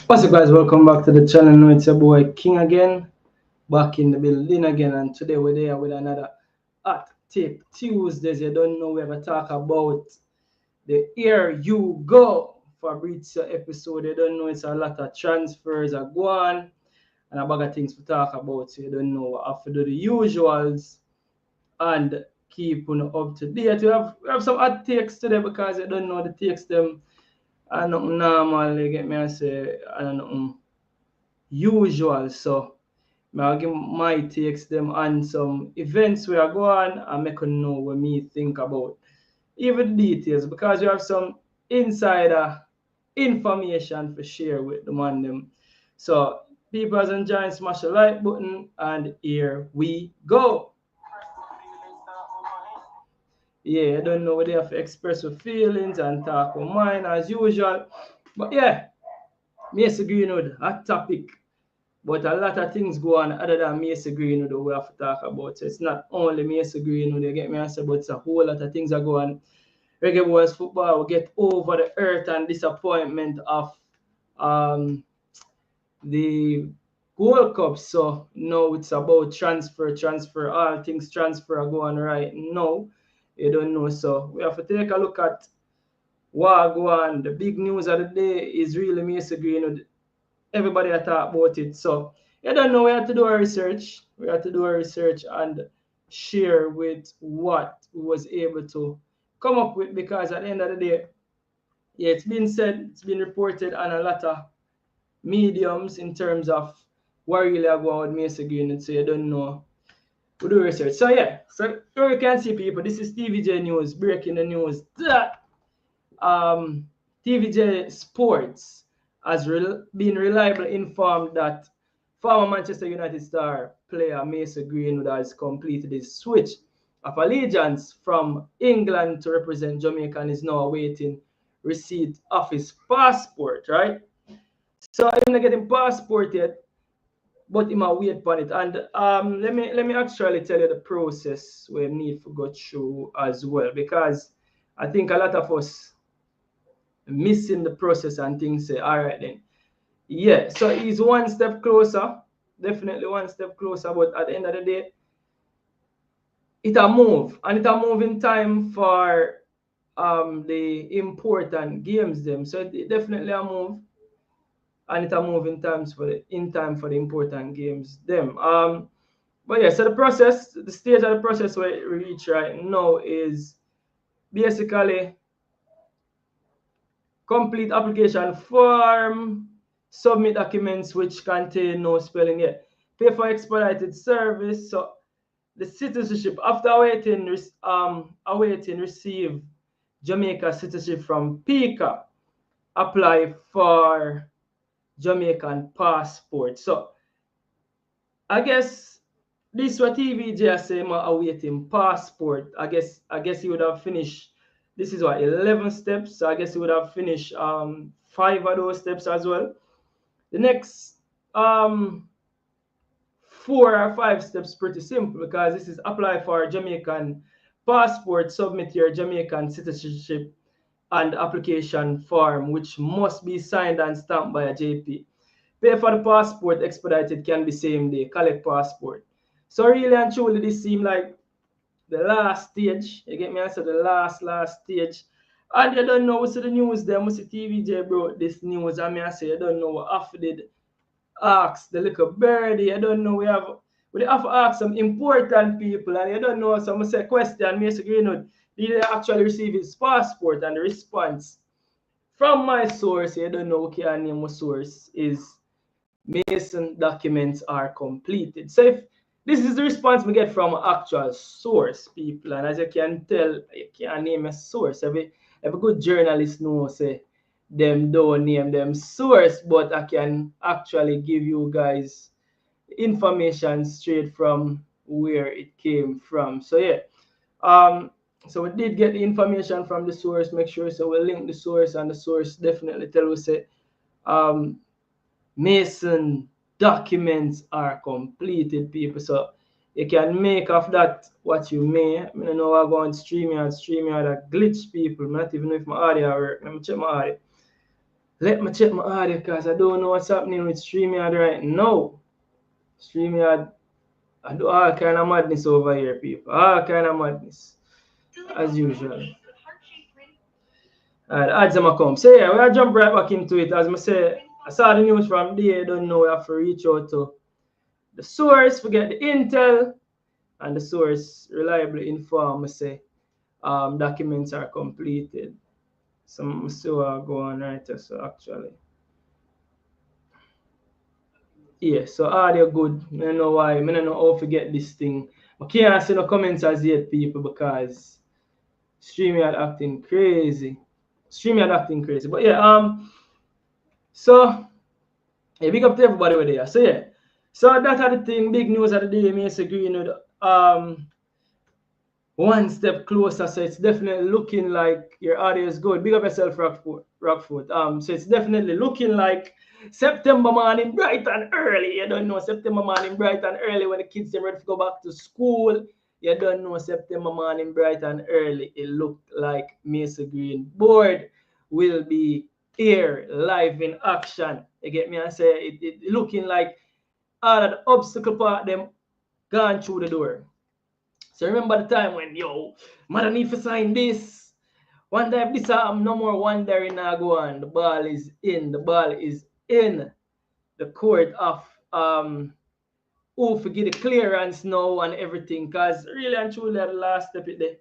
What's up, guys? Welcome back to the channel. Now it's your boy King again, back in the building again, and today we're there with another Hot Take Tuesdays. You don't know we're gonna talk about the Here You Go Fabrizio episode. You don't know it's a lot of transfers are going and a bag of things to talk about. So you don't know what have to do the usuals and keep up to date. We have some hot takes today because you don't know the takes them and nothing normal. You get me? I say and nothing usual. So I'll give my takes them on some events we are going and make you know what me think about even details because we have some insider information for share with the man them. So people as enjoying, smash the like button and here we go. Yeah, I don't know whether they have to express your feelings and talk with mine as usual. But yeah, Mason Greenwood, hot topic. But a lot of things go on other than Mason Greenwood that we have to talk about. So it's not only Mason Greenwood, you get me answer, but it's a whole lot of things that go on. Reggae Boyz football will get over the hurt and disappointment of the Gold Cup. So now it's about transfer, all things transfer are going right now. You don't know. So we have to take a look at what go on. The big news of the day is really Mason Greenwood. Everybody I talk about it. So you don't know, we have to do our research. We have to do our research and share with what we was able to come up with because at the end of the day, yeah, it's been said, it's been reported on a lot of mediums in terms of what really about Mason Greenwood. So you don't know. We do research. So yeah, so here you can see people. This is TVJ News, breaking the news that TVJ Sports has been reliably informed that former Manchester United star player Mason Greenwood has completed his switch of allegiance from England to represent Jamaica and is now awaiting receipt of his passport, right? So I'm not getting passport yet, but he might wait for it. And let me actually tell you the process we need to go through as well, because I think a lot of us missing the process and things say, all right then. Yeah, so he's one step closer, definitely one step closer, but at the end of the day, it a move, and it a move in time for the important games them. So it definitely a move, and it a move in time for the important games them. But yeah, so the stage of the process where we reach right now is basically complete application form, submit documents which contain no spelling yet, pay for expedited service. So the citizenship after awaiting receive Jamaica citizenship from PICA, apply for Jamaican passport. So I guess this what TVJ say awaiting passport. I guess he would have finished. This is what 11 steps. So I guess he would have finished 5 of those steps as well. The next 4 or 5 steps pretty simple because this is apply for Jamaican passport, submit your Jamaican citizenship and application form, which must be signed and stamped by a JP. Pay for the passport, expedited can be same day, collect passport. So really and truly, this seems like the last stage. You get me? I said the last stage. And you don't know what's the news then, what's the TVJ brought this news. I mean, I say you don't know what after did ask the little birdie. I don't know. We have to ask some important people, and you don't know. So I say question, Mason Greenwood, did he actually receive his passport? And the response from my source, you don't know, okay, I name my source is Mason documents are completed. So if this is the response we get from actual source people, and as you can tell, you can't name a source. Every good journalist knows say them don't name them source, but I can actually give you guys information straight from where it came from. So yeah, so we did get the information from the source. Make sure so we link the source, and the source definitely tell us say Mason documents are completed, people. So you can make of that what you may. I don't know how going StreamYard that glitch people. I don't even know if my audio work. Let me check my audio. Let me check my audio because I don't know what's happening with StreamYard right now. StreamYard, I do all kind of madness over here, people. All kind of madness. As usual. Alright, odds them come. So yeah, we'll jump right back into it. As I say, I saw the news from there, don't know, we have to reach out to the source, forget the intel, and the source reliably inform us say documents are completed. Some still go on right so actually. Yeah, so audio good. I don't know why. I don't know how to get this thing. I can't see no comments as yet, people, because StreamYard acting crazy. StreamYard acting crazy. But yeah, so yeah, big up to everybody over there. So yeah. So that are the thing, big news of the day, Mason Greenwood. One step closer, so it's definitely looking like your audio is good. Big up yourself, Rockfoot. So it's definitely looking like September morning bright and early. You don't know September morning bright and early when the kids are ready to go back to school. You don't know September morning bright and early. It looked like Mason Green board will be here live in action. You get me? I say it looking like all of the obstacle part them gone through the door. So remember the time when, yo, man, I need to sign this. One time this no more wondering now go on. The ball is in. The ball is in the court of who forget the clearance now and everything. Cause really and truly the last step it there.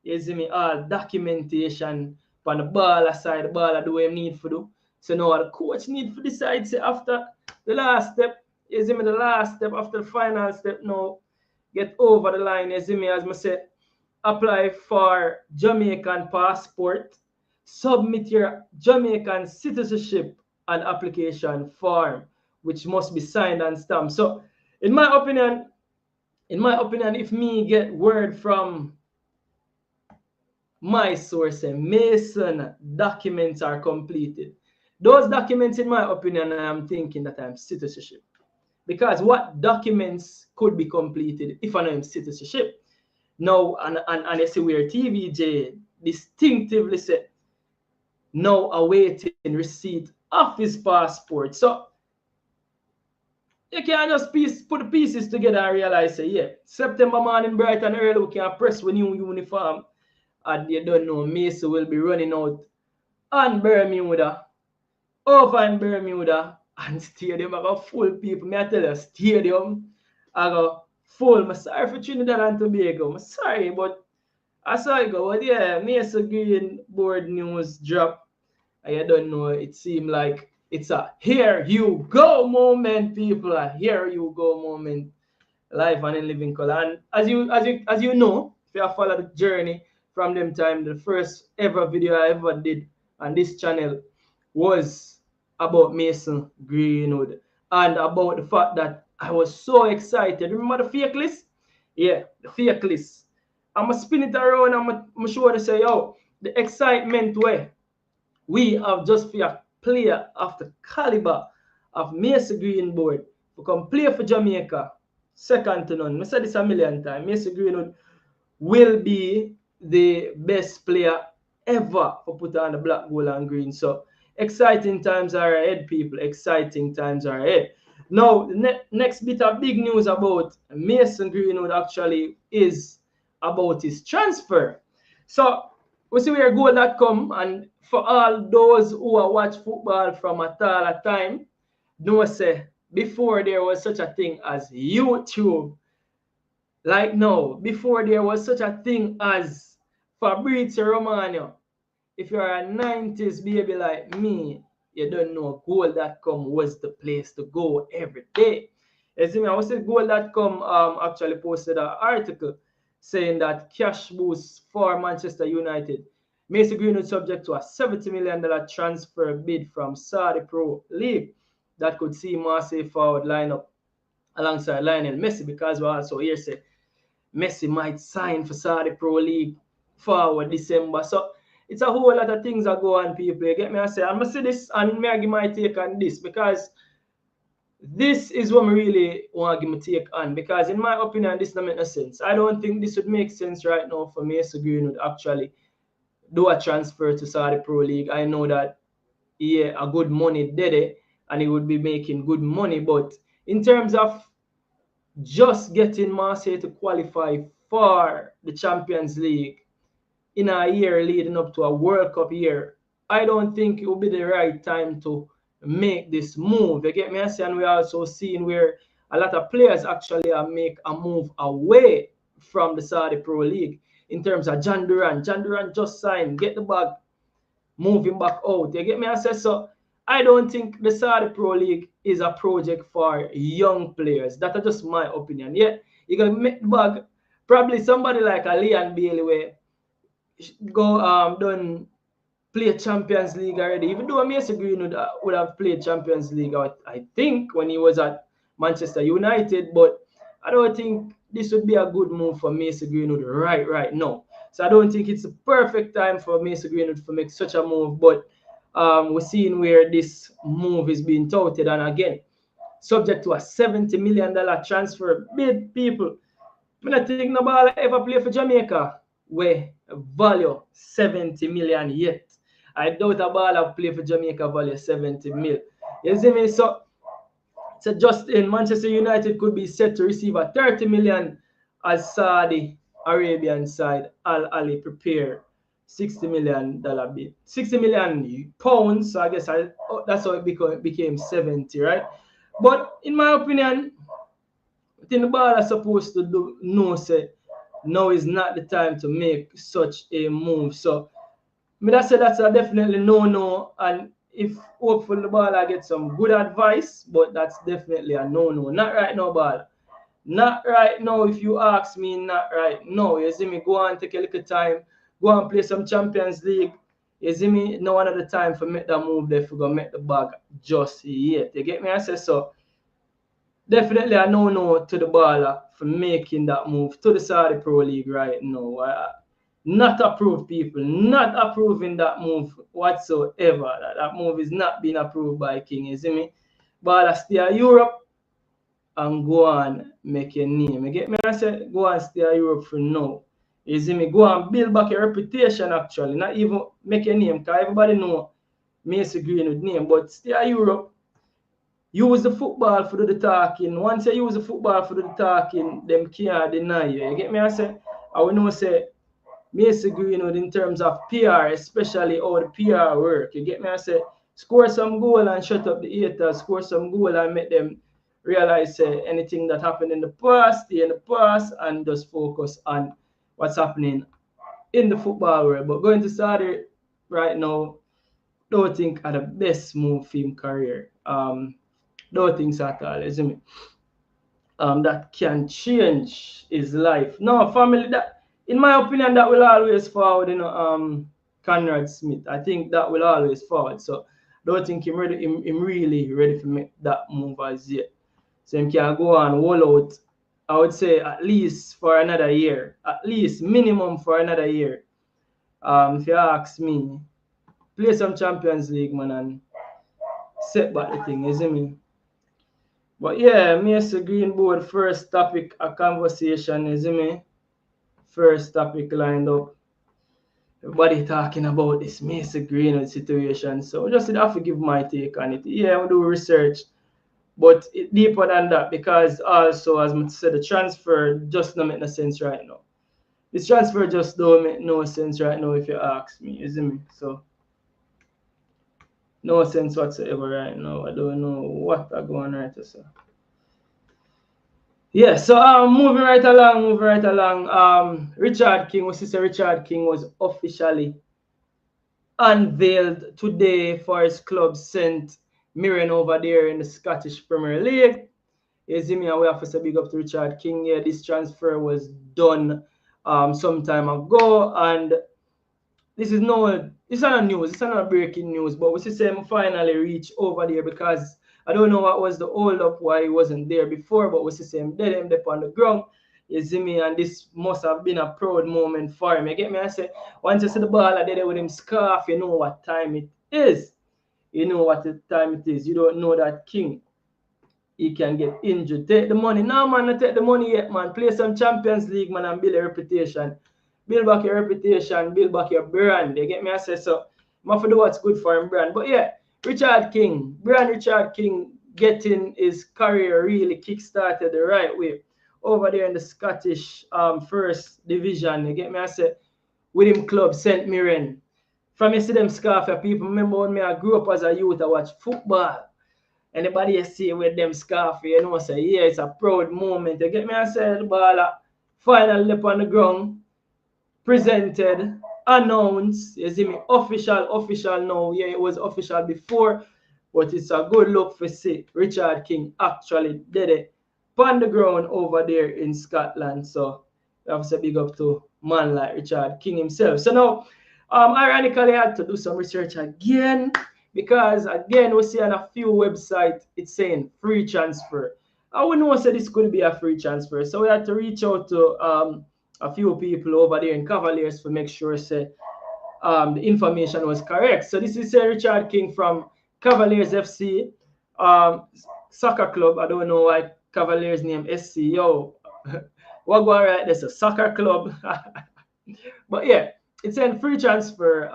You see me all documentation on the ball aside, the ball I do what need for do. So now the coach need to decide say after the last step, you see me the last step after the final step now. Get over the line, you see me, as I say, apply for Jamaican passport, submit your Jamaican citizenship and application form, which must be signed and stamped. So, in my opinion, if me get word from my source, Mason documents are completed. Those documents, in my opinion, I'm thinking that I'm citizenship. Because what documents could be completed if I know I'm citizenship? Now, and you see where TVJ distinctively said, now awaiting receipt of his passport. So, you can just put the pieces together and realize, say, yeah, September morning bright and early, we can press with new uniform. And you don't know, Mason will be running out on Bermuda, over in Bermuda, and stadium. I got full people. Me I tell you, stadium, I got full. I'm sorry for Trinidad and Tobago. I'm sorry, but I saw it go. But yeah, Mason Green board news drop. I don't know. It seemed like it's a here you go moment, people. A here you go moment. Live and in living color. And as you know, if you have followed the journey from them time, the first ever video I ever did on this channel was about Mason Greenwood and about the fact that I was so excited. Remember the fake list? Yeah, the fake list. I'm gonna spin it around. I'm gonna show to say, yo, the excitement where we have just for a player of the caliber of Mason Greenwood to come play for Jamaica. Second to none. I said this a million times. Mason Greenwood will be the best player ever for put on the black, gold, and green. So exciting times are ahead, people. Exciting times are ahead. Now, the next bit of big news about Mason Greenwood actually is about his transfer. So we see where goal.com, and for all those who are watch football from a time, know say before there was such a thing as YouTube, like now, before there was such a thing as Fabrizio Romano, if you're a 90s baby like me, you don't know goal.com was the place to go every day. You see me, I was saying goal.com actually posted an article saying that cash boost for Manchester United. Mason Greenwood subject to a $70 million transfer bid from Saudi Pro League that could see Marseille forward lineup alongside Lionel Messi, because we also here say Messi might sign for Saudi Pro League forward December. So it's a whole lot of things that go on, people. You get me? I say, I'm going to see this and me give my take on this, because this is what I really want to give my take on. Because in my opinion, this doesn't make no sense. I don't think this would make sense right now for Mason Greenwood actually do a transfer to Saudi Pro League. I know that yeah, a good money dede, and he would be making good money. But in terms of just getting Marseille to qualify for the Champions League in a year leading up to a World Cup year, I don't think it would be the right time to make this move. You get me? And we're also seeing where a lot of players actually make a move away from the Saudi Pro League in terms of John Duran. John Duran just signed, get the bag, moving back out. You get me? So I don't think the Saudi Pro League is a project for young players. That's just my opinion. Yeah, you can make the bag. Probably somebody like a Leon Bailey where go done play Champions League already. Even though Mason Greenwood would have played Champions League, I think, when he was at Manchester United, but I don't think this would be a good move for Mason Greenwood right now. So I don't think it's the perfect time for Mason Greenwood to make such a move, but we're seeing where this move is being touted, and again, subject to a $70 million transfer bid, people. I don't think no ball ever play for Jamaica where value 70 million yet. I doubt a ball play for Jamaica value 70 mil. You see me? So just in Manchester United could be set to receive a 30 million as Saudi Arabian side Al Ali prepare $60 million bid. 60 million pounds. So I guess that's how it became 70, right? But in my opinion, I think the ball are supposed to say now is not the time to make such a move. So I say that's a definitely no, and if hopefully the ball I get some good advice, but that's definitely a no. Not right now, ball. Not right now. If you ask me, not right now. You see me, go on, take a little time, go and play some Champions League. You see me, no another time for make that move there for go make the bag just yet. You get me? I say so. Definitely a no to the baller for making that move to the Saudi Pro League right now. Not approved, people. Not approving that move whatsoever. That move is not being approved by King. You see me? Baller stay at Europe and go on make your name. You get me? I said go and stay at Europe for now. You see me? Go and build back your reputation actually. Not even make your name, because everybody know Mason Greenwood name, but stay at Europe. Use the football for the talking. Once you use the football for the talking, them can't deny you. You get me? I say, I will know say Mason Greenwood in terms of PR, especially how the PR work. You get me? I say, score some goal and shut up the haters. Score some goal and make them realize anything that happened in the past, stay in the past, and just focus on what's happening in the football world. But going to Saudi right now, don't think are the best move for him career. Don't think so at all, isn't it? That can change his life. No, family, that in my opinion, that will always forward, Conrad Smith. I think that will always forward. So don't think him really ready to make that move as yet. So him can go on wall out, I would say at least for another year. At least minimum for another year. If you ask me, play some Champions League, man, and set back the thing, isn't it? But yeah, Mason Greenwood, first topic, a conversation, isn't me? First topic lined up. Everybody talking about this Mason Greenwood situation. So just have to give my take on it. Yeah, we'll do research, but it deeper than that, because also, as I said, the transfer just don't make no sense right now. This transfer just don't make no sense right now if you ask me, isn't me? So no sense whatsoever right now. I don't know what are going right to say. Yeah, so moving right along. Richard King, we see Richard King was officially unveiled today for his club St. Mirren over there in the Scottish Premier League. You see me, and we have to say big up to Richard King. Yeah, this transfer was done some time ago, and this is it's not news, it's not breaking news, but we see him finally reach over there, because I don't know what was the hold up why he wasn't there before, but we see him dead him on the ground. You see me, and this must have been a proud moment for him. You get me? I say, once you see the ball there with him scarf, you know what time it is. You know what the time it is. You don't know that King, he can get injured. Take the money. No, man, not take the money yet, man. Play some Champions League, man, and build a reputation. Build back your brand. You get me? I say so. I have to do what's good for him brand. But yeah, Richard King, Brian Richard King getting his career really kick-started the right way over there in the Scottish First Division. You get me? I said, with him club St. Mirren. From you see them scarf, people remember when me I grew up as a youth, I watch football. Anybody you see with them scarf, you know, say, yeah, it's a proud moment. You get me? I said, the ball finally up on the ground, presented, announced, you see me, official now. Yeah, it was official before, but it's a good look for see Richard King actually did it on the ground over there in Scotland. So I have to say big up to man like Richard King himself. So now, ironically, I had to do some research again because again we see on a few websites it's saying free transfer. I wouldn't know say this could be a free transfer, so we had to reach out to a few people over there in Cavaliers to make sure say the information was correct. So this is Richard King from Cavaliers FC soccer club. I don't know why Cavaliers name SC. Yo, what going right? There's a soccer club. But yeah, it's in free transfer.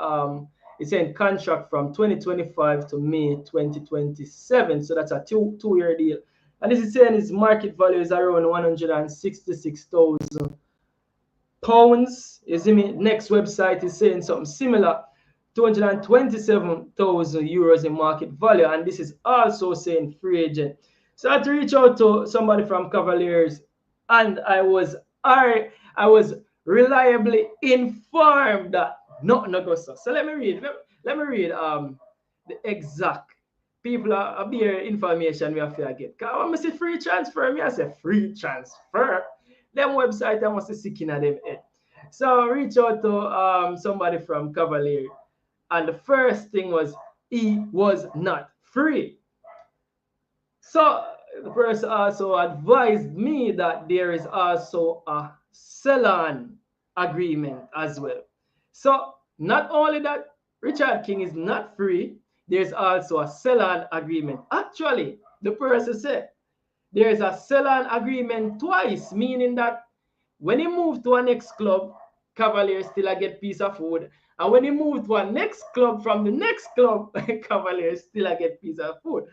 It's in contract from 2025 to May 2027. So that's a two-year deal. And this is saying his market value is around 166,000 pounds. You see me? Next website is saying something similar. 227,000 euros in market value, and this is also saying free agent. So I had to reach out to somebody from Cavaliers, and I was reliably informed that nothing goes so. So let me read. Let me read the exact people are here information we have to get. Cause when I say free transfer, me I say free transfer. Them website I must be seeking at them head. So reach out to somebody from Cavalier, and the first thing was he was not free. So the person also advised me that there is also a sell-on agreement as well. So not only that Richard King is not free, there's also a sell-on agreement. Actually, the person said there is a sell-on agreement twice, meaning that when he moved to a next club, Cavaliers still get piece of food. And when he moved to a next club from the next club, Cavaliers still get piece of food.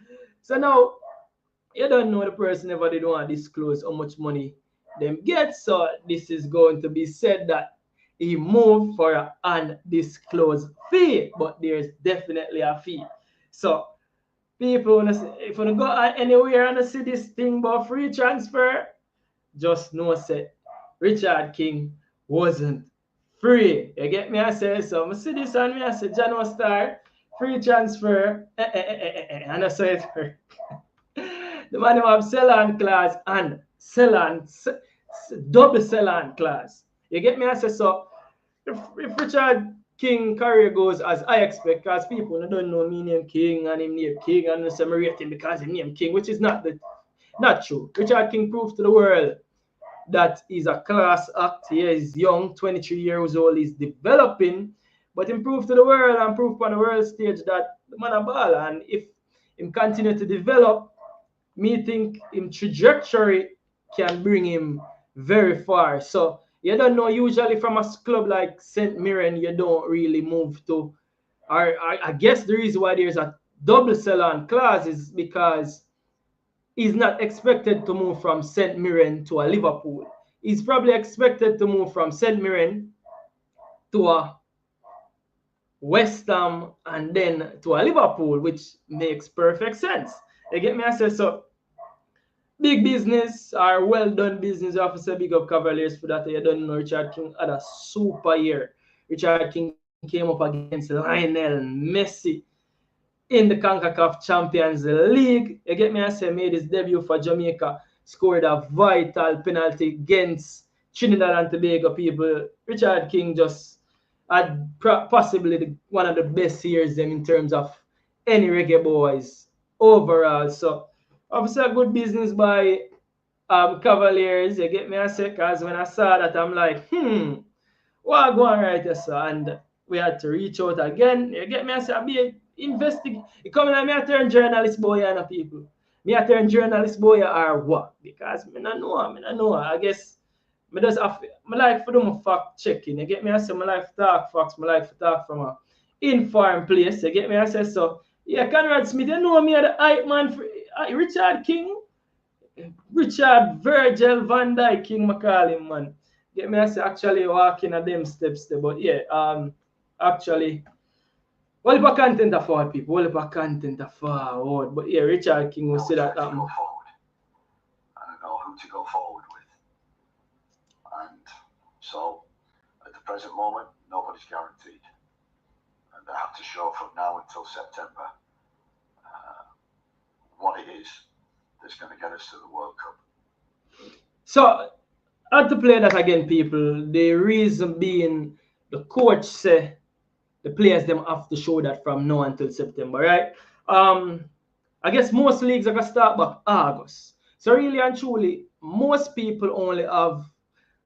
So now, you don't know the person never did want to disclose how much money them get. So this is going to be said that he moved for an undisclosed fee, but there's definitely a fee. So people, if you go anywhere and see this thing about free transfer, just know say Richard King wasn't free. You get me? I say so. I see this and me I say John Star free transfer, and I say it. The man who have sell-on class and sell-on double sell-on class. You get me? I say so. If Richard King career goes as I expect, because people don't know me name King and him name King and some rate him because he name King, which is not true. Richard King proved to the world that he's a class act. He is young, 23 years old, he's developing, but he proved to the world and proved on the world stage that the man a ball. And if him continue to develop, me think him trajectory can bring him very far. So you don't know, usually from a club like St. Mirren, you don't really move to, or I guess the reason why there's a double sell-on clause is because he's not expected to move from St. Mirren to a Liverpool. He's probably expected to move from St. Mirren to a West Ham and then to a Liverpool, which makes perfect sense. You get me? I say so. Big business or well done business. I have to say big up Cavaliers for that. You don't know Richard King had a super year. Richard King came up against Lionel Messi in the CONCACAF Champions League. You get me? I say made his debut for Jamaica, scored a vital penalty against Trinidad and Tobago people. Richard King just had possibly one of the best years in terms of any Reggae Boyz overall. So obviously a good business by Cavaliers. You get me? I say, because when I saw that, I'm like, what going right here, sir? And we had to reach out again. You get me? I say, I'll be investigate. You come in and me a turn journalist boy and people. Me a turn journalist boy or what? Because me not know. I guess me just have, me like for do my fact checking. You get me? I say, my life talk facts. My life talk from a informed place. You get me? I say so. Yeah, Conrad Smith, you know me, the hype man for Richard King. Richard Virgil Van Dyke King McCallum, man. Get me, I say actually walking at them steps there. But yeah, actually, well, if I content of forward, people, well, if I content of forward. But yeah, Richard King will say that. I don't know who to go forward with. And so, at the present moment, nobody's guaranteed. And they have to show from now until September what it is that's going to get us to the World Cup. So, at to play that again, people, the reason being the coach say the players them have to show that from now until September, right? I guess most leagues are gonna start back August. So really and truly, most people only have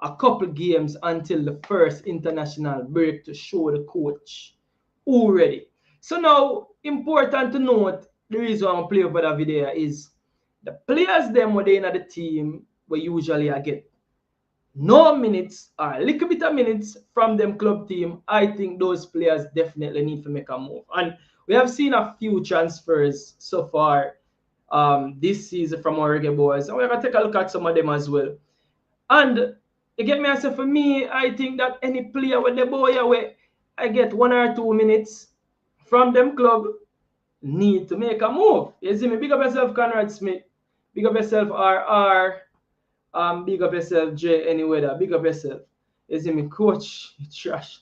a couple games until the first international break to show the coach already. So now, important to note, the reason I'm playing for that video is the players them within the team we usually get no minutes or a little bit of minutes from them club team. I think those players definitely need to make a move. And we have seen a few transfers so far this season from our Reggae Boyz. And we're going to take a look at some of them as well. And you get me, I say for me, I think that any player with the boy away, I get 1 or 2 minutes from them club need to make a move. You see me? Big up yourself, Conrad Smith. Big up yourself, RR. Big up yourself, J. Anyway, big up yourself. You see me, coach? You trash.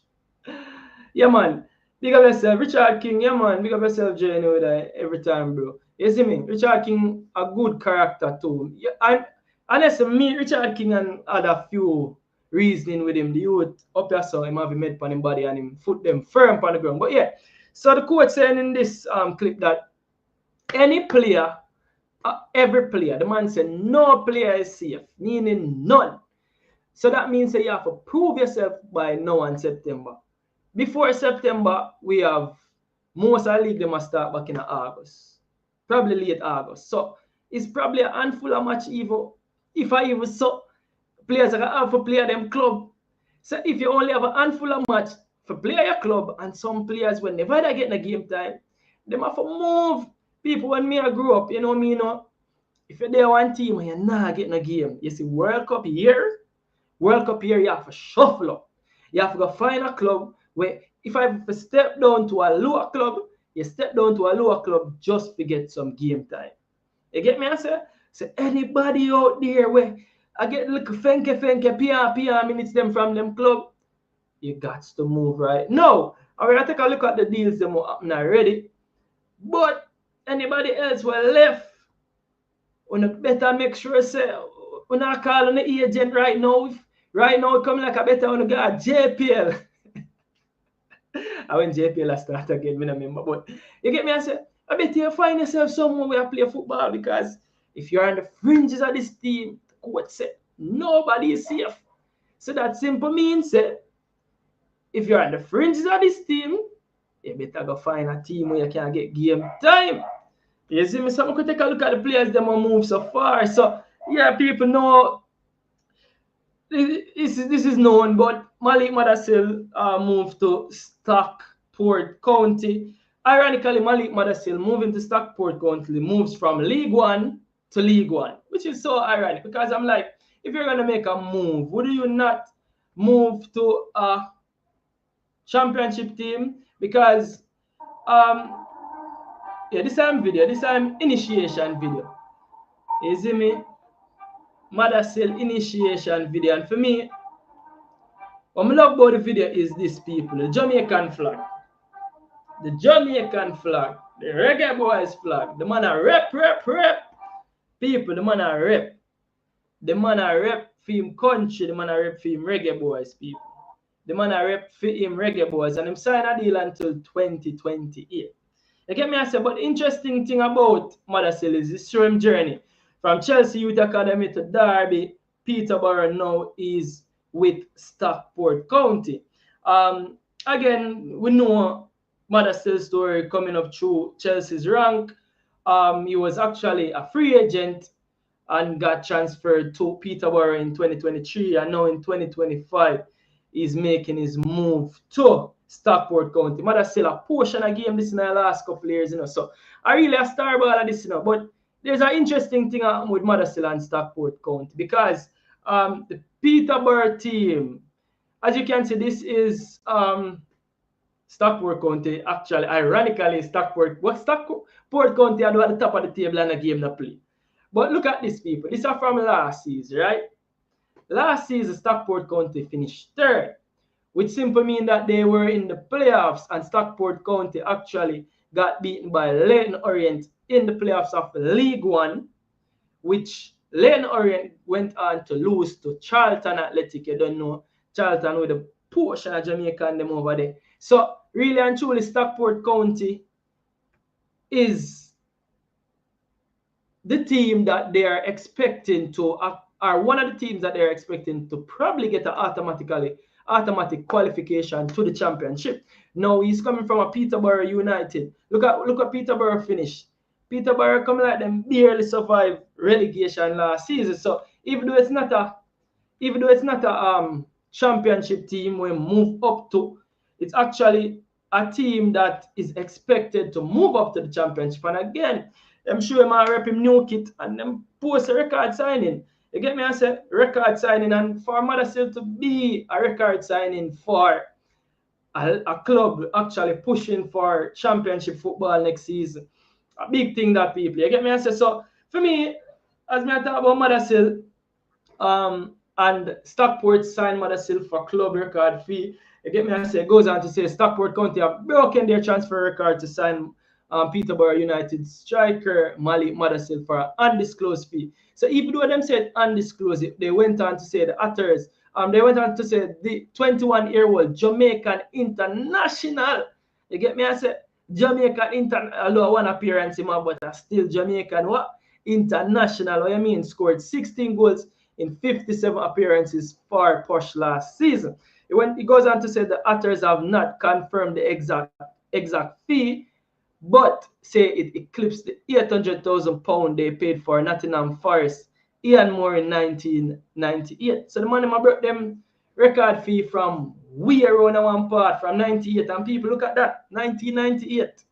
Yeah, man. Big up yourself, Richard King. Yeah, man. Big up yourself, J. Anyway, every time, bro. You see me, Richard King, a good character too. Yeah, and honestly, me, Richard King, and had a few reasoning with him. The youth up here, so him have him made on him body and him foot them firm on the ground. But yeah, so the coach saying in this clip that any player, every player, the man said no player is safe, meaning none. So that means that you have to prove yourself by now in September. Before September, we have most of the league, they must start back in August. Probably late August. So it's probably a handful of match even. If I even saw players that have to play them club. So if you only have a handful of match for play your club and some players whenever they get in the game time, they have to move. People when me I grew up, you know me, you know, if you're there one team and you're not getting a game, you see World Cup here, you have to shuffle up. You have to go find a club where if I have to step down to a lower club, you step down to a lower club just to get some game time. You get me, I say? So anybody out there where I get little fenke, PR minutes them from them club, you got to move right now. I'm going to take a look at the deals that are happening already. But anybody else will left, you better make sure say, you're not calling the agent right now. Right now, it coming like a better one got JPL. I went JPL I start again, I remember. But you get me, I say, I bet you find yourself somewhere where you play football because if you're on the fringes of this team, the coach said nobody is safe. So that simple means that if you're on the fringes of this team, you better go find a team where you can get game time. You see me? So I'm going to take a look at the players that will move so far. So yeah, people know this is known, but Malik Mothersille moved to Stockport County. Ironically, Malik Mothersille moving to Stockport County moves from League One to League One, which is so ironic because I'm like, if you're gonna make a move, would you not move to a championship team? Because yeah, this time initiation video. You see me? Mothersille initiation video, and for me, what I love about the video is this, people, the Jamaican flag. The Jamaican flag, the Reggae Boyz flag. The man a rep. People, the man a rep. The man a rep for him country, the man a rep for him Reggae Boyz, people. The man a rep for him Reggae Boyz, and him sign a deal until 2028. You get me, I say, but the interesting thing about Mothersille is his showing journey. From Chelsea Youth Academy to Derby, Peterborough now is with Stockport County. Again, we know Mothersille's story coming up through Chelsea's rank. He was actually a free agent and got transferred to Peterborough in 2023, and now in 2025 he's making his move to Stockport County. Mothersille a portion of game this in the last couple of years, you know. So I really a star ball of this, you know. But there's an interesting thing with Mothersille and Stockport County because the Peterborough team, as you can see, this is Stockport County. Actually, ironically, Stockport County are at the top of the table and a game to play. But look at this, people. This is from last season, right? Last season, Stockport County finished third, which simply means that they were in the playoffs, and Stockport County actually got beaten by Leyton Orient in the playoffs of League One, which Leyton Orient went on to lose to Charlton Athletic. You don't know Charlton with a portion of Jamaica and them over there. So really and truly, Stockport County is the team that they are expecting to, are one of the teams that they're expecting to probably get an automatic qualification to the championship. Now he's coming from a Peterborough United. Look at Peterborough finish. Peterborough coming like them barely survived relegation last season. So even though it's not a championship team we move up to, it's actually a team that is expected to move up to the championship. And again, I'm sure him and rep him new kit and them post a record signing. You get me? I say record signing, and for Mothersille to be a record signing for a club actually pushing for championship football next season. A big thing that people. You get me? I say so. For me, as me I talk about Mothersille, and Stockport signed Mothersille for club record fee. You get me? I say it goes on to say Stockport County have broken their transfer record to sign Peterborough United striker Malik Mothersille for an undisclosed fee. So even though them said undisclosed, they went on to say the Hatters. They went on to say the 21-year-old Jamaican international. You get me? I said Jamaican international. One appearance in my but still Jamaican what? International. What you mean? Scored 16 goals in 57 appearances for Posh last season. It goes on to say the Hatters have not confirmed the exact fee, but say it eclipsed the £800,000 they paid for Nottingham Forest Ian Moore in 1998. So the money brought them record fee from way around one part from 98, and people look at that 1998.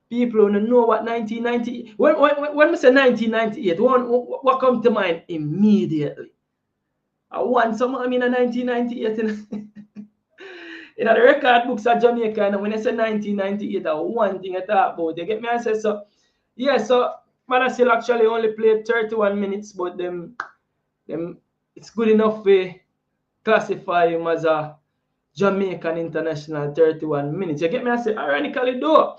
People don't know what 1998. When we say 1998, what comes to mind immediately? I want some. I mean, in 1998. In the record books of Jamaica, and when I say 1998, one thing I talk about. You get me? I say so. Yeah, so Mothersille actually only played 31 minutes, but them it's good enough to classify him as a Jamaican international 31 minutes. You get me? I say ironically though,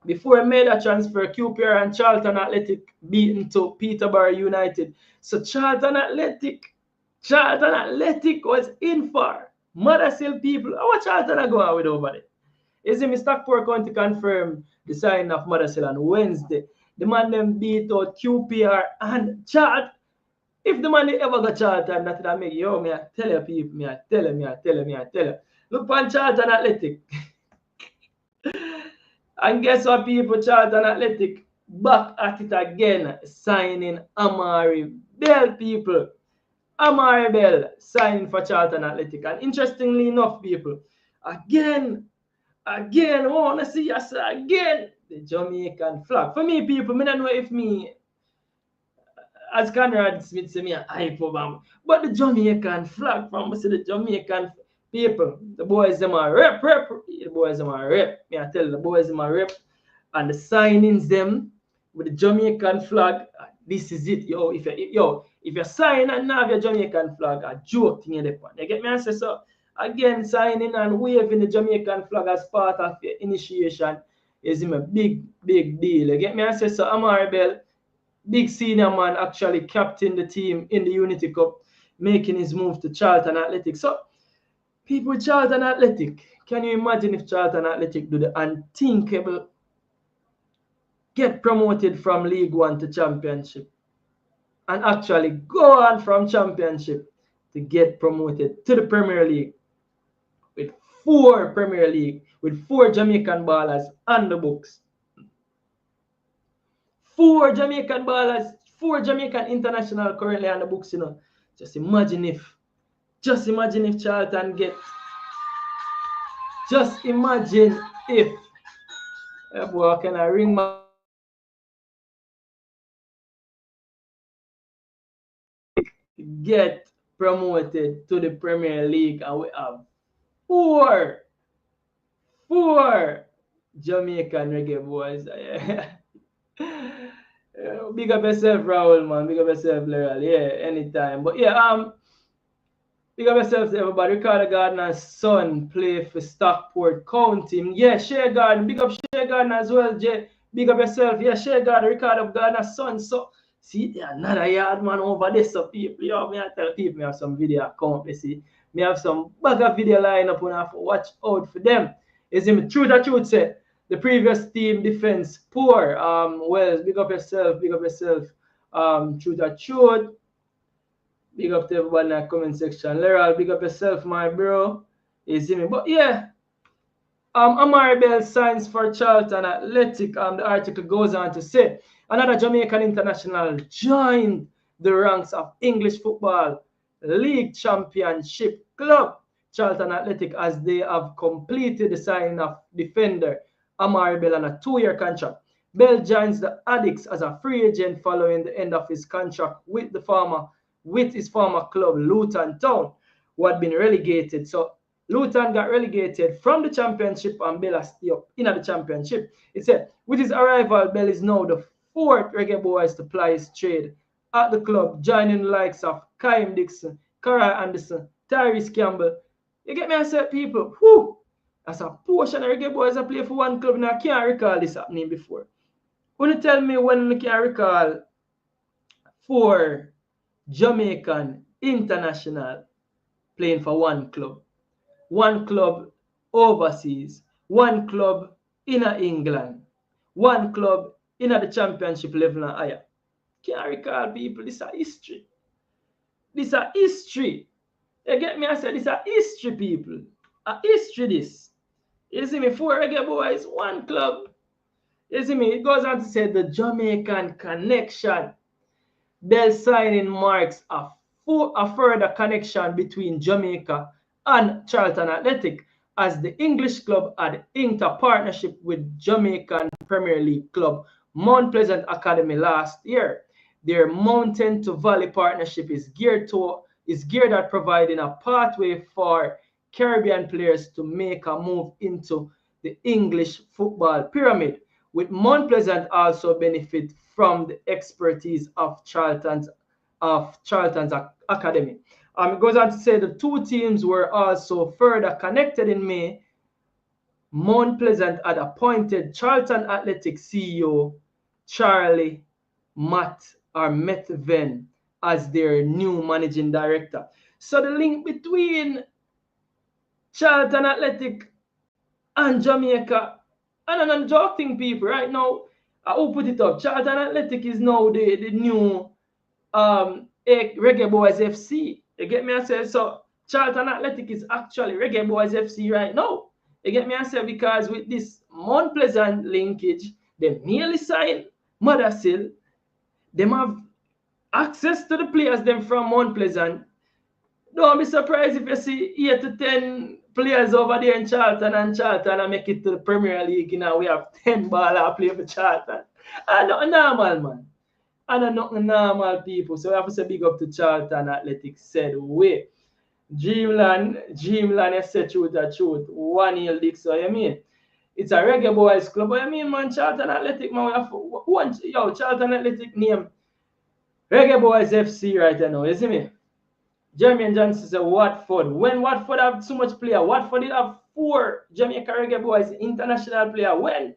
before I made a transfer, QPR and Charlton Athletic beaten to Peterborough United. So Charlton Athletic was in for Mothersille people. How Charlton are going with over there? Is it Stockport County confirmed the signing of Mothersille on Wednesday? The man them beat out QPR and Charlton. If the man ever got Charlton, that would make yo, me I tell you people, me I tell you. Look on Charlton Athletic. And guess what, people? Charlton Athletic back at it again, signing Amari Bell, people. Amari Bell signing for Charlton Athletic. And interestingly enough, people, again, I want to see us again, the Jamaican flag. For me, people, I don't know if me, as Conrad Smith say, me a hype over, but the Jamaican flag from the Jamaican people, the boys them are rep. The boys them are rep. Me I tell you, the boys them are rep, and the signings them with the Jamaican flag. This is it, yo. If you sign and have your Jamaican flag, a joke thing in the pan. You get me? I say so. Again, signing and waving the Jamaican flag as part of your initiation is a big deal. You get me? I say so. Amari Bell, big senior man, actually captained the team in the Unity Cup, making his move to Charlton Athletic. So, people, Charlton Athletic, can you imagine if Charlton Athletic do the unthinkable, get promoted from League One to Championship, and actually go on from Championship to get promoted to the Premier League with 4 Jamaican ballers on the books. 4 Jamaican ballers, 4 Jamaican international currently on the books, you know. Just imagine if Charlton get Just imagine if boy, can I ring my get promoted to the Premier League and we have four four Jamaican reggae boys. Big up yourself, Raul, man. Big up yourself, Leral. Yeah, anytime. But yeah, big up yourself to everybody. Ricardo Gardner's son play for Stockport County. Yeah, Shea Gardner. Big up Shea Gardner as well, Jay. Big up yourself. Yeah, Shea Gardner, Ricardo Gardner's son. So, see, there another yard man over there. So, people, yo, me I tell people, me have some video come up, you see. Me have some bag of video line up and I have to watch out for them. Is him true that truth say the previous team defense poor. Well, big up yourself, big up yourself. True that truth. Big up to everybody in the comment section. Leral, big up yourself, my bro. You see me? But yeah, Amari Bell signs for Charlton Athletic. The article goes on to say another Jamaican international joined the ranks of English Football League Championship club Charlton Athletic as they have completed the signing of defender Amari Bell on a 2-year contract. Bell joins the Addicts as a free agent following the end of his contract with his former club Luton Town, who had been relegated. So Luton got relegated from the championship and Bell is still in the championship. It said, with his arrival, Bell is now the 4th Reggae Boyz to ply his trade at the club, joining the likes of Kyle Dixon, Cara Anderson, Tyrese Campbell. You get me? I said, people, whew, as a portion of Reggae Boyz I play for one club, and I can't recall this happening before. When you tell me when you can recall 4 Jamaican international playing for one club overseas, one club in England, one club in the championship level and higher. Can't recall, people, this is a history. This is a history. You get me? I said this is a history, people. A history this. You see me? 4 Reggae Boyz, one club. You see me? It goes on to say the Jamaican connection. Bell signing marks a further connection between Jamaica and Charlton Athletic, as the English club had inked a partnership with Jamaican Premier League club Mount Pleasant Academy last year. Their Mountain to Valley partnership is geared at providing a pathway for Caribbean players to make a move into the English football pyramid, with Mount Pleasant also benefit from the expertise of Charlton's academy. It goes on to say the two teams were also further connected in May. Mount Pleasant had appointed Charlton Athletic CEO Charlie Methven as their new managing director. So the link between Charlton Athletic and Jamaica, and I'm joking, people, right now, I will put it up. Charlton Athletic is now the new Reggae Boyz FC. You get me? I say, so Charlton Athletic is actually Reggae Boyz FC right now. You get me? I say, because with this Mount Pleasant linkage, they nearly signed Mothersille. They have access to the players them from Mount Pleasant. Don't be surprised if you see 8 to 10 players over there in Charlton and make it to the Premier League. You know, we have 10 ballers play for Charlton. And not normal, man. And not normal people. So we have to say big up to Charlton Athletic said way. Dreamland, you said truth. 1-0 Dick. So you mean? It's a Reggae Boyz club. But I mean, man, Charlton Athletic, man, we have one, Charlton Athletic name Reggae Boyz FC right now, you see me? Jeremy and Johnson said Watford. When Watford have so much player, Watford did have 4 Jamaica Reggae Boyz international player. When?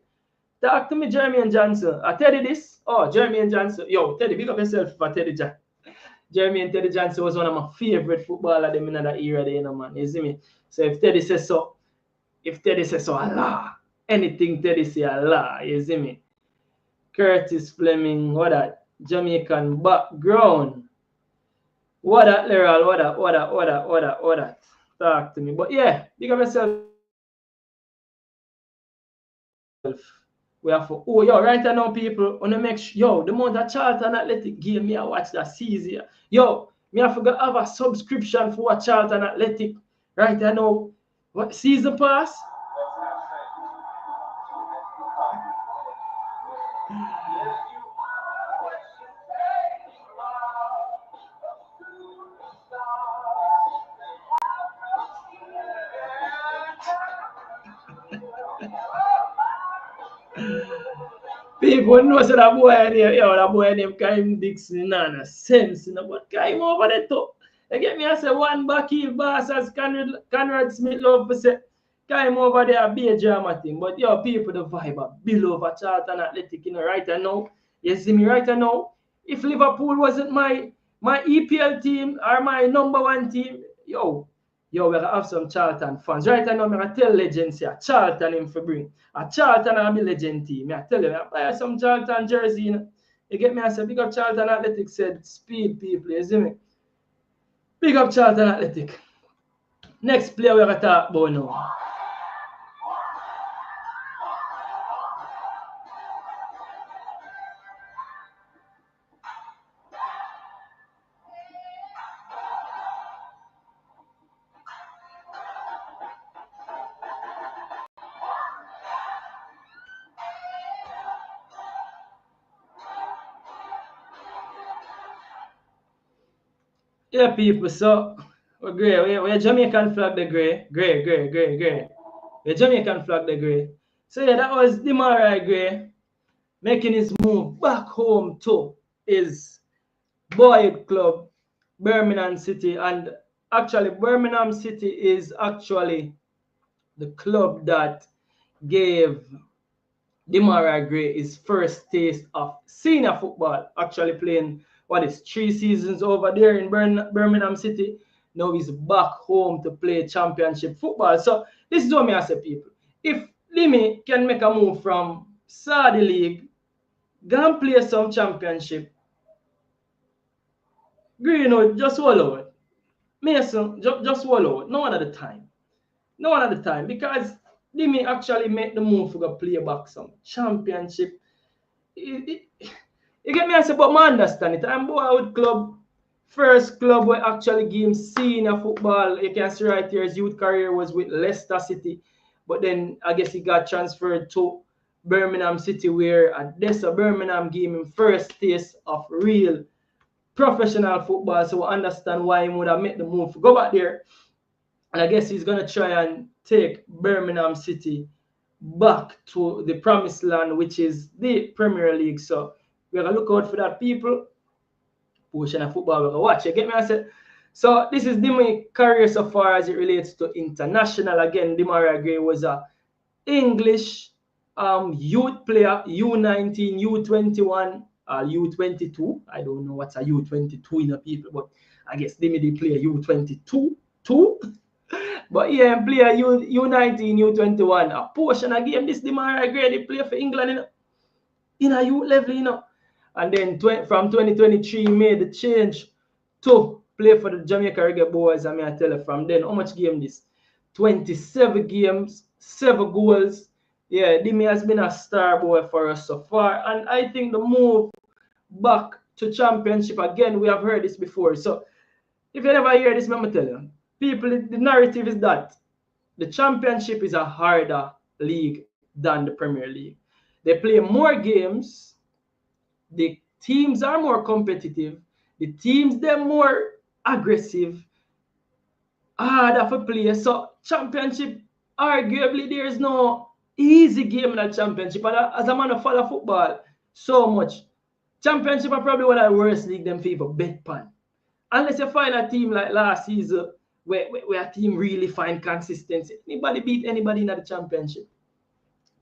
Talk to me, Jeremy and Johnson. I tell you this. Oh, Jeremy and Johnson. Yo, Teddy, big up yourself for Teddy Johnson. Jeremy and Teddy Johnson was one of my favorite footballers in that era, you know, man. You see me? So if Teddy says so, Allah. Anything Teddy say, Allah. You see me? Curtis Fleming, what that? Jamaican background. What that, Leral? What that? Talk to me. But yeah, big up yourself. We have for right now, people, wanna make sure, the amount of Charlton Athletic game me I watch that season. Me I forgot have a subscription for a Charlton Athletic right now. What season pass? people know so that boy name, yo, that boy name Kaim Dixon, no sense, you know, but Kaim over there too. You get me? I say one back heel boss as Conrad Smith love to say, Kaim over there be a drama thing. But yo, people, the vibe are below over Charlton Athletic, you know, right now. You see me right now? If Liverpool wasn't my EPL team or my #1 team, yo, we're going to have some Charlton fans. Right now, I'm going to tell legends here, Charlton him for bring. A Charlton will be legend team. I tell you, I buy some Charlton jersey. You know? You get me? I say, big up Charlton Athletic said, speed people, you see me? Big up Charlton Athletic. Next player we're going to talk about now. Yeah, people, so we're gray. We're Jamaican flag the gray. We're Jamaican flag the gray. So yeah, that was Demarai Gray making his move back home to his boyhood club, Birmingham City. And actually, Birmingham City is actually the club that gave Demarai Gray his first taste of senior football, actually playing 3 seasons over there in Birmingham City. Now he's back home to play championship football. So this is what I say, people. If Limi can make a move from Saudi League, go and play some championship, Greenwood, just swallow it. Mason, just swallow it. No one at the time. No one at the time. Because Limi actually make the move to go play back some championship. You get me? I say, but I understand it. I'm boyhood club, first club where actually give him senior football. You can see right here, his youth career was with Leicester City. But then I guess he got transferred to Birmingham City, where at Dessa Birmingham gave him first taste of real professional football. So I understand why he would have made the move to go back there. And I guess he's going to try and take Birmingham City back to the promised land, which is the Premier League. So we're going to look out for that, people. Portion of football we're going to watch. You get me? I said, so this is Demarai career so far as it relates to international. Again, Demarai Gray was a English youth player, U19, U21, U22. I don't know what's a U22 in the people, but I guess Demarai play U22 too. But yeah, play a U19, U21. A portion of game, this Demarai Gray, they play for England in a youth level, you know. And then from 2023, he made the change to play for the Jamaica Reggae Boyz. I mean, I tell you, from then, how much game this? 27 games, 7 goals. Yeah, Demi has been a star boy for us so far. And I think the move back to championship, again, we have heard this before. So if you never hear this, let me tell you, people, the narrative is that the championship is a harder league than the Premier League. They play more games. The teams are more competitive. The teams, they're more aggressive. Harder for play. So championship, arguably, there's no easy game in the championship. And as a man who follow football so much, championship are probably one of the worst league them favor bet pan. Unless you find a team like last season where a team really find consistency. Anybody beat anybody in the championship.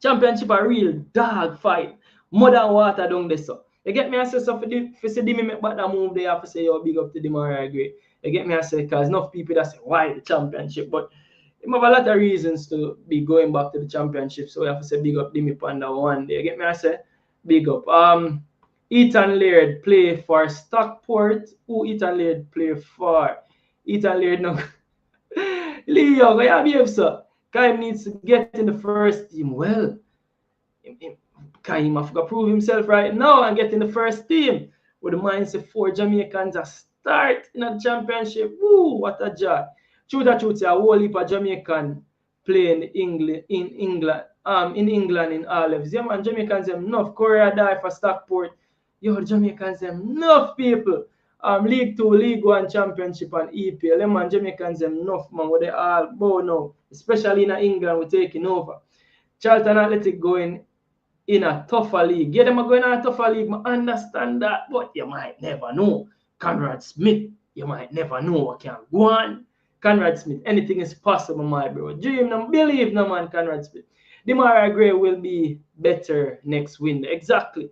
Championship a real dog fight. Mud and water down there. So you get me? I say, so for Demi make back that move, they have to say, yo, big up to Demarai Gray. You get me? I say, because enough people that say, why the championship? But he have a lot of reasons to be going back to the championship. So we have to say, big up Demi Panda one day. You get me? I say, big up. Ethan Laird play for Stockport. Who Ethan Laird play for? Ethan Laird, no. Leo, what you behave, sir? Kai needs to get in the first team. Well, Kaim have to prove himself right now and get in the first team. With the mindset 4 Jamaicans a start in the championship. Woo, what a joy. Truth, a whole heap of Jamaican playing in England in all levels. Yeah, man, Jamaicans have enough. Korea die for Stockport. Yo, Jamaicans have enough people. League 2, League 1 Championship and EPL. Yeah, man, Jamaicans have enough, man. What they all bow now. Especially in England, we're taking over. Charlton Athletic going in a tougher league. Yeah, them are going in a tougher league. I understand that, but you might never know. Conrad Smith, you might never know what can go on. Conrad Smith, anything is possible, my bro. Dream, no, believe, no man, Conrad Smith. Demarai Gray will be better next window. Exactly.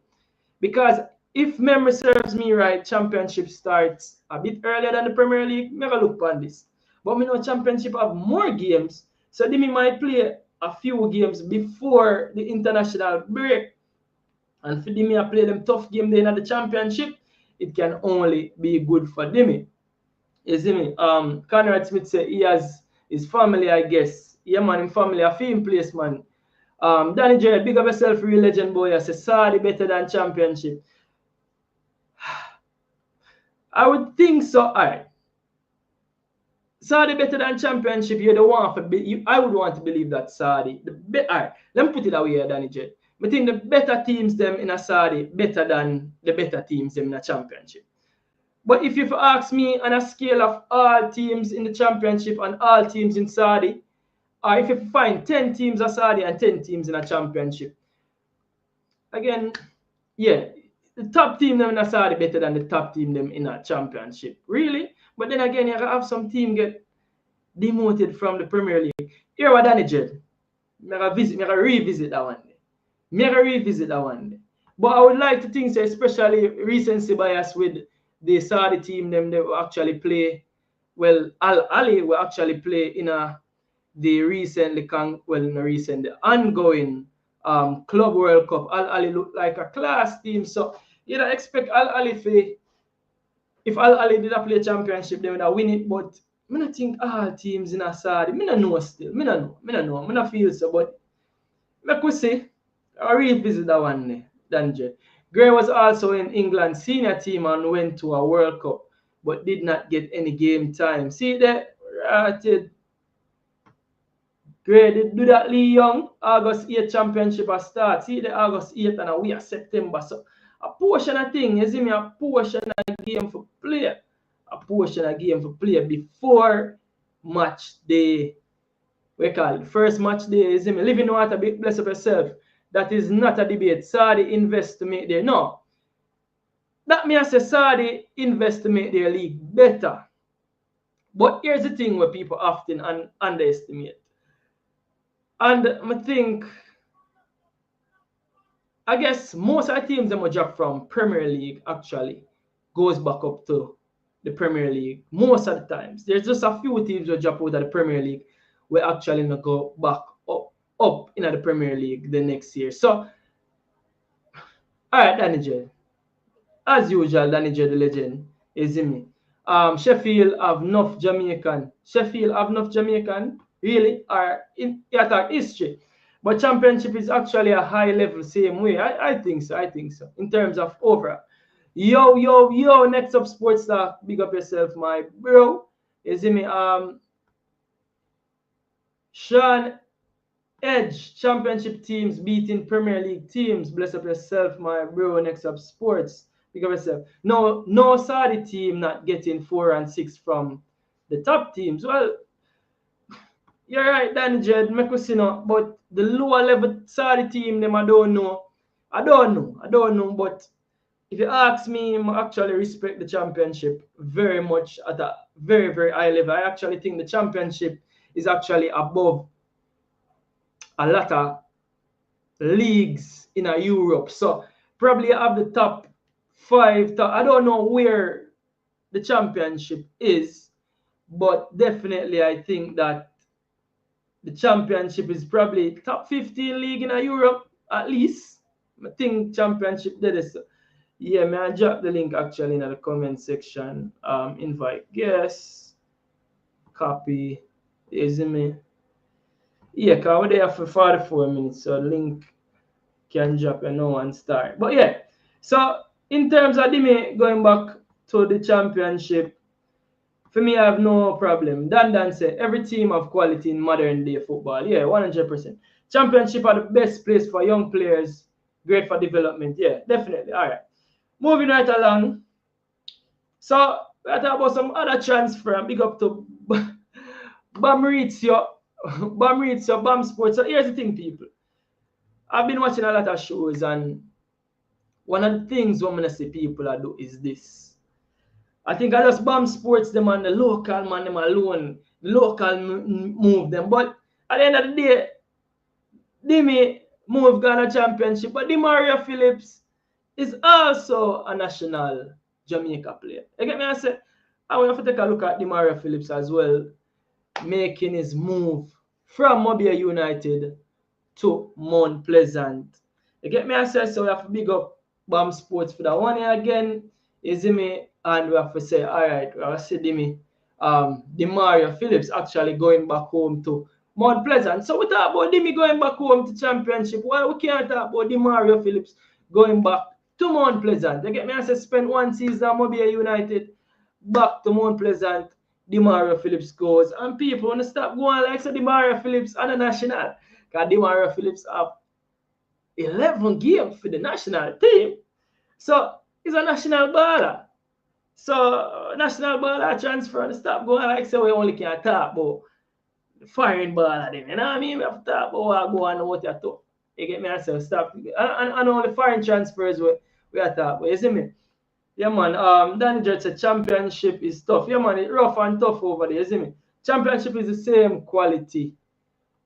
Because if memory serves me right, championship starts a bit earlier than the Premier League. Never look on this. But we know championship have more games, so they might play a few games before the international break. And for them to play them tough game then at the championship, it can only be good for them. You see me? Conrad Smith said he has his family, I guess. Yeah, man, his family, a film place, man. Danny J, big up yourself, real legend boy. I say Saudi better than championship. I would think so. All right. Saudi better than championship. You don't want to be. I would want to believe that Saudi. All right. Let me put it away here, Danny J. I think the better teams them in a Saudi better than the better teams them in a championship. But if you ask me on a scale of all teams in the championship and all teams in Saudi, or if you find 10 teams in Saudi and 10 teams in a championship, again, yeah, the top team them in a Saudi better than the top team them in a championship. Really? But then again, you have some team get demoted from the Premier League. Here what Danny Jed. I revisit that one day. Revisit that one day. But I would like to think, so especially recency bias with the Saudi team, them they will actually play. Well, Al Ali will actually play in the ongoing Club World Cup. Al Ali look like a class team, so you don't expect Al Ali if Al Ali did not play championship, they would have win it. But I don't think all teams in a Saudi. I don't know still. I don't know. I don't feel so, but like we say, I revisit that one day, Danjay. Gray was also in England's senior team and went to a World Cup, but did not get any game time. See that? Gray did do that Lee Young, August 8th championship a start. See the August 8th and we are September. So a portion of thing, you see me, a portion of game for play. A portion of game for play before match day. We call it first match day, you see me. Living water, bless up yourself. That is not a debate. Saudi invest to make their no. That means Saudi invest to make their league better. But here's the thing where people often underestimate. And I think, I guess most of the teams that will drop from Premier League actually goes back up to the Premier League. Most of the times. There's just a few teams that drop out of the Premier League will actually not go back up in the Premier League the next year. So, all right, Danny J. As usual, Danny J, the legend, is in me. Sheffield have enough Jamaican. Really? Or in attack history. But championship is actually a high level same way. I think so. In terms of overall. Yo, next up sports talk. Big up yourself, my bro. Is in me. Sean Edge, championship teams beating Premier League teams. Bless up yourself, my bro. Next up, sports. Pick up yourself. No Saudi team not getting 4 and 6 from the top teams. Well, you're right, Dan Jed. But the lower level Saudi team, them I don't know. But if you ask me, I actually respect the championship very much at a very, very high level. I actually think the championship is actually above a lot of leagues in Europe. So probably have the top 5. I don't know where the championship is, but definitely I think that the championship is probably top 15 league in Europe at least. I think championship did this. Yeah, man, I dropped the link actually in the comment section. Invite guests, copy, is me. Yeah, because we're there for 44 minutes, so link can drop and no one start. But yeah, so in terms of me going back to the championship, for me, I have no problem. Dan said, every team of quality in modern day football. Yeah, 100%. Championship are the best place for young players, great for development. Yeah, definitely. All right. Moving right along. So, I talk about some other transfer. Big up to Bam Sports. So here's the thing, people. I've been watching a lot of shows, and one of the things I'm gonna see people do is this. I think I just bomb sports them on the local man them alone, local move them. But at the end of the day, Demi move Ghana championship, but Demarai Phillips is also a national Jamaica player. You get me? I say, I want to take a look at Demarai Phillips as well, making his move from Mobile United to Mount Pleasant. You get me? I say, so we have to big up BAM Sports for that one year again. Is me, and we have to say, all right, we have to see Demarai Phillips actually going back home to Mount Pleasant. So we talk about Demi going back home to championship. Why we can't talk about Demarai Phillips going back to Mount Pleasant? You get me? I say, spend one season at Mobile United, back to Mount Pleasant. Demarai Phillips goes, and people want to stop going like so Demarai Phillips on the national. Because Demarai Phillips have 11 games for the national team. So he's a national baller. So national baller transfer and stop going like so we only can talk about foreign baller them. You know what I mean? We have to talk about what go on and what you talk. You get me? I say stop. And all the foreign transfers we are talking about. You see me? Yeah man, Danny Judge said championship is tough. Yeah man, it's rough and tough over there, you see me? Championship is the same quality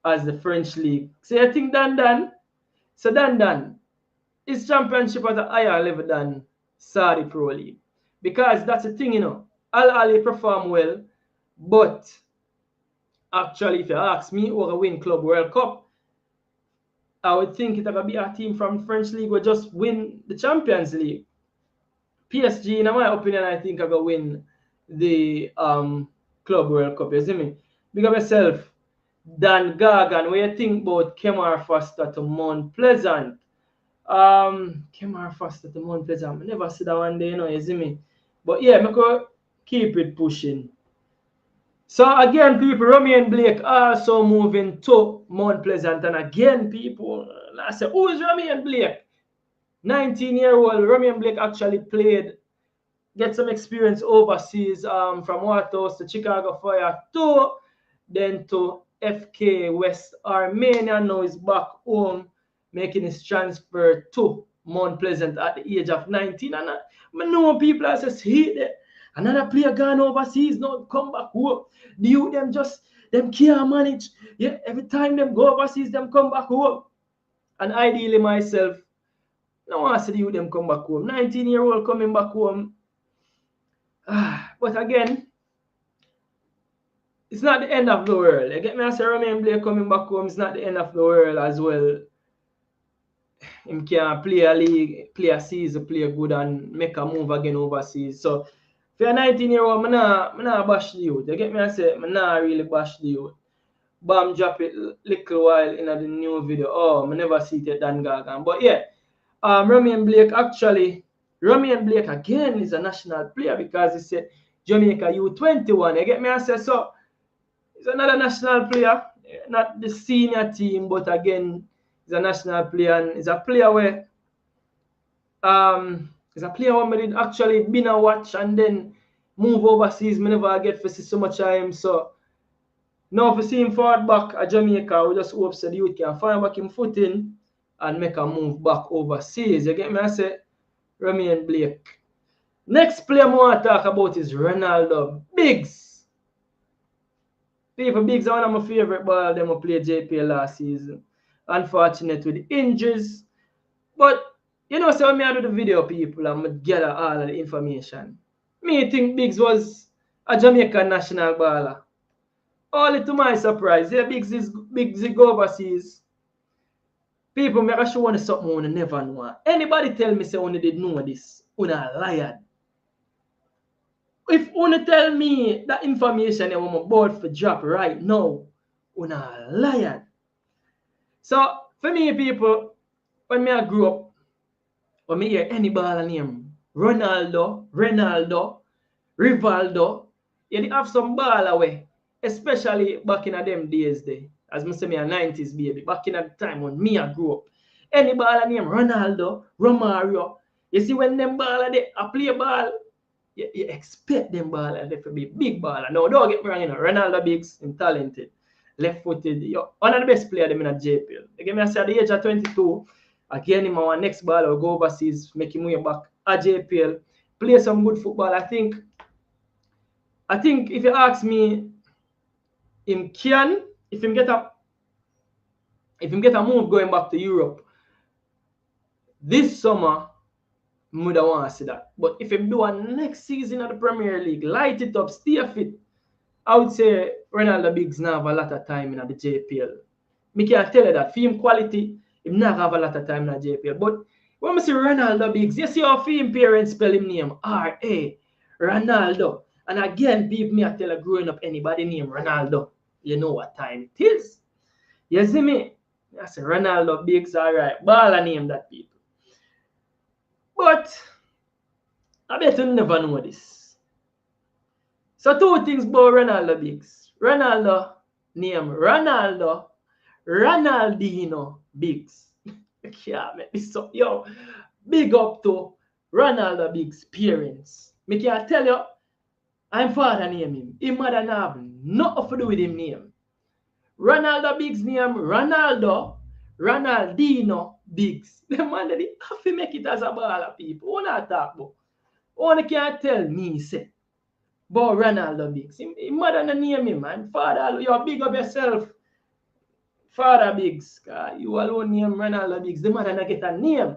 as the French league. So you think Dan? So Dan, his championship at a higher level than Saudi Pro League. Because that's the thing, you know. Al Ali perform well, but actually, if you ask me who will win Club World Cup, I would think it will be a team from French league will just win the Champions League. PSG, in my opinion, I think I will win the Club World Cup. You see me? Big up yourself, Dan Gargan. What you think about Kemar Foster to Mount Pleasant? Kemar Foster to Mount Pleasant. I never see that one day, you know, you see me? But yeah, I could keep it pushing. So again, people, Romy Blake also moving to Mount Pleasant. And again, people, I say, who is Romy Blake? 19-year-old Romy Blake actually played, get some experience overseas from Waterhouse to Chicago Fire then to FK West Armenia. Now he's back home making his transfer to Mount Pleasant at the age of 19. And I know people that say, see, another player gone overseas, now come back home. The youth, them can't manage. Yeah, every time them go overseas, them come back home. And ideally myself, I want to see the youth them come back home. 19-year-old coming back home. But again, it's not the end of the world. You get me? I say Romy Blake coming back home, it's not the end of the world as well. Him can play a league, play a season, play good and make a move again overseas. So for a 19-year-old, I'm not bash the youth. You get me? I say I'm not really bash the youth. Bam drop it little while in the new video. Oh, I never see it Dan Gargan. But yeah, Romy Blake again is a national player because he said Jamaica U21. You get me? I say so. He's another national player, not the senior team, but again, he's a national player and he's a player where I did actually been a watch and then move overseas. I never get to see so much of him. So now if we see him forward back at Jamaica, we just hope that the youth can find back him footing and make a move back overseas. You get me? I say Romy Blake. Next player I want to talk about is Ronaldo Biggs. People, Biggs are one of my favorite ball. Them who played JPL last season. Unfortunate with the injuries. But, you know, so when I do the video, people, I'm going to gather all of the information. Me think Biggs was a Jamaican national baller. Only to my surprise, yeah, Biggs go overseas. People, make sure something you never know. Anybody tell me say you did know this, you are liar. If you tell me that information I'm about to drop right now, you are liar. So, for me, people, when I grew up, when I hear any baller name, Ronaldo, Rivaldo, you have some baller way, especially back in them days there. As I say, me a 90s baby, back in the time when me I grew up. Any baller name, Ronaldo, Romario, you see when them baller they play ball, you expect them baller they to be big baller. Now, don't get me wrong, you know, Ronaldo Biggs is talented. left-footed. One of the best players in the JPL. Again, I say at the age of 22, again, him our next ball or go overseas, make him way back at JPL, play some good football. I think if you ask me, him can, if him get a move going back to Europe this summer, I would want to see that. But if him do a next season of the Premier League, light it up, stay fit, I would say Ronaldo Biggs now have a lot of time in the JPL. Me can tell you that for him quality, him not have a lot of time in the JPL. But when I see Ronaldo Biggs, you see how him parents spell him name R.A. Ronaldo. And again, people me I tell you growing up anybody name Ronaldo, you know what time it is. You see me? I say Ronaldo Biggs, alright. Ball a name that people. But I bet you never know this. So two things about Ronaldo Biggs. Ronaldo name Ronaldinho Biggs. Yeah, make this up. Yo, big up to Ronaldo Biggs' parents. Me can tell you, I'm father name him. His mother have nothing to do with him name. Ronaldo Biggs name Ronaldinho Biggs. The man that they have to make it as a baller people. Who not talk about? Only can tell me say about Ronaldo Biggs. His mother no name him, man. Father, you big up yourself. Father Biggs. You alone name Ronaldo Biggs. The mother no get a name.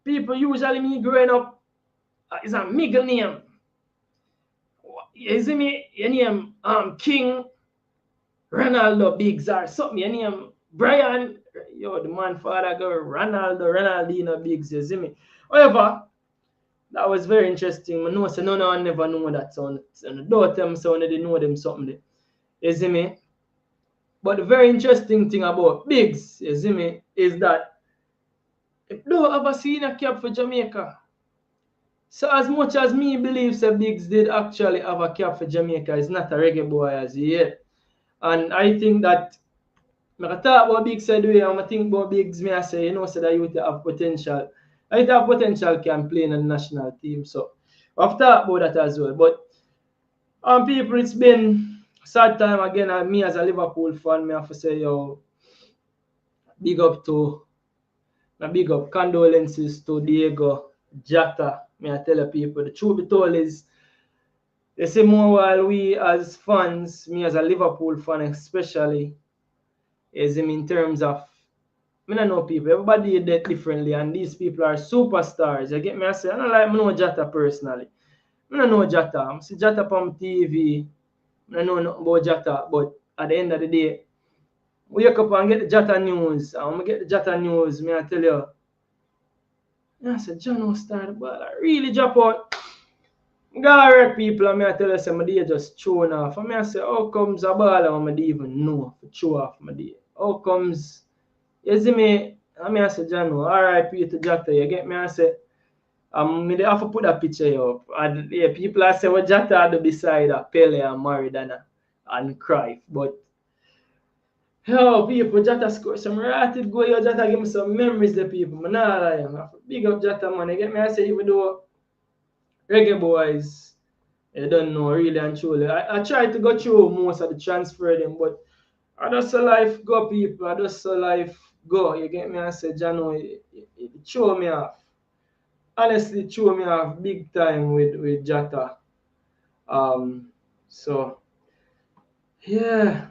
People usually me growing up is a middle name. You see me? Your name King Ronaldo Biggs or something. Your name Brian. Yo, the man father go Ronaldinho Biggs. You see me? However, that was very interesting. I know so no one never know that sound. And don't tell me so they know them something. You see me? But the very interesting thing about Biggs, you see me, is that if don't ever seen a cap for Jamaica. So as much as me believes that Biggs did actually have a cap for Jamaica, it's not a reggae boy as yet. And I think that when I talk about Biggs the way I think about Biggs, I say, you know, so that you have potential. I have potential can play in the national team. So I've talked about that as well. But people, it's been a sad time again. And me as a Liverpool fan, I have to say, yo, big up condolences to Diego Jota. I tell the people, the truth be told is, they say more while we as fans, me as a Liverpool fan especially, is in terms of, I don't know people, everybody did that differently, and these people are superstars. You get me? I say, I don't like, I know Jota personally. I don't know Jota. I see Jota on TV. I don't know nothing about Jota, but at the end of the day, we wake up and get the Jota news. And when we get the Jota news, I tell you, I said, John will start the ball. I really drop out. I gotta hurt people and I tell you, my day just thrown off. And I say, how comes a ball and I don't even know to throw off my day? How comes, you see me, I say, John, RIP to Jota, you get me? I say, I have to put that picture up. And yeah, people are saying, well, Jota had to beside Pele and Maradona and Cruyff. But, yo, people, Jota scored some rated goal. Yo, Jota give me some memories, the people. I'm not lying. I have to big up Jota, man. You get me? I say, even though Reggae Boyz, you don't know, really and truly. I tried to go through most of the transfer them, but I just saw life go, people. I just saw life go. You get me? I said, Jano, it threw me off. Honestly, threw me off big time with Jota. So, yeah.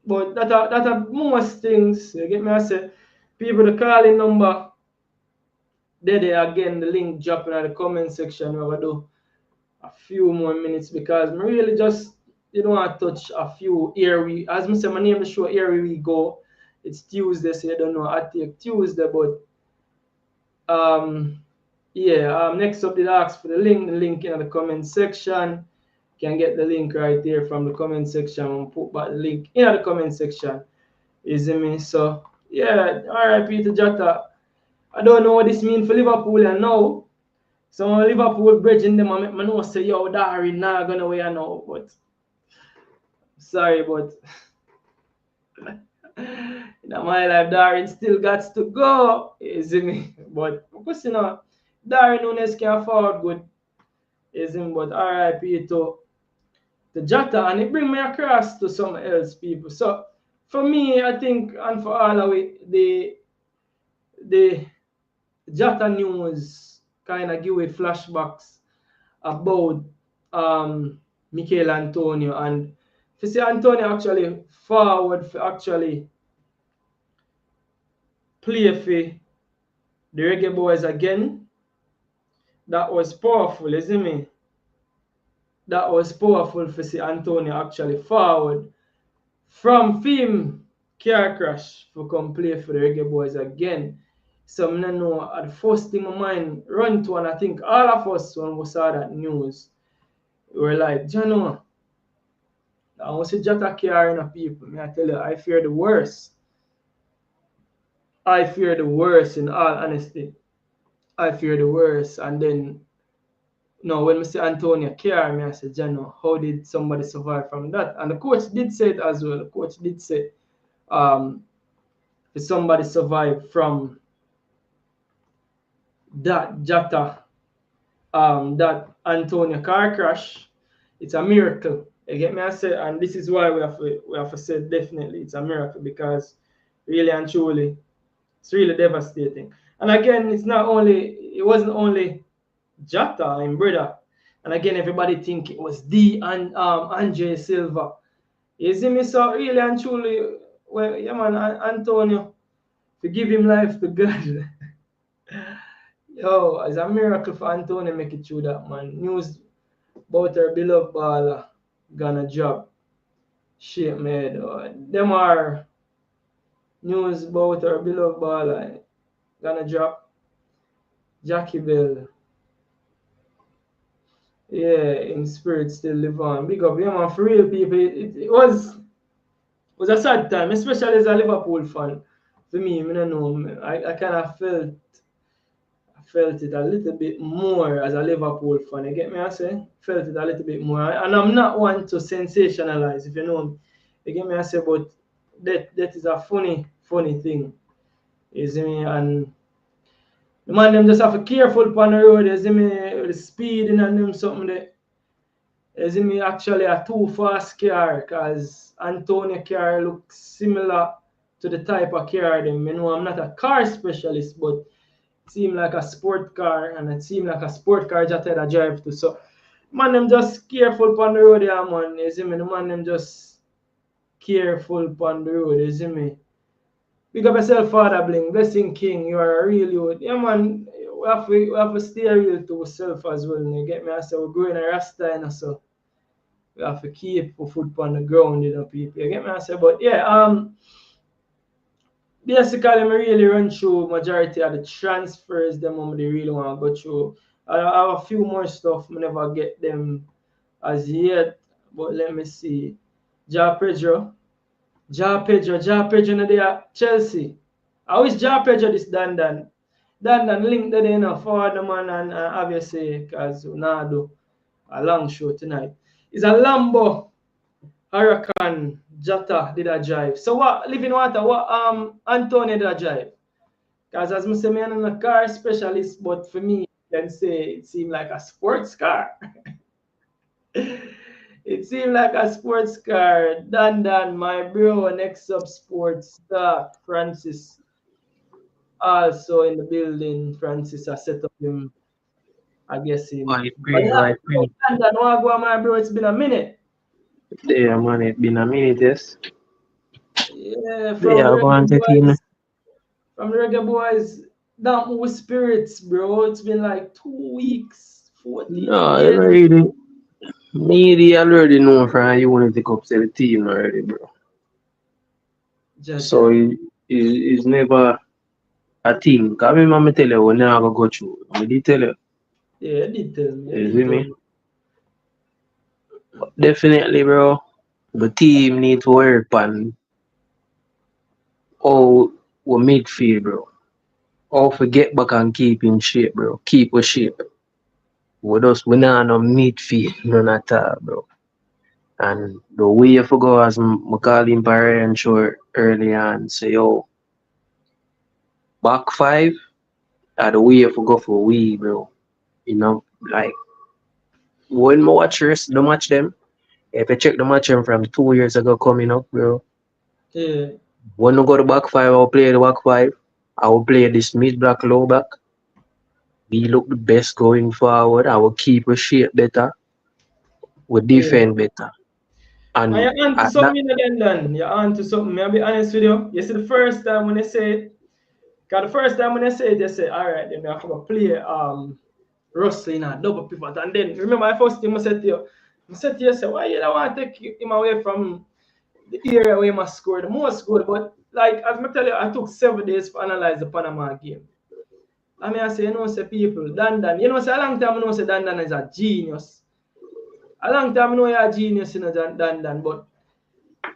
But that are most things. You get me? I said, people, the calling number, there again, the link dropping in the comment section. We're going to do a few more minutes because I really just want to touch a few here. As I say, my name is show here we go. It's Tuesday, so you don't know I take Tuesday, but next up did ask for the link in the comment section. You can get the link right there from the comment section and put back the link in the comment section. You see me? So yeah, RIP to Jota. I don't know what this means for Liverpool and now. So Liverpool bridging them, I know say, yo, Dari not gonna win now, but sorry, but in my life, Darren still got to go. You see me? But because Darren Nunes can afford good. You see me? But RIP to to Jota, and it bring me across to some else people. So for me, I think, and for all of it, the Jota news kind of give me flashbacks about Mikel Antonio, and if you see Antonio actually forward for actually play for the Reggae Boyz again, that was powerful, isn't it? That was powerful for see Antonio actually forward from film car crash for come play for the Reggae Boyz again. So I know at the first thing my mind run to, and I think all of us when we saw that news, we were like, you know, I want to Jota car in people. Me I tell you, I fear the worst. I fear the worst in all honesty. I fear the worst. And then no, when I see Antonio care, me I said, Jano, how did somebody survive from that? And the coach did say it as well. The coach did say, if somebody survived from that Jota, that Antonio car crash, it's a miracle. You get me? I say, and this is why we have to say definitely it's a miracle, because really and truly, it's really devastating. And again, it wasn't only Jota and brother. And again, everybody think it was and Andre Silva. You see me, so really and truly, well, yeah man, Antonio, to give him life to God. Yo, it's a miracle for Antonio make it through that, man. News about our beloved baller gonna drop. Shit, man. Them are news about our beloved baller gonna drop. Jackie Bell. Yeah, in spirit still live on. Big up, yeah, man. For real, people, it was a sad time, especially as a Liverpool fan. For me, I don't know. I kind of felt it a little bit more as a Liverpool fan. You get me? I say felt it a little bit more, and I'm not one to sensationalize. If you know me, you get me? I say, but that is a funny thing. You see me? And the man them just have to be careful on the road. You see me? With the speeding and them something that. You see me? Actually a too fast car, because Antonio car looks similar to the type of car them. You know, I'm not a car specialist, but it seemed like a sport car, and it seemed like a sport car just had a drive to. So man them just careful on the road, yeah, man. You see me? The man them just careful on the road, you see me? Big up yourself, Father Bling, Blessing King, you are a real youth. Yeah, man, we have to stay real to ourselves as well. You get me? I say we're growing a rasta, you know, so we have to keep our foot on the ground, you know, people. You get me? I say, but yeah, basically, I really run through majority of the transfers them they really want to go through. I have a few more stuff, I never get them as yet, but let me see. Ja Pedro, no there, Chelsea. I wish Ja Pedro this Dan. Dan link that in for the man, and obviously, because Ronaldo, a long show tonight. It's a Lambo Huracan Jota did a drive. So what living water, what Antonio did a drive? Because as I say, I'm a car specialist, but for me, I can say it seemed like a sports car. It seemed like a sports car. Dan, my bro, next up sports star, Francis, also in the building. Francis, I set up him, I guess him. I But pray, yeah, I pray. Dan, what go on, my bro? It's been a minute. Yeah, man, it's been a minute, yes. Yeah, Yeah, go on, take in. From the Reggae Boyz, down with spirits, bro. It's been like 2 weeks, 14 No, I days. already, me, already know from you want to take up to the team already, bro. So Jaja. it's never a thing. Cause me, mama tell you, when I go through, I did tell you, Yeah, you did tell me. You you did see tell me? me. But definitely, bro, the team need to work on how we midfield, bro. How to get back and keep in shape, bro. Keep a shape. We not no midfield, none at all, bro. And the way you go, as I call him and show early on, say, yo, back five are the way you go for we, bro. You know, like when I watch rest, the match them, If you check the match from 2 years ago coming up, bro. Yeah. When we go to back five, I'll play the back five. I will play this mid back, low back. We look the best going forward. I will keep a shape better. We Yeah. defend better. And And you're on to at that, something again, Dan. You're on to something. I'll be honest with you. You see, the first time when they say it, because the first time when they say it, they say, all right, then I have to play Rustling and double pivot. And then, remember, I first thing I said to you, I said, why you don't want to take him away from the area where he must score the most goal? But, like, as I tell you, I took 7 days to analyze the Panama game. I mean, I say, say people, Dan, say a long time I know say Dan is a genius. A long time I know you're a genius, Dan, but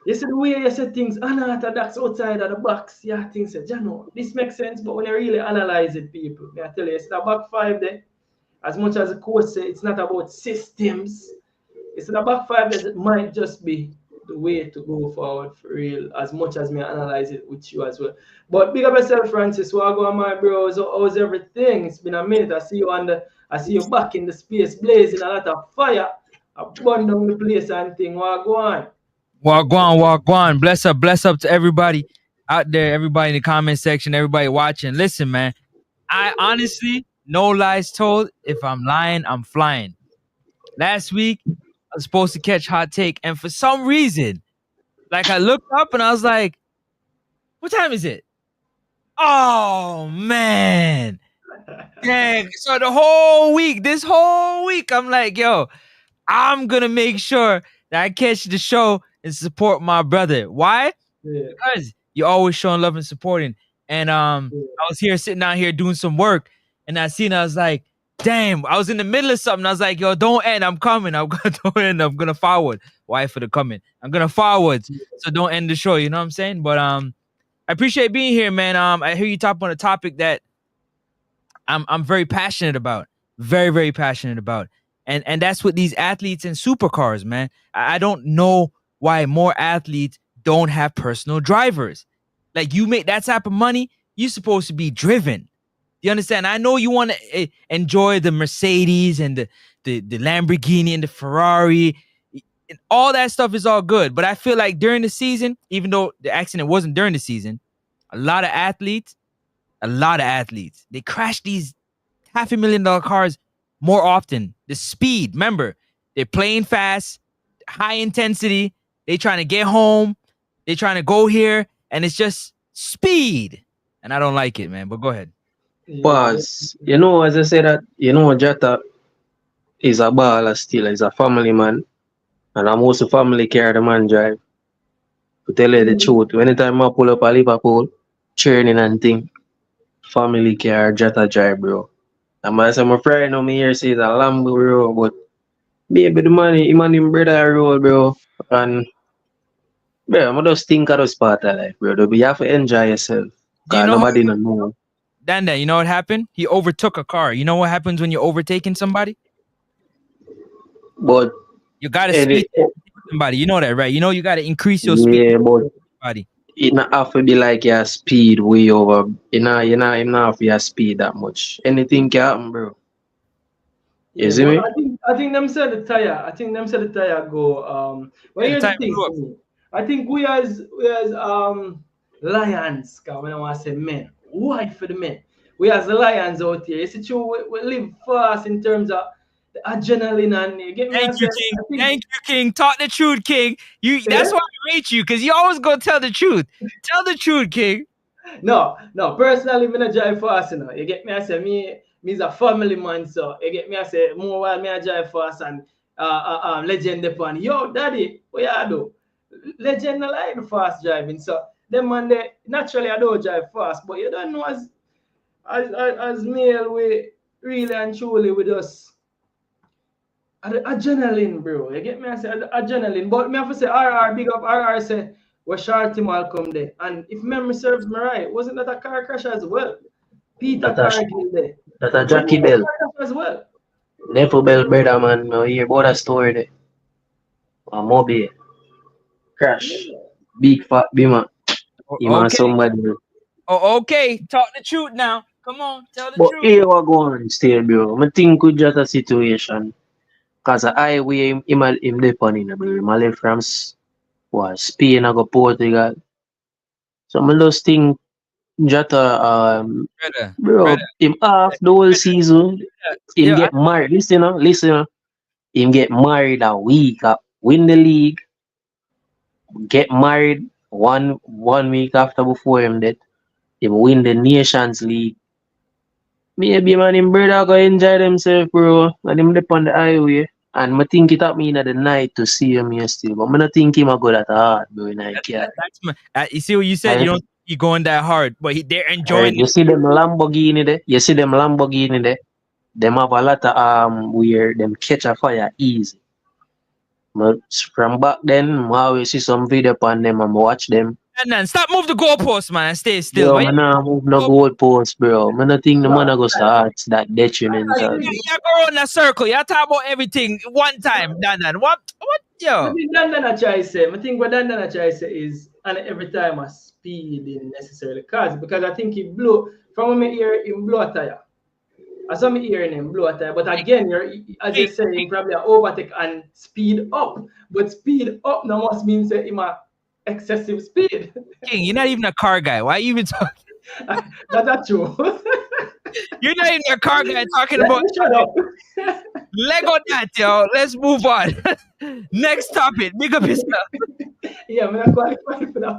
you see the way you say things unorthodox outside of the box, you think say, this makes sense, but when you really analyze it, people, I tell you, it's the back five there. As much as the coach say, it's not about systems. It's the back five that might just be the way to go forward for real, as much as me analyze it with you as well. But big up yourself, Francis. What go on, my bro? How's everything? It's been a minute. I see you back in the space, blazing a lot of fire. I burn down the place and thing. What go on? Wagwan. Bless up to everybody out there, everybody in the comment section, everybody watching. Listen, man, I honestly, no lies told, if I'm lying, I'm flying. Last week, I was supposed to catch Hot Take, and for some reason, like I looked up and I was like, what time is it? Oh, man. Dang. So this whole week, I'm like, yo, I'm going to make sure that I catch the show and support my brother. Why? Yeah. Because you're always showing love and supporting. And I was here sitting out here doing some work, and I was like, damn, I was in the middle of something. I was like, yo, don't end. I'm coming. I'm going to forward. Why for the coming? I'm going to forward. So don't end the show. You know what I'm saying? But I appreciate being here, man. I hear you talk on a topic that I'm very passionate about. Very, very passionate about. And that's what these athletes and supercars, man. I don't know why more athletes don't have personal drivers. Like, you make that type of money, you're supposed to be driven. You understand? I know you want to enjoy the Mercedes and the Lamborghini and the Ferrari. And all that stuff is all good. But I feel like during the season, even though the accident wasn't during the season, a lot of athletes, they crash these $500,000 cars more often. The speed, remember, they're playing fast, high intensity. They trying to get home. They trying to go here. And it's just speed. And I don't like it, man. But go ahead. Pause. As I said that, Jata is a baller still. He's a family man. And I'm also family car the man drive. To tell you the truth, anytime I pull up a Liverpool, churning and thing, family car, Jata drive, bro. And my friend on me here says a Lambo, bro, but baby, the money, him and him brother roll, bro. And, bro, I just think of those part of life, bro. You have to enjoy yourself. Because nobody don't know. Danda, you know what happened? He overtook a car. You know what happens when you're overtaking somebody? But you gotta speed somebody. You know that, right? You know you gotta increase your speed. Yeah, but it not have to be like your speed way over. You not have your speed that much. Anything can happen, bro. You see me? I think them said the tire go well, here's the thing. I think we as lions, cause when I want to say men, why for the men? We as the lions out here. It's true, we live fast in terms of the adrenaline and you get me. Thank you, King. Thank you, King. Talk the truth, King. That's why I rate you, because you always gonna tell the truth. Tell the truth, King. No. Personally, me not drive fast, You get me? I say me's a family man, so you get me? I say more while me I drive fast and legend upon. Yo, daddy, what you do? Legend like the fast driving, so them man they naturally I don't drive fast, but you don't know as male we really and truly with us adrenaline, bro. You get me? I say adrenaline, but me have to say RR, big up RR say where Charlton come there, and if memory serves me right, wasn't that a car crash as well? Peter Cargill there. That's a Jackie Bell as well. Never Bell brother, man. No hear about that story there. A Moby crash. Big fat beamer. Okay. Somebody. Oh, okay. Talk the truth now. Come on, tell the truth. But here we go on still, bro. I think with just a situation. Cause the highway him depend in, bro. Him a left from Spain I go Portugal. Some of those things Jota Brother, bro, brother, him off the whole season. Him yeah, get married. Listen. Him get married a week up, win the league, get married one week after before him that him win the Nations League. Maybe man him brother go enjoy themselves, bro. And him dip on the highway. And I think it up me in the night to see him here still. But I don't think him a go that hard, bro, in a car. that's my, you see what you said? You don't think he going that hard, but they're enjoying You see them Lamborghini there? You see them Lamborghini there? Them have a lot of where them catch a fire easy. But from back then, I always see some video on them and watch them. And then stop move the goalpost, man, and stay still. Bro, Why man, I move no goalpost, bro. Man, I think the man go start that detrimental. you go around a circle? You talk about everything one time, Dan. What, yo? I think Dandana try say. I think what Dandana try say is, and every time I speed in necessarily because I think he blew from when me hear him blow a tire. I saw me hearing him blow a tire, but again, as you say, he probably overtake and speed up. But speed up now must mean say him a excessive speed. King, you're not even a car guy. Why you even talking? That's true. You're not even a car guy talking about. Shut up. Lego that, yo. Let's move on. Next topic. Big up yourself. Yeah, I'm not qualified for that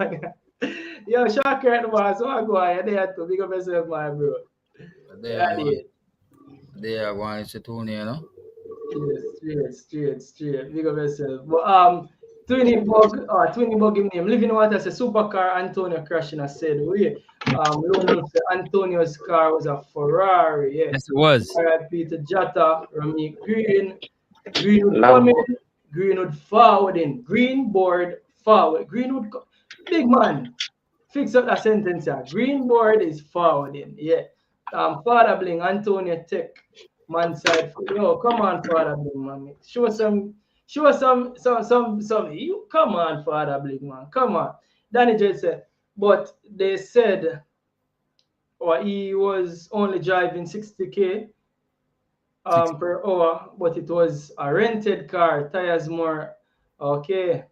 one. Yo, Shocker at the bar, so I go ahead. They had to big up yourself, my bro. They are going to Tony, you know. Straight. Big up yourself. But Twinny Bug him name. Living Water says supercar Antonio crashing a said way. London said Antonio's car was a Ferrari. Yeah. Yes, it was. R.I.P. to Jota, Rami Greenwood coming, Greenwood forwarding, Greenboard forward. Greenwood, big man. Fix up that sentence here. Greenboard is forwarding. Yeah. Father Bling, Antonio Tech, man side. Yo, come on, Father Bling, man. Show some. You come on, Father Bling, man. Come on. Danny J said, but they said, he was only driving 60k per hour, but it was a rented car, tires more. Okay.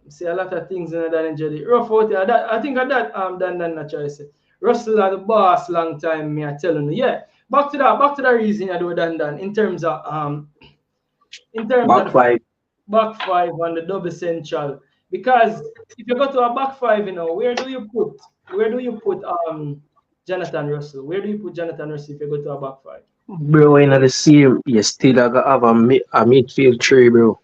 See a lot of things in Danny J. Rough out here. I think of that. Dan choice. Russell are the boss long time. Me, I telling you. Yeah. Back to the reason I do Dan. In terms of back five on the double central, because if you go to a back five, where do you put Jonathan Russell? Where do you put Jonathan Russell if you go to a back five? Bro, in the same, you still have a midfield three, bro.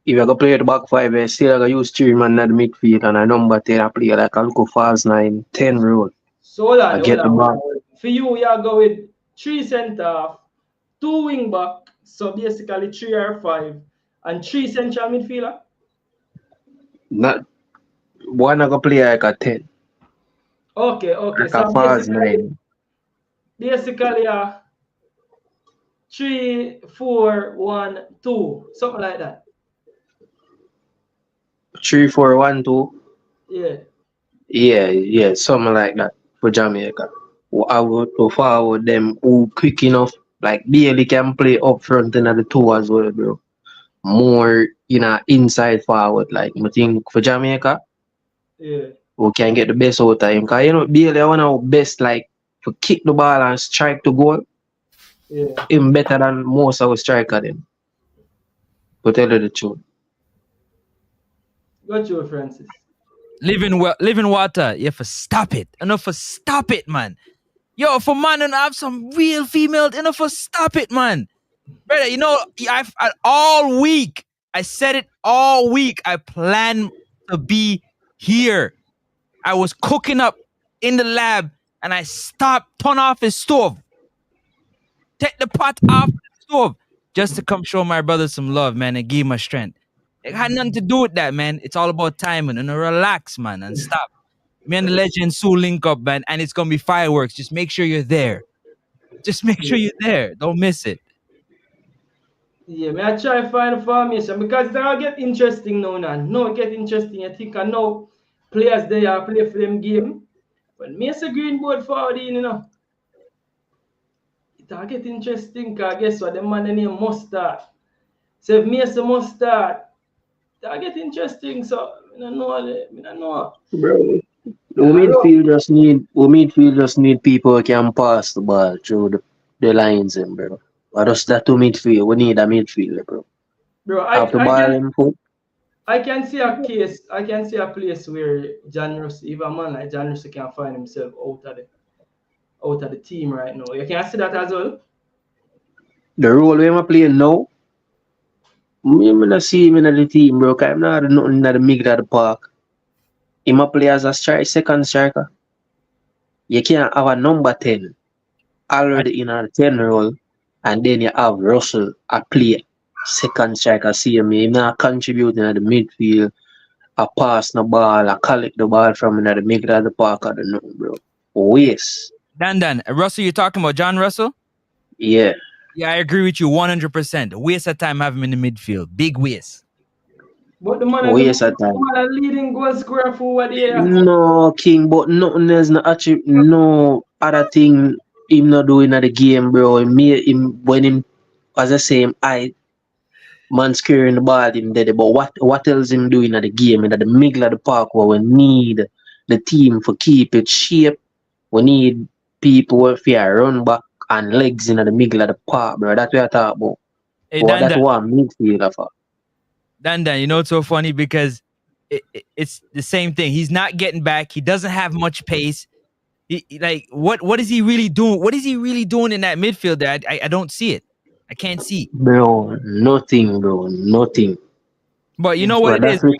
If you go play the back five, you still have use three man at the midfield and a number 10 I play like a local fast 9-10 role. So that get the ball. For you go with 3 centre, 2 wing back, so basically 3 or 5, and 3 central midfielder. Not one I go play like a 10. Okay. Like So a fast 9. Basically 3, 4, 1, 2, something like that. 3, 4, 1, 2. Yeah. Yeah, something like that for Jamaica. I would go forward them who quick enough, like barely can play up front in the 2 as well, bro. More inside forward, like I think for Jamaica, we can get the best out of him. Cause Bailey one of our best, like to kick the ball and strike to goal. Yeah. Him better than most of our striker them. To tell you the truth. Got you, Francis. Living water. You have to stop it. Enough for stop it, man. Yo, for man and have some real female, enough for stop it, man. Brother, I've all week. I said it all week. I plan to be here. I was cooking up in the lab and I stopped, turn off his stove. Take the pot off the stove just to come show my brother some love, man, and give him a strength. It had nothing to do with that, man. It's all about timing and relax, man, and stop. Me and the legend soon link up, man, and it's gonna be fireworks. Just make sure you're there. Just make sure you're there. Don't miss it. Yeah, I try to find a formation because that'll get interesting now. No, it get interesting. I think I know players they are play for them game. But Mason Greenwood forward in, It'll get interesting because guess what? The man name must start. So if Mason must start, it'll get interesting. So I don't know. I don't know. Bro. Yeah, We midfield just need people who can pass the ball through the lines, bro. Or just that to midfield. We need a midfielder, bro. bro, Have the ball in foot. I can see a case. I can see a place where John Russell, if a man like John Russell can find himself out of the team right now. You can see that as well. The role we am playing now, me not see him in the team, bro. Cause I'm not nothing in the middle of the park. He might play as a second striker. You can't have a number 10 already in a 10 role, and then you have Russell a play second striker. See me, him not contributing at the midfield, a pass the ball, a collect the ball from in the middle of the park or the nothing, bro. Waste. Dan, Russell, you're talking about John Russell? Yeah. Yeah, I agree with you 100%. Waste of time having him in the midfield. Big waste. But the man is the leading goal scorer for what year? No, King, but nothing else not actually no other thing him not doing at the game, bro. Him when him as I say him man scaring the ball him dead. But what else him doing at the game in the middle of the park where we need the team for keep it shape. We need people who fear run back and legs in the middle of the park, bro. That's what I talk about. Hey, that's what midfielder for. Dan, you know it's so funny because it's the same thing. He's not getting back. He doesn't have much pace. What is he really doing? What is he really doing in that midfield there? I don't see it. I can't see. Bro, nothing, bro. Nothing. But you know what it is? Him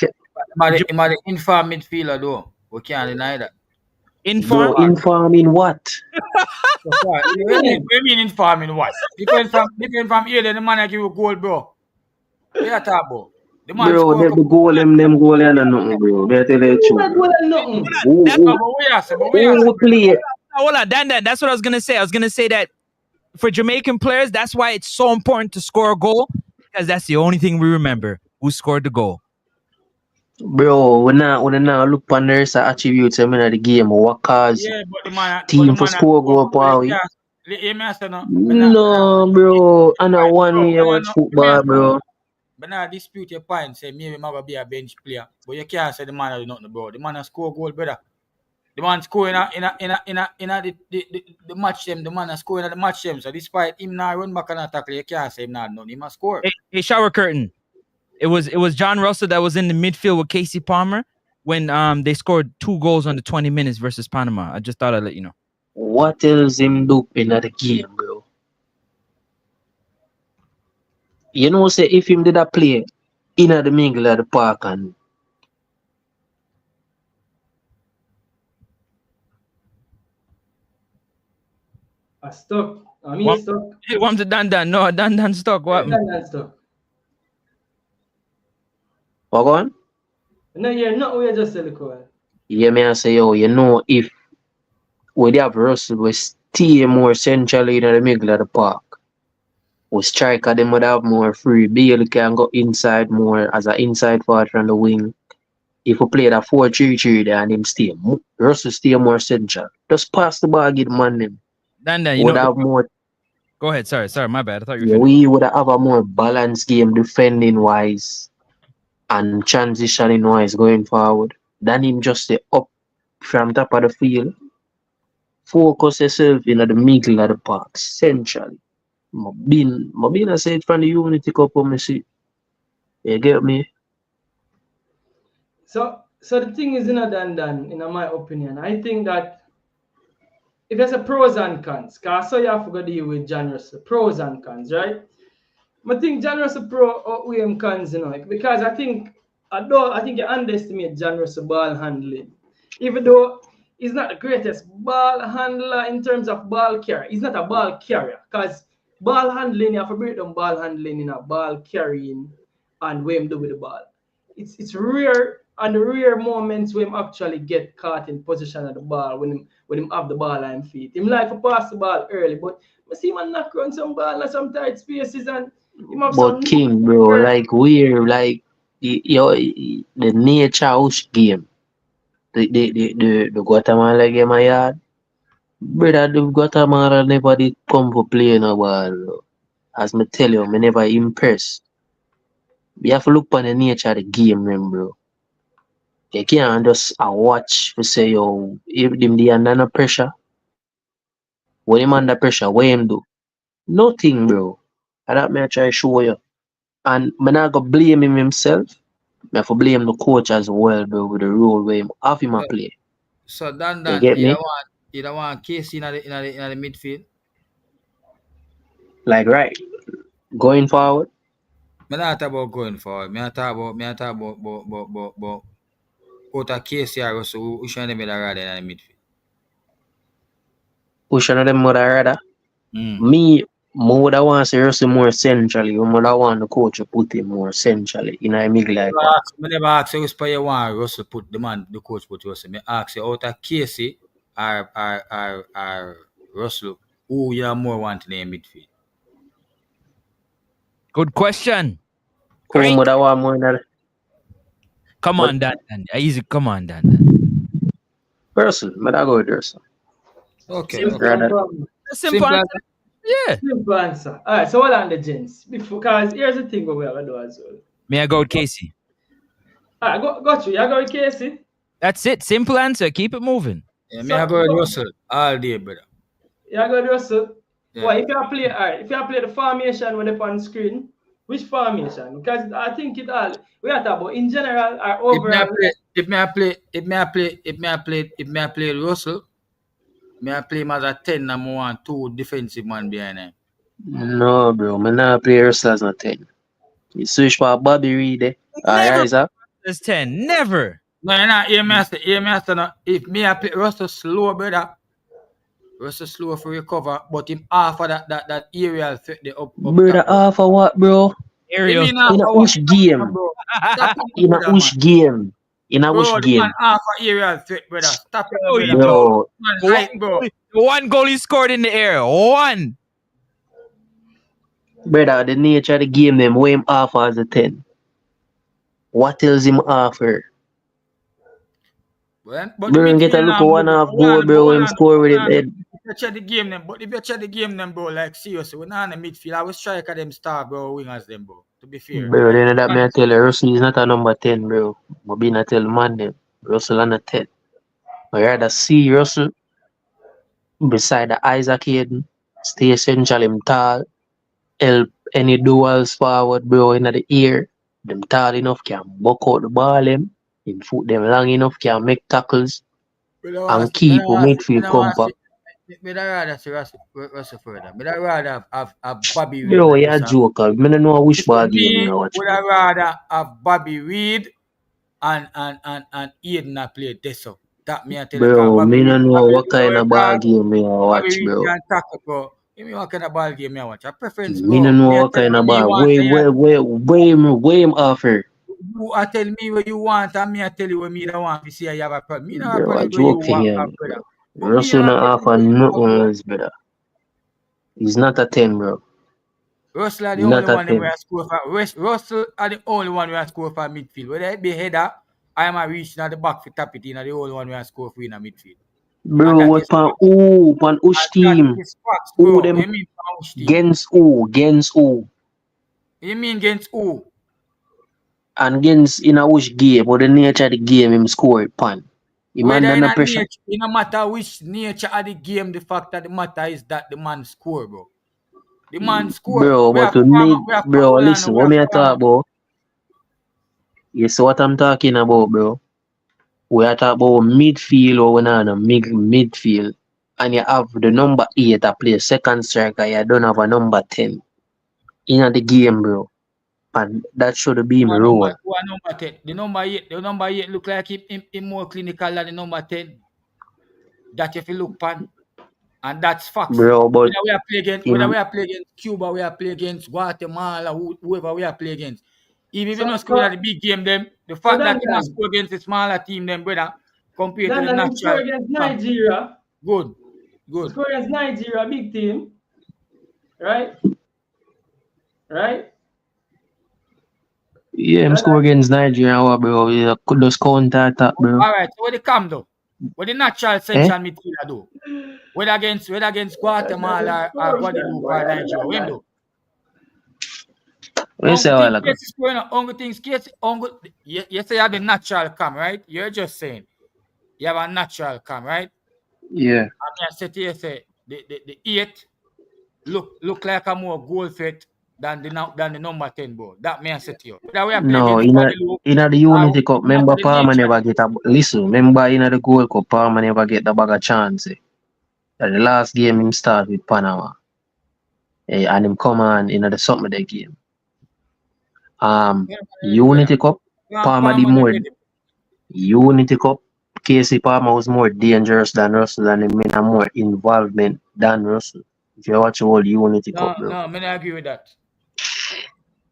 the inform midfielder though. We can't deny that. Inform? Bro, inform in what? What do you mean inform in what? Different from here, then the man give you goal, bro. Yeah, talk about. The man bro, the goal them goal and nothing, bro. They tell you the truth. Play. Hold on, Dan, that's what I was gonna say. I was gonna say that for Jamaican players, that's why it's so important to score a goal, because that's the only thing we remember. Who scored the goal? Bro, when I look on the rest of attributes in the game, what cause team for score goal power? No, bro. I know one year watch football, bro. But now dispute your point, say maybe might be a bench player, but you can't say the man do nothing, bro. The man has score goal, brother. The man score in the match them. The man has scoring at the match them. So despite him not run back and attack, you can't say him not nothing. He must score. Hey, shower curtain. It was John Russell that was in the midfield with Casey Palmer when they scored 2 goals on the 20 minutes versus Panama. I just thought I'd let you know. What else him do in the game, bro? You know, say if him did a play in the middle of the park and I stuck. I mean, stuck. He wants to Dan. No, Dan stuck. What? Dan stuck. What on? No, you're not. We just said the call. Yeah, me I say, yo, you know, if we have Russell, we stay more centrally in the middle of the park. We striker them would have more free. Bailey can go inside more as an inside forward from the wing. If we play that 4-3-3 there and him stay, Russell stay more central. Just pass the ball, get man them. Dan, you would have more. Go ahead. Sorry, my bad. I thought you were. We would have a more balanced game defending wise and transitioning wise going forward. Than him just stay up from top of the field. Focus yourself in the middle of the park, centrally. I say it from the Unity Cup when I see. You get me? So the thing is, Dan, in my opinion, I think that if there's a pros and cons, because I saw you have to go deal with John Russell, pros and cons, right? I think John Russell pro outweigh him cons, because I think you underestimate John Russell ball handling. Even though he's not the greatest ball handler in terms of ball carrier, he's not a ball carrier, because ball handling, you have to break down ball handling in a ball carrying and what him do with the ball. It's rare, and the rare moments when him actually get caught in position of the ball when him have the ball on feet. Him like to pass the ball early, but I see him knock around some ball and some tight spaces and him have some. But King, bro, like we're like the nature house game. The Guatemala game I had. Brother, they've got a man that never did come for playing a ball, bro. As me tell you, me never impressed. You have to look on the nature of the game, man, bro. You can't just watch for say, yo, if them they under no pressure. When him under pressure, what him do? Nothing, bro. And that me I try show you. And me not go blame him himself. Me have to blame the coach as well, bro, with the role where him have him a play. So You get me? you don't want Casey in the midfield. Like right. Going forward. Me not talk about going forward. Me not talk about out of Casey or Russell, who should have been rather in the midfield. Push one of them would rather. Me would want to see Russell more centrally. I would want the coach to put him more centrally in a middle like that. I never ask you which player you want Russell put the coach put Russell. Me ask you out of Casey or Russell, who you more want in the midfield? Good question. Who would want more than that? Come on, Dan. Easy. Come on, Dan. Russell, but I go with Russell. Okay. Simple answer. Yeah. Simple answer. All right, so hold on the gents. Because here's the thing we have to do as well. May I go with Casey? All right, got you. You go with Casey? That's it. Simple answer. Keep it moving. Yeah, me I go with Russell all day, brother. You go with Russell? Yeah. Well, if you play the formation when they're on screen, which formation? Because I think we are talking about in general or overall. If me I play Russell, me I play him as a 10 and I want 2 defensive man behind him. No, bro. Me not play Russell as a 10. You switch for Bobby Reed, eh? Never as 10. Never. No, you're not. Hear me after now. If me I play Russell slow, brother. Russell slow for recover, but him half of that aerial threat the up brother, half of what, bro? Aerial. In a which game? In a which game? In a which game? Half of aerial threat, brother. Stop it, bro. Bro. One goal he scored in the air. One. Brother, the nature of the game, them way him half as a 10. What tells him offer? But bro, get a look at 1.5 goal, bro, him score with him head. If you check the game, them, but if you check the game, them, bro, like seriously, we're not in the midfield. I was striker them star, bro, wingers them, bro. To be fair. Bro, then that me I tell you, Russell is not a number 10, bro. But being I tell man them, Russell on a 10. I rather see Russell beside the Isaac Hayden, stay central, him tall, help any duels forward, bro, in the air. Them tall enough can buck out the ball, him foot them long enough can make tackles and keep the midfield compact. I'd rather see Russell further. I'd rather have Bobby Reed. Bro, you're a joker. I don't know which ball game you watch. I'd rather have Bobby Reed and Aiden play this up. That me I tell you. Bro, I don't know what kind of ball game you watch, bro. Give me what kind of ball game you watch. A preference. I don't know what kind of ball. Where him offer. You are tell me what you want, and me I tell you what me don't want to see you have a problem. Me not bro, a joke for him. Russell not offer nothing else, brother. He's not a 10, bro. Russell are the only one who has scored for. Russell are the only one who has scored for midfield. Whether it be header, I am a reaching at the back for tap it in, the only one who has scored for in a midfield. Bro, what pan Ush team? Who them? Against who? Against who? You mean against who? And against in a which game, but the nature of the game, him score it pan. He man under pressure. Nature, no matter which nature of the game, the fact that the matter is that the man score, bro. The man score. Bro, but to me, bro, listen, what me I talk about? You see what I'm talking about, bro? We are talking about midfield or when on a midfield. And you have the number 8 that play second striker, you don't have a number 10 in the game, bro. And that should be my role. Number 10. The number 8 look like him more clinical than the number 10. That if you look pan. And that's facts. Bro, but whether we are play against Cuba, we are play against Guatemala, whoever we are play against. Even if you not score at the big game, them the fact that you must score against a smaller team, them brother, compared to the national. Score against Nigeria. Good. Score against Nigeria, big team. Right? Yeah, him score against Nigeria, bro. You could just counter attack, bro. Alright, so where they come though? what the natural central midfielder do? Whether against Guatemala or Guadeloupe or Nigeria, when do? What you say a while ago? Only things, you say you have the natural cam, right? You're just saying you have a natural cam, right? Yeah. I said to you, say the 8 look like a more goal threat than the number 10 ball. That may I say to you. That way I play No, against Guadeloupe. in the Unity Cup, remember the Palmer nature. never get a listen, remember in the Gold Cup, Palmer never get the bag of chance. The last game him start with Panama. And him come on in the something of the game. Unity Cup, Palmer the more Unity Cup, Casey Palmer was more dangerous than Russell and him in a more involvement than Russell. If you watch the whole Unity Cup, bro. No, I mean I agree with that.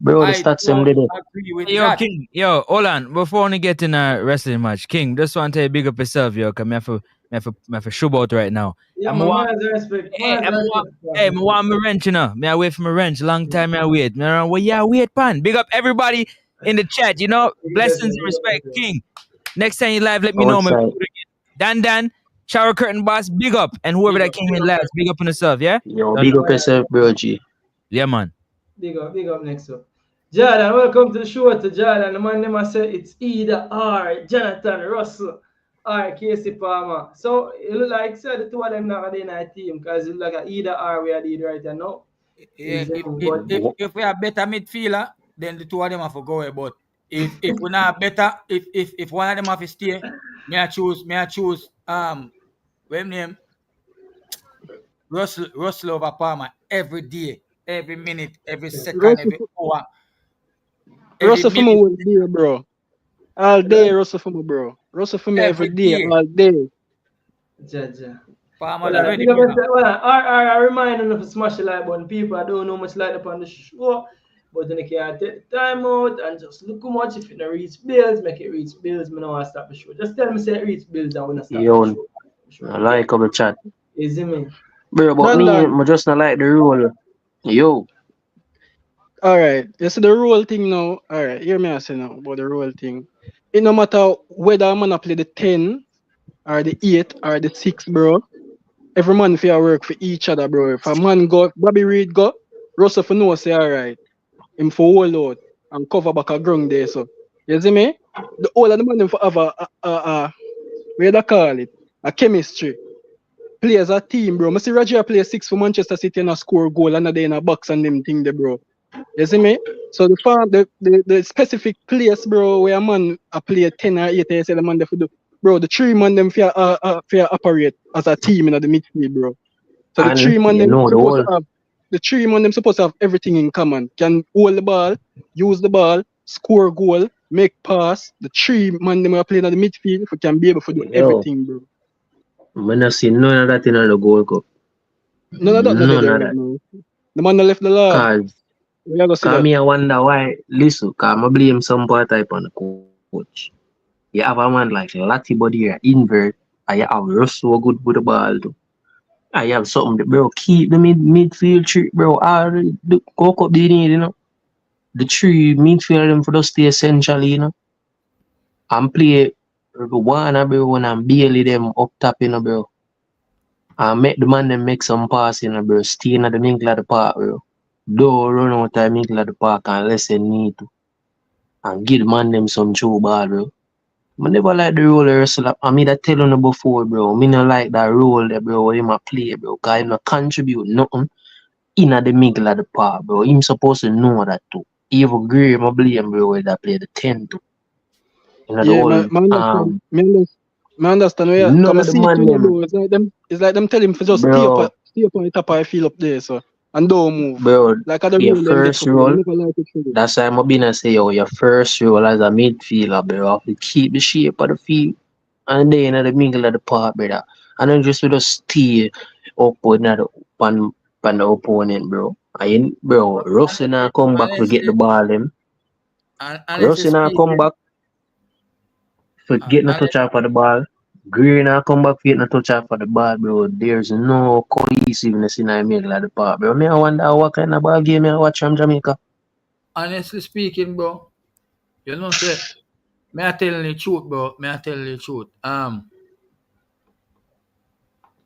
Bro, the stats him did it. Agree with Yo, that. King, yo, hold on. Before we get in a wrestling match, King, just want to tell you big up yourself, yo, because I have a show out right now. Yeah, I'm man, want- man's respect. Hey, Man's I'm respect. Hey, me want my wrench, you know. Me I wait for my wrench. Long time I wait. Me around, well, yeah, wait, pan. Big up everybody in the chat, you know. Blessings and respect, King. Next time you live, let me know. Outside. Dan, shower curtain boss, big up. And whoever that came in last, big up on yourself, yeah? Yo, big up yourself, bro, G. Yeah, man. Big up next up. Jordan, welcome to the show to Jordan. The man name say it's either or Jonathan Russell or Casey Palmer. So it look like the two of them not in our team because it look like either or we are doing right now. Yeah, if we are better midfielder, then the two of them have to go away. But if we're not better, if one of them have to stay, may I choose what name? Russell over Palmer every day, every minute, every second, every hour. Russell for me all day, bro. All day, Russell for me, bro. Russell for me every day, all day. Jaja. Palmer, I remind them to smash the like button. People I don't know much like upon the show, but then they can take the time out and just look how much if it don't reach bills, make it reach bills. Me no want to stop the show. Just tell me say it reach bills and we not stop Yo, the show. I like how the chat. Easy me. Bro, but me just not like the rule. Yo. Alright, you see the rule thing now. Alright, hear me I say now about the rule thing. It no matter whether I'm gonna play the 10 or the 8 or the 6, bro. Every man feel work for each other, bro. If a man go, Bobby Reed go, Russell for no say alright. Him for hold out and cover back a ground there. So you see me? The whole of the man them for have a where they call it? A chemistry. Play as a team, bro. I see Roger play 6 for Manchester City and a score goal and they in a box and them thing there, bro. You see me? So the specific place, bro, where a man a play 10 or 8, you say the man there for do. Bro, the 3 man them fear operate as a team in the midfield, bro. So the 3 man them supposed to have the 3 man them supposed to have everything in common. Can hold the ball, use the ball, score goal, make pass. The 3 man them are playing at the midfield if we can be able to do everything, bro. I not see none of that in the Gold Cup. None of that. No. The man that left the law. Cause me I wonder why. Listen, cause I blame some part type on the coach. You have a man like Lati body here, invert, and you have Russell good with the ball too. And you have something that, bro, keep the midfield tree, bro. The Gold Cup they need, you know. The 3 midfield them for the stay essentially, you know. And play one, bro, when I'm barely them up top, you know, bro. And make the man them make some pass, you know, bro. Stay in the middle of the park, bro. Don't run out of the middle of the park unless they need to. And give the man them some true ball, bro. I never like the role of wrestler. I mean, I tell you before, bro. I don't like that role there, bro, where him a play, bro. Because he not contribute nothing in the middle of the park, bro. Him supposed to know that too. Even Gray, I blame, bro, where they play the 10 too. You know, yeah, I understand where you come see bro. It's like them tell him to just stay up on the top of the field up there, so and don't move. Bro, like other your first role, that's why I'm gonna say, yo, your first role as a midfielder, bro, you have to keep the shape of the field and then in the middle of the park, brother. And then just stay up on the opponent, bro. Bro, Russell now come back to get the ball, him. Russell now come back for getting a touch off of the ball. Green now come back for getting a touch off of the ball, bro. There's no cohesiveness in the middle of the park, bro. I wonder what kind of ball game I watch from Jamaica. Honestly speaking, bro, you know, say, may I tell you the truth, bro? May I tell you the truth?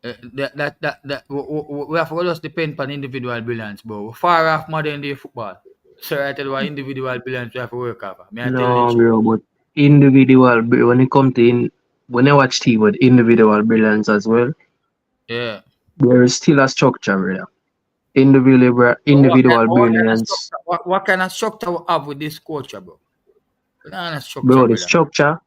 we have to just depend on individual brilliance, bro. We're far off modern day football. So I tell you what individual brilliance we have to work over. I tell you the No, truth. bro, but when it comes to when I watch TV with individual brilliance as well, Yeah. there is still a structure, brother. Individual brilliance, What kind of structure we have with this culture, bro? What kind of structure, bro. The brother? structure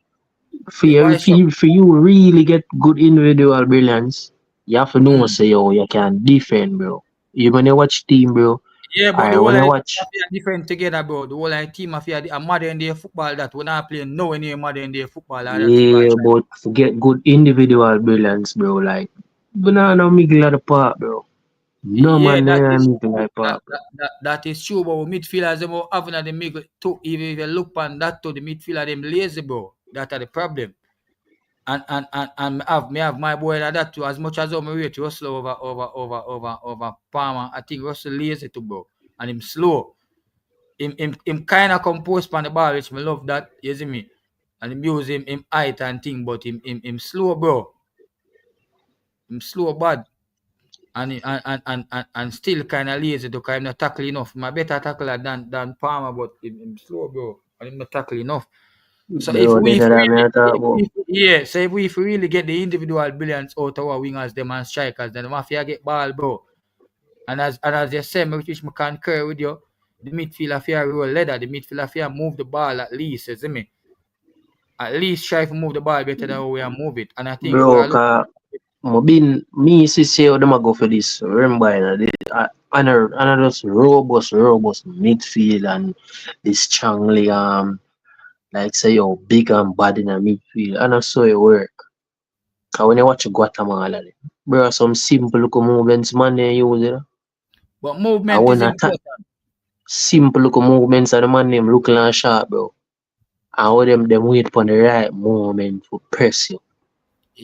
Why for you really get good individual brilliance, you have to know Mm. say yo you can defend, bro. You when you watch team, bro. Yeah, but the Alright, whole when of I the team watch, are different together, bro. The whole of the team of a modern day football that we're not playing nowhere near modern day football. That team are yeah, trying. but to get good individual brilliance, bro. Like, banana middle of the park, bro. No Yeah, man, that there is middle of the that, park, bro. that, that, that is true, but with midfielders them are having at the middle too. Even if you look on that to the midfielder them lazy, bro. That are the problem. And me have my boy like that too. As much as I'm rate Russell over Palmer, I think Russell lazy too, bro. And him slow. Him kind of composed on the ball, which me love that. You see me? And him use him height and thing, but him slow, bro. Him slow bad. And still kind of lazy to kind of tackle enough. My better tackler than Palmer, but him slow, bro. And him not tackle enough. So if Bro, we better than me really, I talk about. so if we really get the individual brilliance out of our wingers, them and strikers, then the mafia get ball, bro. And as you say, which I concur with you, the midfielder fear roll leather, the midfielder fear move the ball at least, you see me? At least try to move the ball better than how we are move it. And I think we Bro, are looking. me see say how them a go for this. Remember, you know, and just robust midfield and this strongly like say yo big and bad in a midfield. And I saw it work. Cause when you watch Guatemala, bro, some simple look movements man they use it. But And movement is when attack important. simple look movements and the man them looking like sharp, bro. And how them wait for the right moment to press you.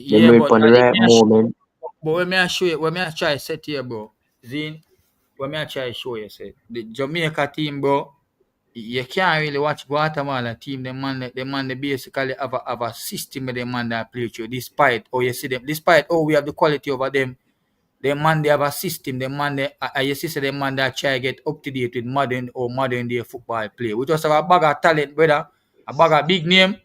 Them Yeah, wait but for the right moment. when me I show you, when me I try set here, bro, Zine, when me I try show you, say the Jamaica team, bro, you can't really watch Guatemala team. Them man, they basically have a system of them man that play through. Despite you see them, despite we have the quality over them, them man they have a system. Them man they, you see them man that try get up to date with modern day football play. We just have a bag of talent, brother, a bag of big name,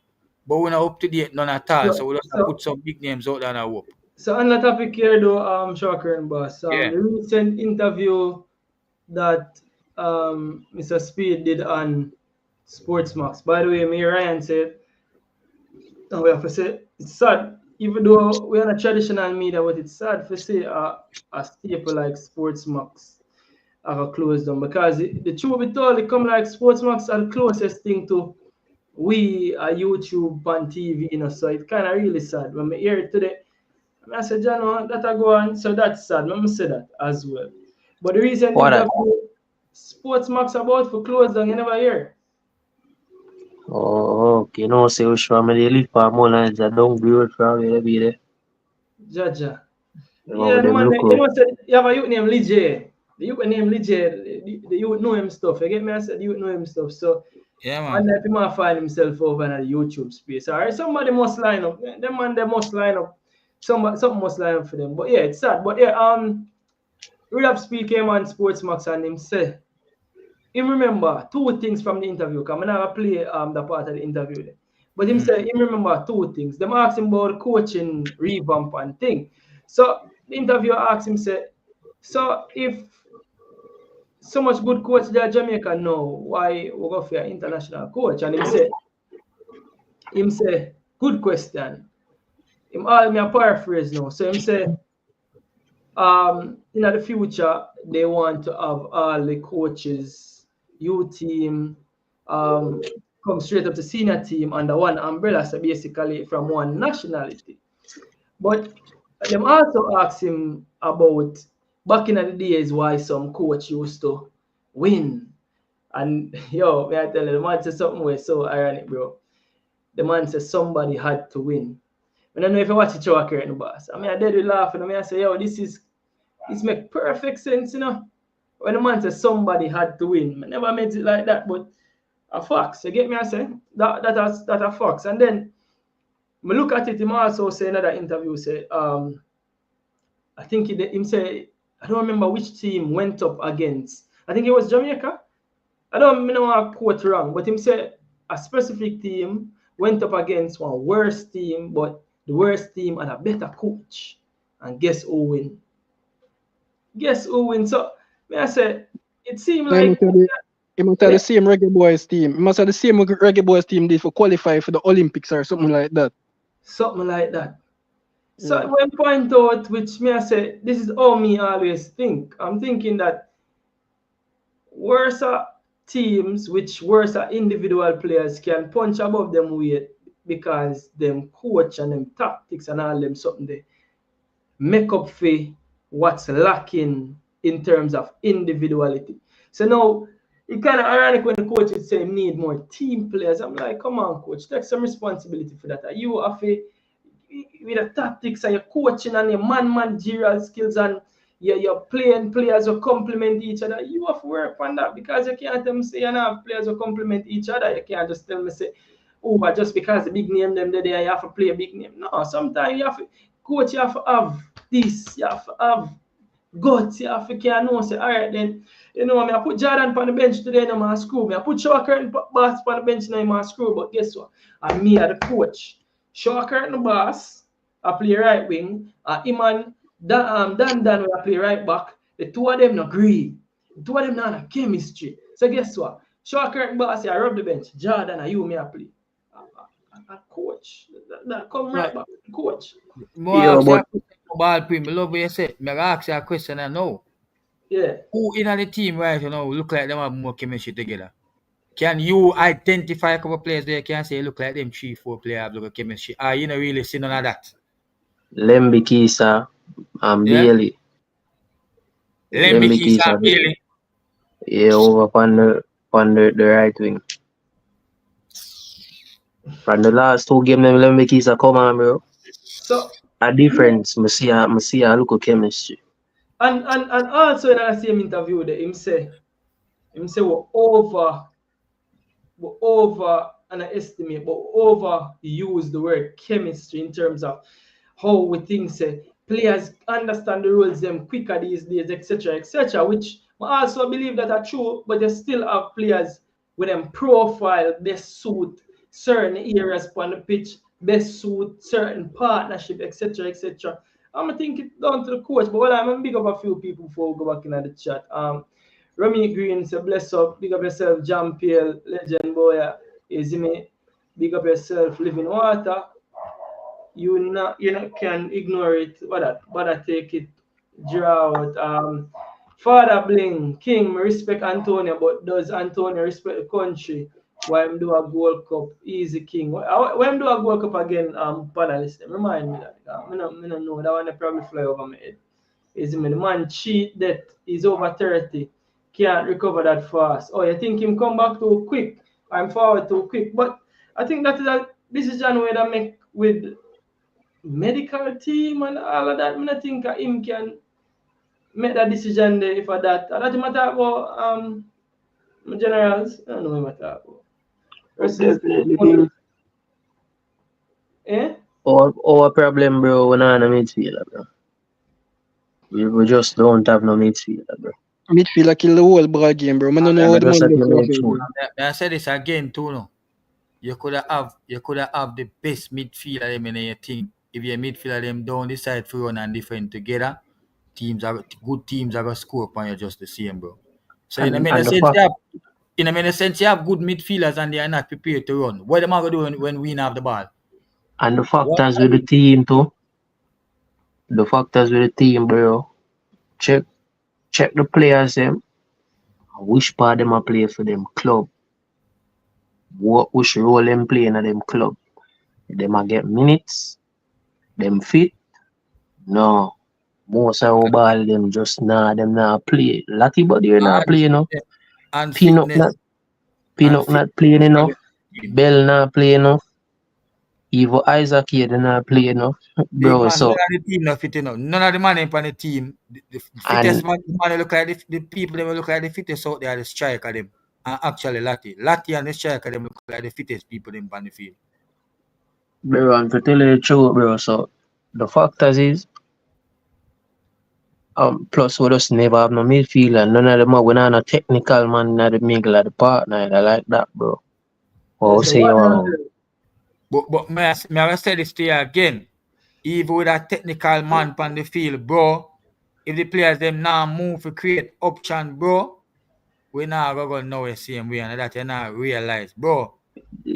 but we're not up to date none at all. So we just have put some big names out there and hope. So on the topic here though, Shocker and Boss, Yeah. the recent interview that Mr. Speed did on Sportsmax. By the way, me and Ryan said, and we have to say it's sad, even though we're on a traditional media, but it's sad to say a staple like Sportsmax have a closed down because the truth be told, it come like Sportsmax are the closest thing to we YouTube and TV, you know. So it's kind of really sad when we hear it today. I said, John, that I go on, so that's sad. Let me say that as well. But the reason What that? interview Sportsmax about for close down, you never hear. Oh, okay. No, say we show me the live for more than that don't build from there be there. Jaja. Oh, Yeah, the them man, look you up. know, said you have a youth named Lijay. The youth named Lijay, the youth know him stuff. You get me? I said the youth know him stuff. So, Yeah, man. and if he might find himself over in the YouTube space, all right, somebody must line up. Them man, they must line up. Something must line up for them. But yeah, it's sad. But yeah, Relapse Speed came on Sportsmax and him say, him remember two things from the interview. Cause I'm not play the part of the interview there. But him say him remember two things. Them ask him about coaching revamp and thing. So the interviewer asked him say, so if so much good coach there Jamaica know why we go for an international coach? And him say, good question. Him all me a paraphrase now. So him say, in the future they want to have all the coaches, youth team, come straight up to senior team under one umbrella, so basically from one nationality. But them also ask him about back in the days why some coach used to win. And yo, may I tell you, the man said something was so ironic, bro. The man said somebody had to win. I don't know if you watch the show current, boss. I mean, I did it laughing. I mean, I say, yo, this make perfect sense, you know. When the man says somebody had to win, I never meant it like that, but a fox. You get me? I say that a fox. And then me look at it. Him also say another interview say I think him say, I don't remember which team went up against. I think it was Jamaica. I don't know I quote wrong, but him say a specific team went up against one worse team, but the worst team had a better coach. And guess who win? Guess who win? So I say it seemed So like he must have the same Reggae Boyz team. He must have the same Reggae Boyz team did for qualify for the Olympics or something like that. something like that. So when point out, which me I say, this is how me always think. I'm thinking that worse teams, which worse individual players can punch above them weight because them coach and them tactics and all them something they make up for what's lacking in terms of individuality. So now it kind of ironic when the coach is saying need more team players. I'm like, come on, coach, take some responsibility for that. You have a with the tactics and your coaching and your managerial skills and your playing players who complement each other. You have to work on that because you can't tell me say you have players who complement each other. You can't just tell me say, oh, but just because the big name them there, you have to play a big name. No, sometimes you have to coach, you have to have this, you have to have guts, you have to can know say, all right then, you know, I put Jordan on the bench today, no man screw me. I put Shaw Curtin boss on the bench now, man screw, but guess what? I'm me as the coach. Shaw Curtin the boss, I play right wing, and him and Dan will play right back. The two of them not agree. The two of them not have chemistry. So guess what? Shaw Curtin boss, I rub the bench. Jordan and you me I play. A coach. That come right back. Coach. More but ball prim. Love what you said. Me ask you a question I know. Yeah. Who in the team right now look like them have more chemistry together? Can you identify a couple of players there? Can say look like them 3-4 players have look chemistry? You don't really see none of that. Lembi Kisa and Bailey. Lembi Kisa and Bailey. Yeah, over on the right wing. From the last two games, Lembi Kisa come on, bro. So a difference, I see a look of chemistry. And also in the same interview, him say we over underestimate, but over use the word chemistry in terms of how we think say players understand the rules them quicker these days, etc., which I also believe that are true, but they still have players with them profile best suit certain areas on the pitch, best suit certain partnership, etc. I'm gonna think it down to the coach, but well, I'm gonna big up a few people before we go back into the chat. Romy Green say bless up, big up yourself, Jam Pale, legend boy, is me, big up yourself, living water. You not can ignore it, but I take it, draw out. Father Bling, King, respect Antonio, but does Antonio respect the country? Why him do a Gold Cup? Easy King. When do a Gold Cup again, panelist? Remind me that. I don't know. That one probably fly over my head. Is me the man cheat that is over 30. Can't recover that fast. Oh, you think him come back too quick? I'm forward too quick. But I think that is a decision where they make with medical team and all of that. I think him can make that decision there for that. And that's what I talk about generals. I don't know what I talk about. Eh? Our problem, bro, we're not a midfielder, bro. We just don't have no midfielder, bro. Midfielder kill the whole ball game, bro. I don't know what I said this again too, no. You could have the best midfielder them in your team. If your midfielder them down the side for run and defend together, good teams are gonna score upon you just the same, bro. So in a sense you have good midfielders and they are not prepared to run. What am I gonna do when we have the ball? And the factors with the team too. The factors with the team, bro. Check the players them. Which part them a play for them club. Which role them play in them club. Them a get minutes. Them fit. No. Most of our ball them just them not play. Lati body not play enough. Pinnock not playing enough. Bell not play enough. Evo Isaac here not play enough. Bro, man, so none of the team not fit enough. None of the man on the team. The fittest man look like the people them look like the fittest out there, the striker them. And actually Lati and the striker them look like the fittest people in on the field. Bro, and to tell you the truth, bro, so the factors is Plus we just never have no midfield and none of them are we not no technical man in the middle of the partner. I like that, bro. Oh, Yes, so say what you they want. do? But may I say this to you again? Even with a technical man on the field, bro, if the players them now move to create option, bro, we now go know the same way and that you now realize, bro.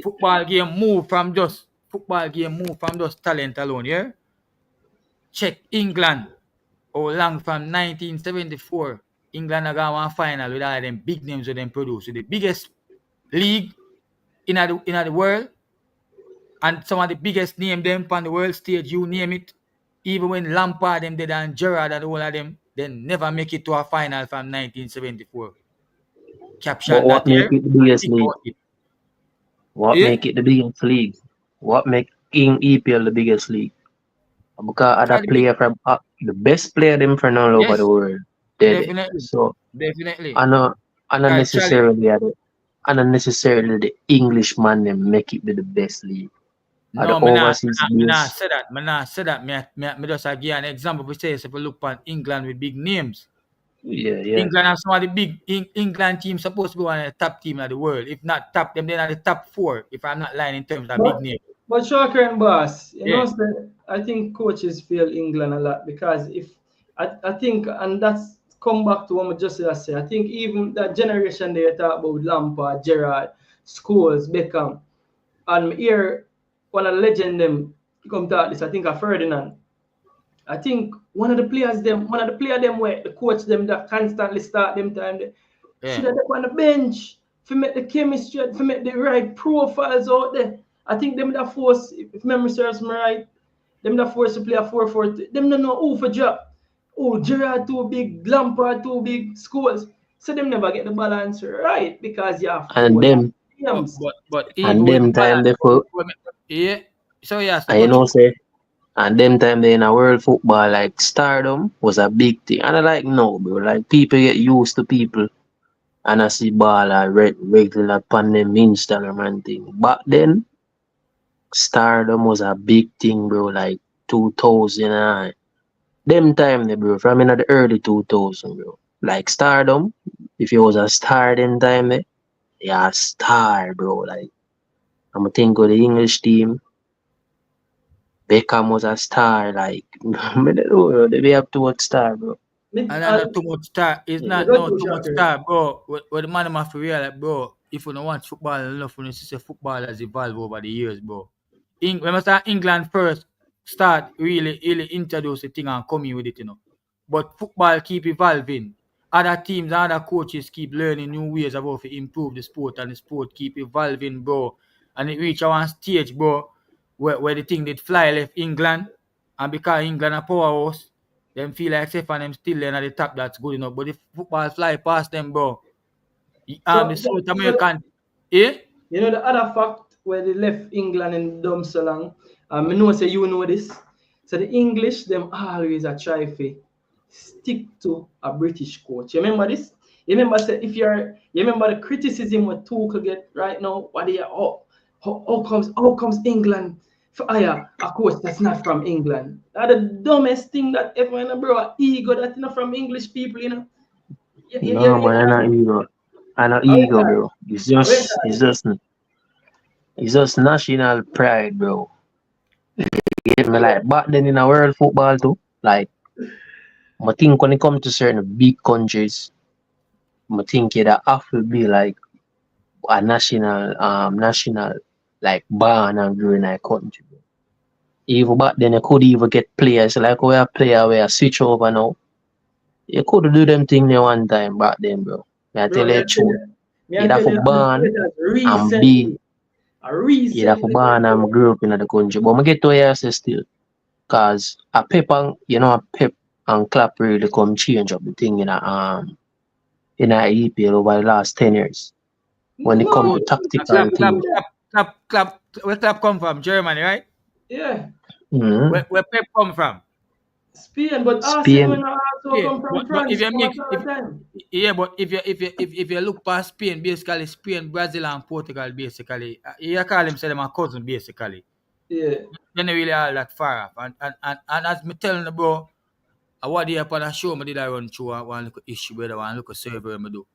Football game move from just talent alone, yeah? Check England. How long from 1974, England are going to final with all them big names that them produce. So the biggest league in the world and some of the biggest name them on the world stage, you name it. Even when Lampard them did and Gerrard and all of them, they never make it to a final from 1974. But Caption that what make here it the and biggest think league? about it. What Yeah? make it the biggest league? What make King EPL the biggest league? Because other Because the big, player from the best player them from all over the yes, world did it. definitely. So Definitely. I know Because Charlie, unnecessarily the Englishman them make it be the best league. Or the no, overseas me not base. say that. Me not say that. Me just give you an example. We say if you look at England with big names, Yeah. England have some of the big England teams supposed to be one of the top team of the world. If not top, them then are the top 4. If I'm not lying in terms of big But name. Shocker and Boss, Yeah. I think coaches fail England a lot because if I think and that's come back to what I just said. I think even that generation they talk about Lampard, Gerrard, Scholes, Beckham, and here one of the legend them come talk this. I think of Ferdinand. I think one of the player them where the coach them that constantly start them time they should Yeah. have on the bench to make the chemistry, to make the right profiles out there. I think them that force, if memory serves me right, them that force to play a 4-4. Them don't know who for drop. Oh, Gerrard too big, Lampard too big, Scholes. So them never get the balance right because you have And four them teams. But and even with the them time balance, they for yeah. So yes, and go you know through. say and them time they in a world football like stardom was a big thing. And I like no bro. Like people get used to people and I see ball regular upon them Instagram and thing. Back then stardom was a big thing, bro, like 2000 and them time there, bro, from in the early 2000, bro. Like stardom, if you was a star them time there, yeah, a star, bro. Like I'm think of the English team, Beckham was a star, like I don't know, they have too much star, bro. Mid, And I know too much star. It's Yeah. not go no to too much Shocker. star, bro. What the man have to realize, bro, if you don't watch football enough, when you see football has evolved over the years, bro. When I start England first start really introduce the thing and coming with it, you know. But football keep evolving. Other teams and other coaches keep learning new ways of how to improve the sport and the sport keep evolving, bro. And it reach one stage, bro, where the thing did fly left England and because England a powerhouse, them feel like safe and them still laying at the top, that's good enough. But if football fly past them, bro, the So, South American, eh? the other fact where they left England and dumb so long, I know say you know this. So the English them always a try to stick to a British coach. You remember this? You remember say you remember the criticism what Tuchel get right now? What they are how comes England for hire a coach that's not from England? That's the dumbest thing that ever in a bro ego that's not from English people, you know. No, man, I'm not ego. I'm not ego, bro. It's just national pride, bro. Get me like back then in a world football too. Like I think when it comes to certain big countries, I think it have to be like a national like born and grow in a country. Even back then you could even get players like we a player where switch over now. You could do them thing there one time back then, bro. I Bro, tell you the truth. me I You'd have tell to you, born and be you'd have to born and grow up in the country. But I get to hear say still. Cause a Pep and Clap really come change up the thing in a EPL over the last 10 years. When it come No, to tactical Clap, Chelsea clap, things. do that. clap, clap, clap. Where clap come from? Germany, right? Yeah, Mm-hmm. Where Pep come from? Spain, but Arsenal Spain. and also Yeah, come from but if France you most mix of if the time. yeah, but if you look past Spain, basically Spain, Brazil, and Portugal, basically, you call them say them a cousin, basically. Yeah. They're not really all that far off. And as me telling you, bro, what day upon a show me did I run through one little issue, brother, one little survey me do.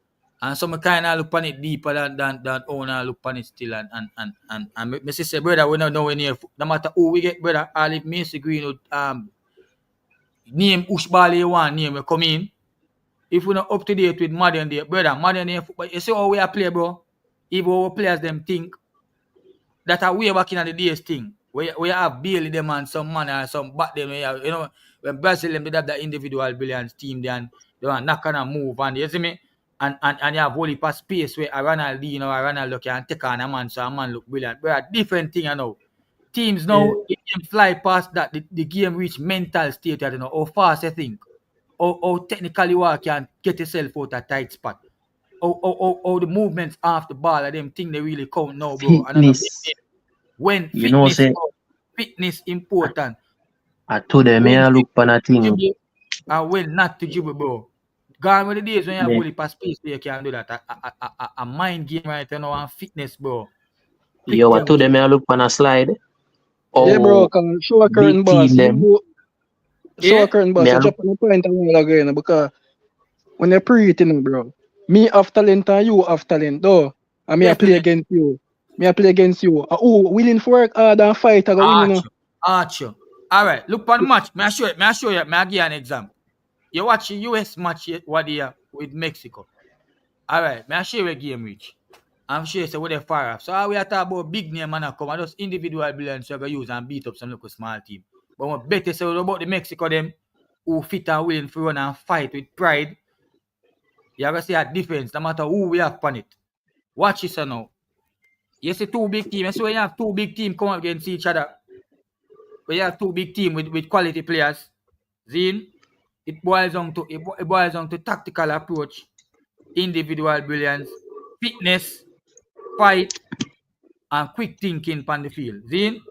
And so I kind of look on it deeper than owner look on it still and me say, brother, we don't know any no matter who we get, brother, all if Mason Greenwood name Ushbali you want name we come in. If we're not up to date with modern day, brother, modern day football, you see how we are play, bro. Even our players them think that are way back in the days thing. We have Bailey them and some man or some back then we have, you know, when Brazil them did have that individual brilliance team then they want knock and move and you see me? And you have only pass space where a Ronaldo or a Ronaldo can take on a man so a man look brilliant. But a different thing, you know. Teams now, it can fly past that, the game reach mental state, you know, how fast you think. Or technically you can get yourself out a tight spot. Or the movements off the ball, and them thing they really count now, bro. Fitness. When You know, say, fitness important. I told them, I look for a thing. And when not to dribble, bro. Gone with the days when you have only pass space where you can do that. A mind game right now and fitness, bro. Yo, I told them I look for a slide. Yeah, bro, show a curtain boss. Show a curtain boss. You drop on the point a while again because when you're pre-eating, bro. Me have talent and you have talent, though. And me I play against you. Oh, willing for work hard and fight. I go win, you know. Archer. All right, look for the match. May I show you. May I give you an example? You watch the US match what they have with Mexico. All right, may I show you a game reach? I'm sure you say what they far off. So we are talking about big name and come and just individual brilliance you use and beat up some local small team. But what better say about the Mexico them who fit and willing to run and fight with pride. You have to see a difference no matter who we have on it. Watch this now. You see two big teams. So when you have two big teams come up against each other, when you have two big teams with quality players, Zine, it boils down to tactical approach, individual brilliance, fitness, fight, and quick thinking on the field. Zine?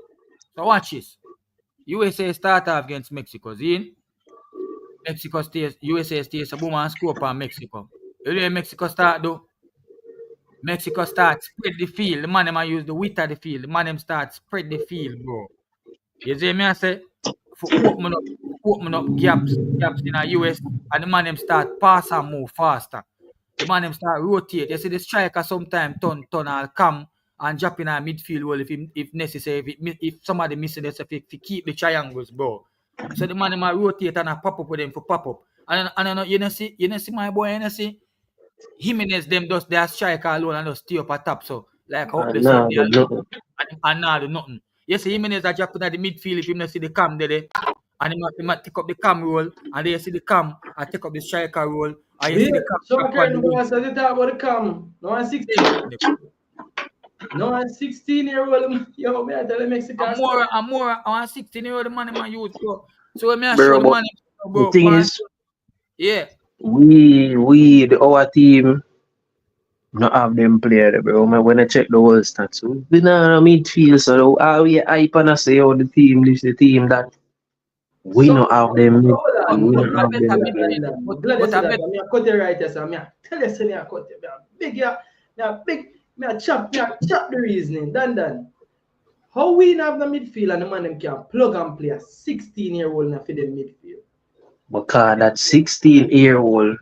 So watch this. USA start off against Mexico. Zine? USA stays a boom and score upon Mexico. You know Mexico start though? Mexico start spread the field. The man them use the width of the field. The man them start spread the field, bro. You see me I say for open up gaps in the US and the man them start pass and move faster. The man them start rotate. You see the striker sometimes turn and come and drop in a midfield well if necessary. If somebody missing this, if keep the triangles, bro. So the man them rotate and pop up with them for pop up. And you know see my boy, you know see Jimenez them just their striker alone and just stay up at top. So like how they say and now do nothing. You see Jimenez are dropping at the midfield if you not see the cam there. And he might take up the cam role and then you see the cam and take up the striker role. And you see the cam. So curtain boss they talk about the cam. No one 16. No one 16-year-old. Yo, me I tell the Mexican. I'm more 16-year-old man in my youth. So when I show the man, bro, the thing is, yeah. Our team not have them player, bro. When I check the whole stats, we not a midfield, so how we hype and say how the team this the team that we not have them. We not have them. But I bet me cut it right, sir. Me tell you, say me cut it. Me chop the reasoning. Done. How we have the midfield and the man them can plug and play a 16-year-old in for the midfield? Because that 16-year-old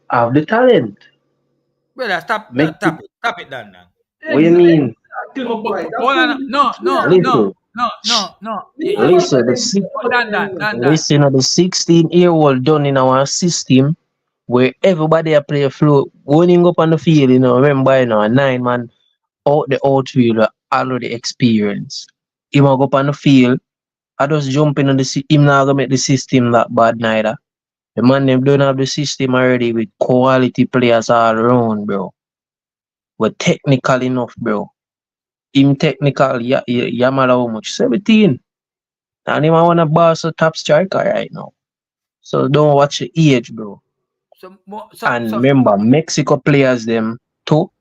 have the talent. Brother, stop it, Dan. What do you mean? No. Listen, the 16-year-old done in our system where everybody a play flow, going up on the field, you know, remember, you know, a 9-man out the outfield already experienced. He will go up on the field, I just jump in on the him not gonna make the system that bad neither. The man them don't have the system already with quality players all around, bro. But technical enough, bro. Him technical, matter how much? 17. And him want to boss a top striker right now. So don't watch the age, bro. Remember, Mexico players them too.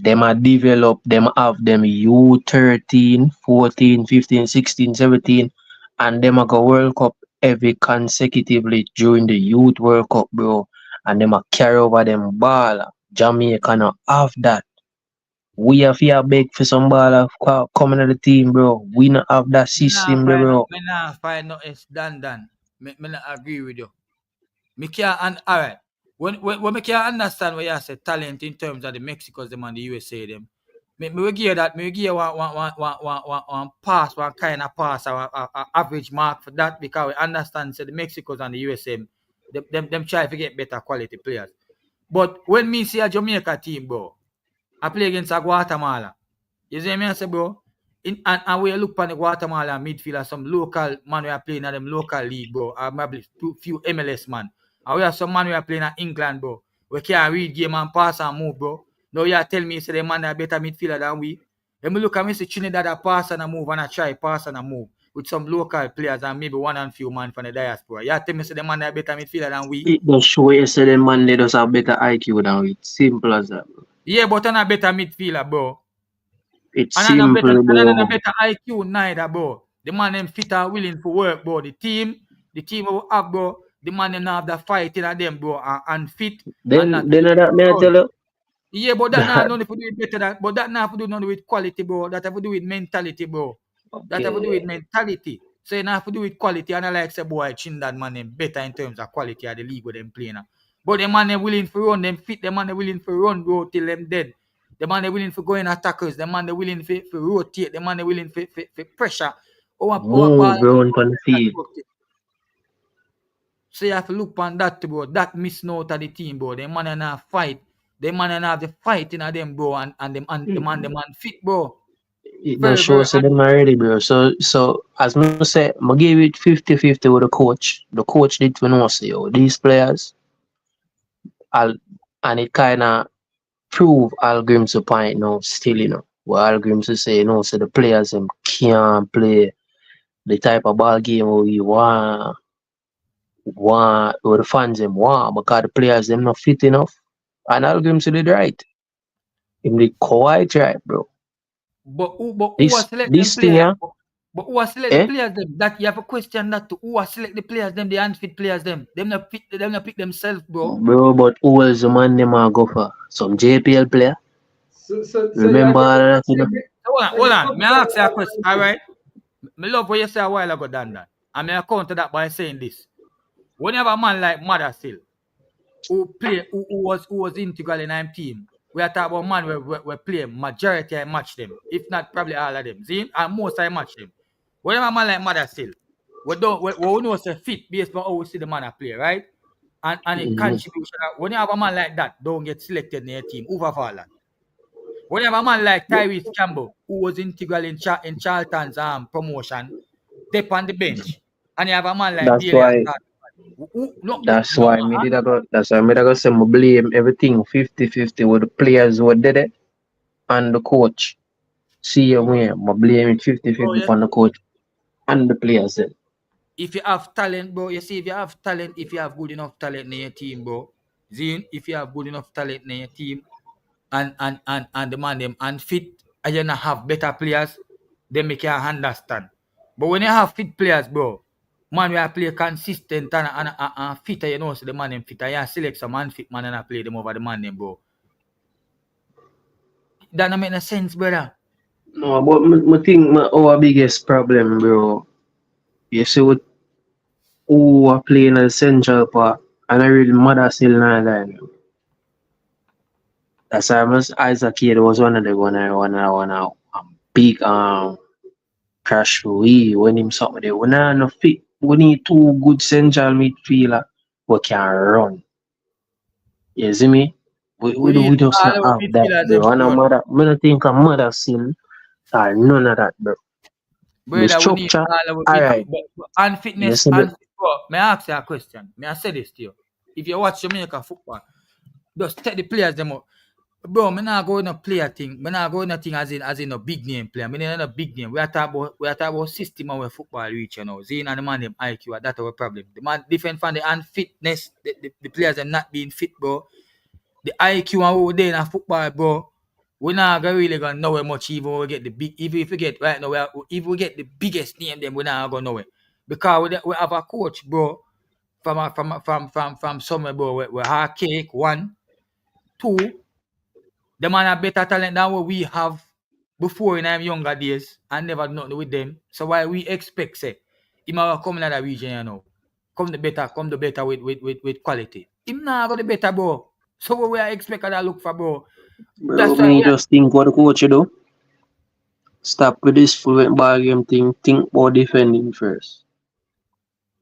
Them are developed, them have them U13, 14, 15, 16, 17, and them are go World Cup every consecutively during the Youth World Cup, bro. And them are carry over them ball. Jamaica not have that. We have here beg for some ball coming to the team, bro. We not have that system, bro. We not find no it's done. Me not agree with you. Me can't, all right. When me can't understand what you say talent in terms of the Mexicans them and the USA them. Me will give you that. Me will give you one pass, one kind of pass, or average mark for that because we understand say the Mexicans and the USA them try to get better quality players. But when me see a Jamaica team, bro, I play against a Guatemala. You see me I say, bro? And we look on the Guatemala midfield, some local man we are playing in them local league, bro. Or maybe few MLS man. And we have some man we are playing in England, bro. We can't read game and pass and move, bro. Now you tell me say the man are better midfielder than we. Let me look at me say Trinidad a pass and a move and I try pass and a move with some local players and maybe one and few man from the diaspora. You tell me say the man are better midfielder than we. It does show you say the man they does have better IQ than we. Simple as that, bro. Yeah, but I'm a better midfielder, bro. It's And simple, I'm bro. a better IQ neither, bro. The man them fit and willing for work, bro. The team we have, bro. The man them have the fight in them, bro, and fit. Then and that may I tell you? yeah, but that not nothing to do with better that, but that not have to do nothing with quality, bro. That have to do with mentality, bro. That have to do with mentality. So it not have to do with quality. And I like say, boy, Trinidad man them better in terms of quality of the league with them playing. But the man them willing for run, them fit, the man they willing for run, bro, till them dead. The man they willing for going attackers, the man they willing for rotate, the man they willing for pressure. Move around on the field. So you have to look on that, bro. That miss note of the team, bro. The man and a fight. The man and have the fight in them, bro, and the man fit, bro. It does show say them already, bro. So as I say, I give it 50-50 with the coach. The coach need to know say, yo, these players, and it kind of prove Al Grimm's point now still, you know. What Al Grimm's say, you know, so the players them can't play the type of ball game we want, or the fans them want, because the players them not fit enough. And Al Grimm's did right. Him did quite right, bro. But who was select this them thing, players? yeah? But who was select the players them? That you have a question that to who was select the players them, the unfit players them. Them not pick themselves, bro. Bro, but who was the man them a go for? Some JPL player? So Remember all that, you know? Hold on. May I ask you a question? All right. I love what you said a while ago, Dan. And may I counter that by saying this. When you have a man like Mothersille, who was integral in our team, we are talking about man we play majority I match them, if not probably all of them. See? And most I match them. When you have a man like Mothersille, we know it's a fit based on how we see the man play, right? And it contribution. When you have a man like that, don't get selected in your team, overfall. When you have a man like Tyrese Campbell, who was integral in Charlton's promotion, step on the bench. And you have a man like That's why me did go say I blame everything 50-50 with the players who did it and the coach. See you where I blame it 50-50 on the coach and the players then. If you have talent, bro, you see if you have talent, if you have good enough talent in your team, bro. Zine, if you have good enough talent in your team and the man them unfit and you not have better players, then make you understand. But when you have fit players, bro, man, we are play consistent and fit, you know, so the man them fit. And you select some unfit man and play them over the man them, bro. That don't make no sense, brother. No, but I think our biggest problem, bro, you see what who are playing at the central part and I really Mothersille now line. That's why Isaac here was one of the one big crash for we when him something there. We not enough fit. We need two good central midfielder who can run. You see me? We just not have that, bro. And I don't think a Mothersille or none of that, bro. Brother, the structure, alright. Unfitness, bro. May I ask you a question? May I say this to you? If you watch Jamaica football, just take the players them up. Bro, I'm not going to play a thing. I'm not going to thing as in a big name player. I'm not a big name. We are talking about system and where football reach, you know. Zine and the man them IQ, that's our problem. The man different from the unfitness, the players are not being fit, bro. The IQ and what they in football, bro. We're not really gonna know it much even we get the big. If we get right now, if we get the biggest name, then we're not gonna know it because we have a coach, bro, from somewhere, bro. We're hard cake 1, 2. The man have better talent than what we have before in our younger days and never nothing with them. So why we expect say he might come in that region, you know, come the better with quality. Him not go the better, bro. So what we are expecting to look for, bro. Bro, That's why me just think what the coach do. Stop with this fluent ball game thing. Think about defending first.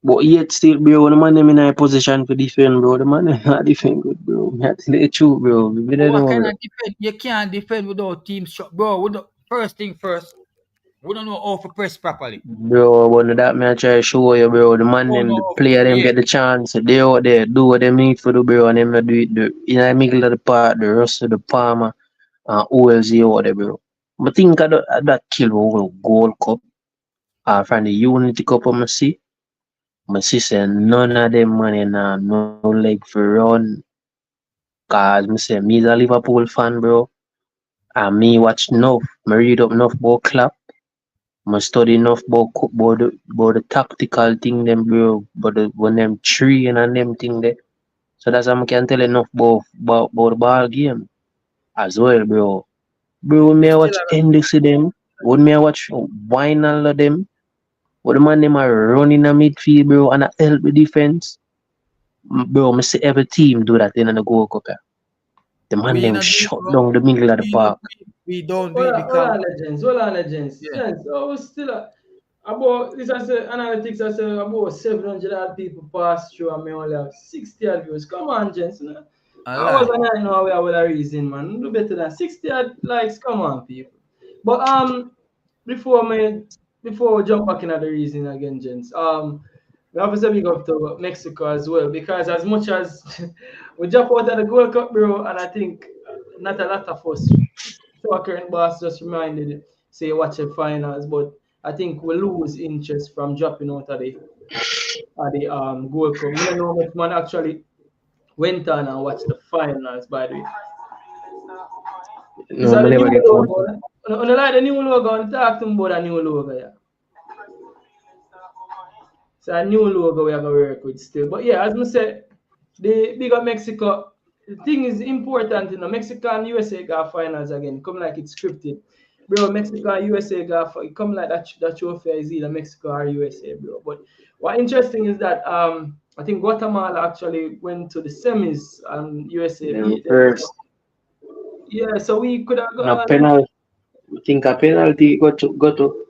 But yet still, bro, the man them in a position to defend, bro. The man them not defend good, bro. Me have to let it true, bro. We don't what know, kind bro. of defend? You can't defend without team shot, bro. First thing first, we don't know how to press properly. Bro, but that me I try to show you, bro. The man them, the player them get the chance. They out there, do what they need for the bro, and them do it in the middle of the part, the rest of the Palmer and OLZ out there, bro. But think of that kill over Gold Cup from the Unity Cup I see. I see say none of them money now no leg for run. Cause me say me is a Liverpool fan, bro. And me watch enough, me read up enough about Klopp. I study enough about the tactical thing them, bro. But when them train and them thing there. So that's how I can tell enough about the ball game as well, bro. Bro, when me I watch Index of them, when me I watch Wine all of them, when the man them are running a midfield, bro, and I help the defense. Bro, I see every team do that in the Gold Cup. The man them shut down the middle of the park. We don't do it because Hold on, legends. Gents, still about this I say analytics I say about 700 odd people pass through and me only have 60 odd views. Come on, gents. I wasn't know we have a reason, man. Do better than 60 odd likes. Come on, people. But before we jump back into the reason again, gents. We have to say big up to Mexico as well, because as much as we jump out of the Gold Cup, bro, and I think not a lot of us, so our current boss just reminded, say watch the finals, but I think we lose interest from dropping out of the Gold Cup. I don't know if man actually went on and watched the finals, by the way. No, I never get one. On the like the new logo, and talk to me about a new logo, yeah. So a new logo we have to work with still. But yeah, as I said, the big up Mexico, the thing is important, Mexico and USA got finals again. Come like it's scripted. Bro, Mexico and USA got it come like that trophy is either Mexico or USA, bro. But what interesting is that I think Guatemala actually went to the semis and USA beat them. First. Yeah, so we could have got a penalty. I think a penalty got to.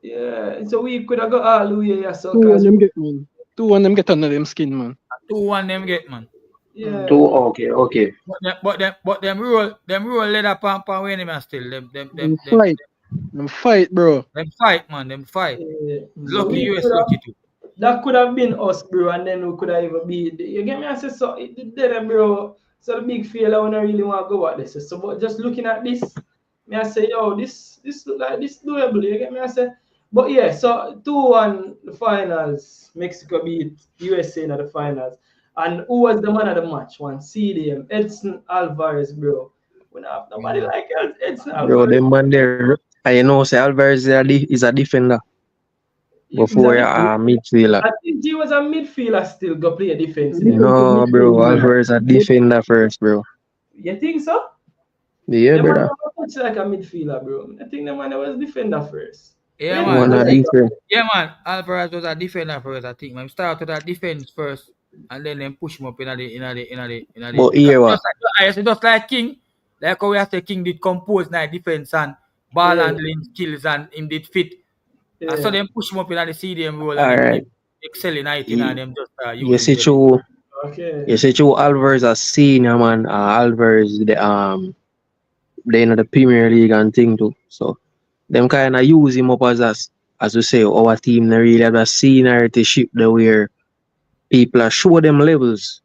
Yeah, so we could have got all the way. Yeah, so 2-1 them get, man. 2-1 them get under them skin, man. 2-1 them get, man. Yeah. Okay. But them rule leather pump when them still them fight, bro. Them fight, man. Them fight. Yeah. Lucky US lucky too. That could have been us, bro, and then we could have even beat. You get me? I say so. It did, bro. So the big fail, I don't really want to go at this. So, but just looking at this, I say, yo, this look like this doable. You get me? I say, but yeah. So 2-1 the finals. Mexico beat USA in the finals. And who was the man of the match? One CDM, Edson Alvarez, bro. We don't have nobody like Edson Alvarez. Bro, them man there. I know say Alvarez is a defender. Before a midfielder. I think he was a midfielder still go play defense. No, bro, Alvarez a defender first, bro. You think so? Yeah, brother. Much like a midfielder, bro. I think the man was defender first. Yeah, man. Alvarez was a defender first, I think. Man, start with that defense first, and then push him up in the. But here what? Just like King, like how we have to King did compose nice defense and ball handling skills, and him did fit. Yeah. And so them push him up in the CDM role and right. Excelling it and them just you see true. Okay. You see true. Alvarez a senior man. Alvarez they in the Premier League and thing too. So them kind of use him up as we say our team. They really have a seniority ship there where people are show them levels.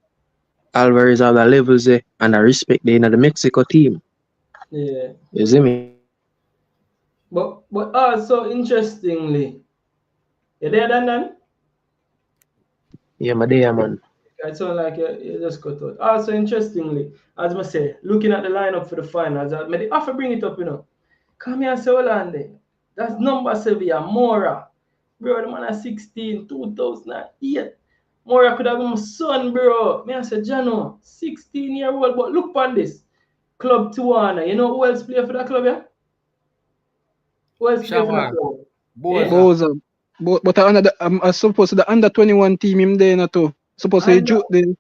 Alvarez have the levels there and I respect the Mexico team. Yeah. You see me? But also interestingly, you there, Dan? Yeah, my dear man. It sounds like you just cut out. Also interestingly, as I say, looking at the lineup for the finals, I have to bring it up, Come here and say, Hollande. That's number 7, Mora. Bro, the man at 16, 2008. Mora could have been my son, bro. Me I say, Jano, 16-year-old, but look on this. Club Tijuana. You know who else play for that club, yeah? Who else play for that club? But I suppose the under 21 team him there na too. Suppose he joke then.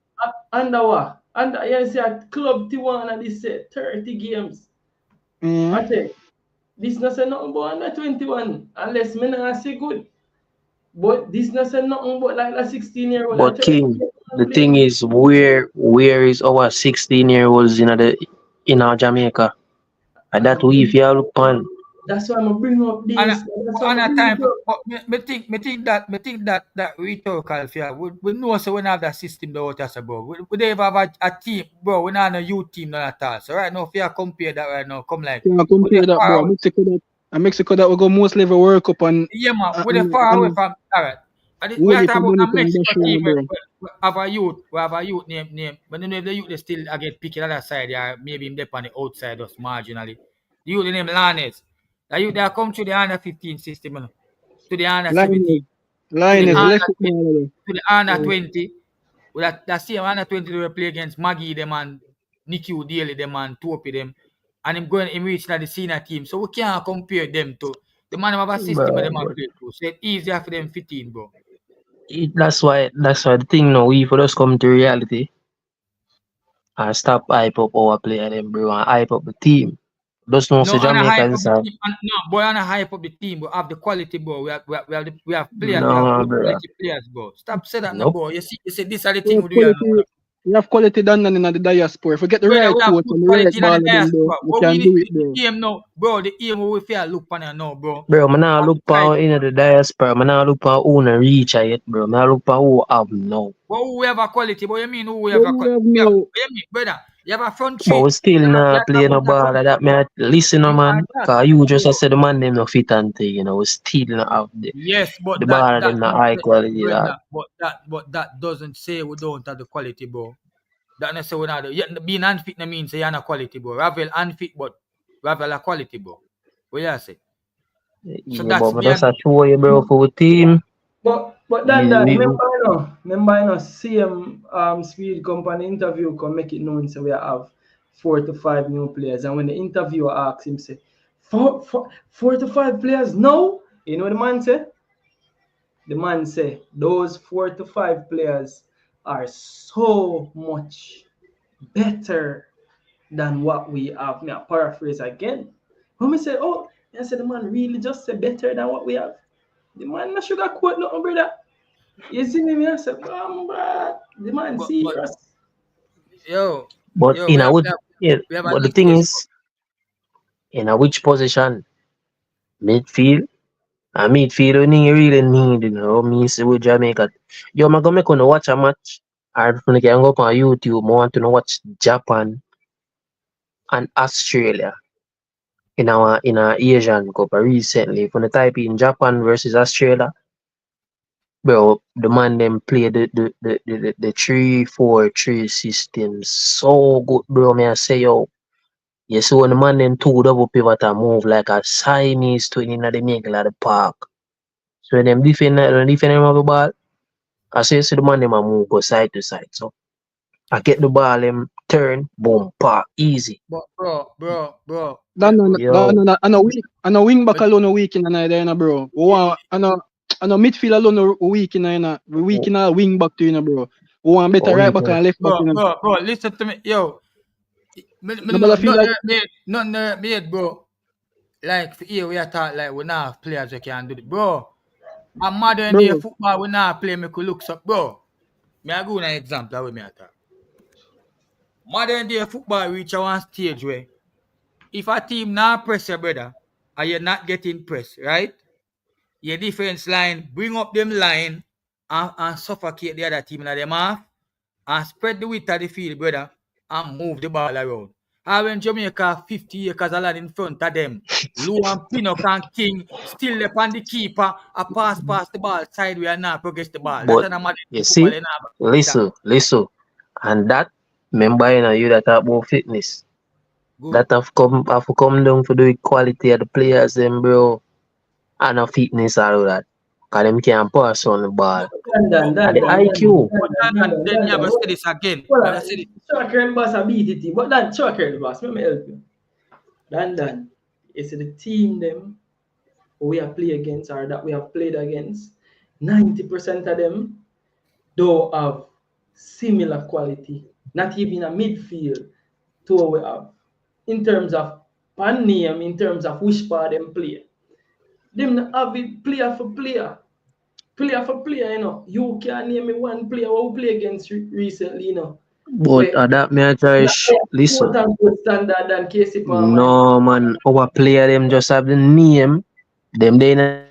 Under what? Under you see a club Tijuana this say 30 games. Mm. I say this not say nothing but under 21 unless me not say good. But this not say nothing but like a 16-year-old. But King, the thing is, where is our 16-year-olds in our Jamaica? And that we if you look on. That's why I'm bring up this. And a time for me think that rhetorical fear. We know so we have that system that what us about. We don't even have a team, bro. We not a youth team not at all. So right now, if you compare that right now, come like compare that, bro. Mexico that we go most level World Cup and we're far away from alright. We are talking about a Mexico team. We have a youth name. But you know the youth they still get picked on the other side. Yeah, maybe him on the outside just marginally. The youth name Lanes. The youth they come to the under 15 system, to the under 17, to the under 20. Well, that same under 20 they play against Maggie them and Nicky Daly them and Topi them, and him reach the senior team. So we can't compare them to the man have a system and them have play to. So it's easier for them 15, bro. That's why the thing now, we for us come to reality and stop hype up our player them, bro, and hype up the team. Just know say Jamaicans are. No, boy, on a hype up the team, but have the quality, bro. We have players, we have quality players, bro. Stop saying that, no, bro. You see, this are the thing we do. We have quality done in the diaspora. If we get the right coach and the right ball, we can do it, bro. The aim now, bro. The aim we feel look on it now, bro. Bro, man, I look for in the diaspora. Man, I look for who na reach yet, bro. Man, I look for who have now. But who have a quality? But you mean who have a quality? You mean, brother? You have a front three. But we still not play no ball like that. Man, listen, man. Cause you just said the man them no fit and thing, you know. We still not have the but the ball them not high quality. But that doesn't say we don't have the quality, bro. That not say we not. Being unfit no means you're not quality, bro. Ravel unfit, but Ravel a quality, bro. What you say? So that's a show you, bro, for the team. But then remember, same Speed Company interview can make it known so we have 4 to 5 new players. And when the interviewer asks him, say, 4 to 5 players? No. You know what the man say? The man say, those 4 to 5 players are so much better than what we have. Now, paraphrase again. When we say, I said the man really just say better than what we have. The man not sugar quote nothing, brother. You see me, I said, bro, the man serious. But the thing is, in a which position? Midfield? A midfield you really need, you know. Me say with Jamaica. Yo, I'm gonna make you watch a match. Or if you can go up on YouTube, I want to watch Japan and Australia in our Asian Cup recently. If you type in Japan versus Australia, bro, the man them play the 3-4-3 system so good, bro. Me I say yo. You see when the man them 2 double pivot and move like a Siamese twin in the middle of the park. So when them defend them have the ball, I say you see the man them move go side to side. So I get the ball, them turn, boom, park, easy. But bro. And a wing back alone a week in the bro. And a midfield alone a week in the week in a wing back to bro. We want better right back and left back. Bro, listen to me, yo. Nothing made, bro. Like for here we are talking like we not have players who can do it, bro. A modern day football we not play me could look up, bro. Me I go an example with me at modern day football reach one stage where if a team not press your brother and you're not getting pressed, right? Your defense line bring up them line and suffocate the other team in them half and spread the width of the field, brother, and move the ball around. And when Jamaica 50 acres of land in front of them, Lou and Pinnock and King still upon the keeper, a pass the ball sideways and not progress the ball. But you see, listen, and that, remember you that talk about fitness. Good. That have come down for the quality of the players, them bro, and the fitness all that. Because them can't pass on the ball. The IQ. Then you have to say this again. Choker boss a BTT, but that choker boss, let me help you. Dan, you see the team them we have played against or that we have played against, 90% of them don't have similar quality, not even a midfield to what we have. In terms of pan name, in terms of which part them play. Them not have it player for player. Player for player, you know. You can name me one player who we play against recently, you know. But that me I try listen. Quote unquote standard than Casey Palmer. No man, our player them just have the name. Them they not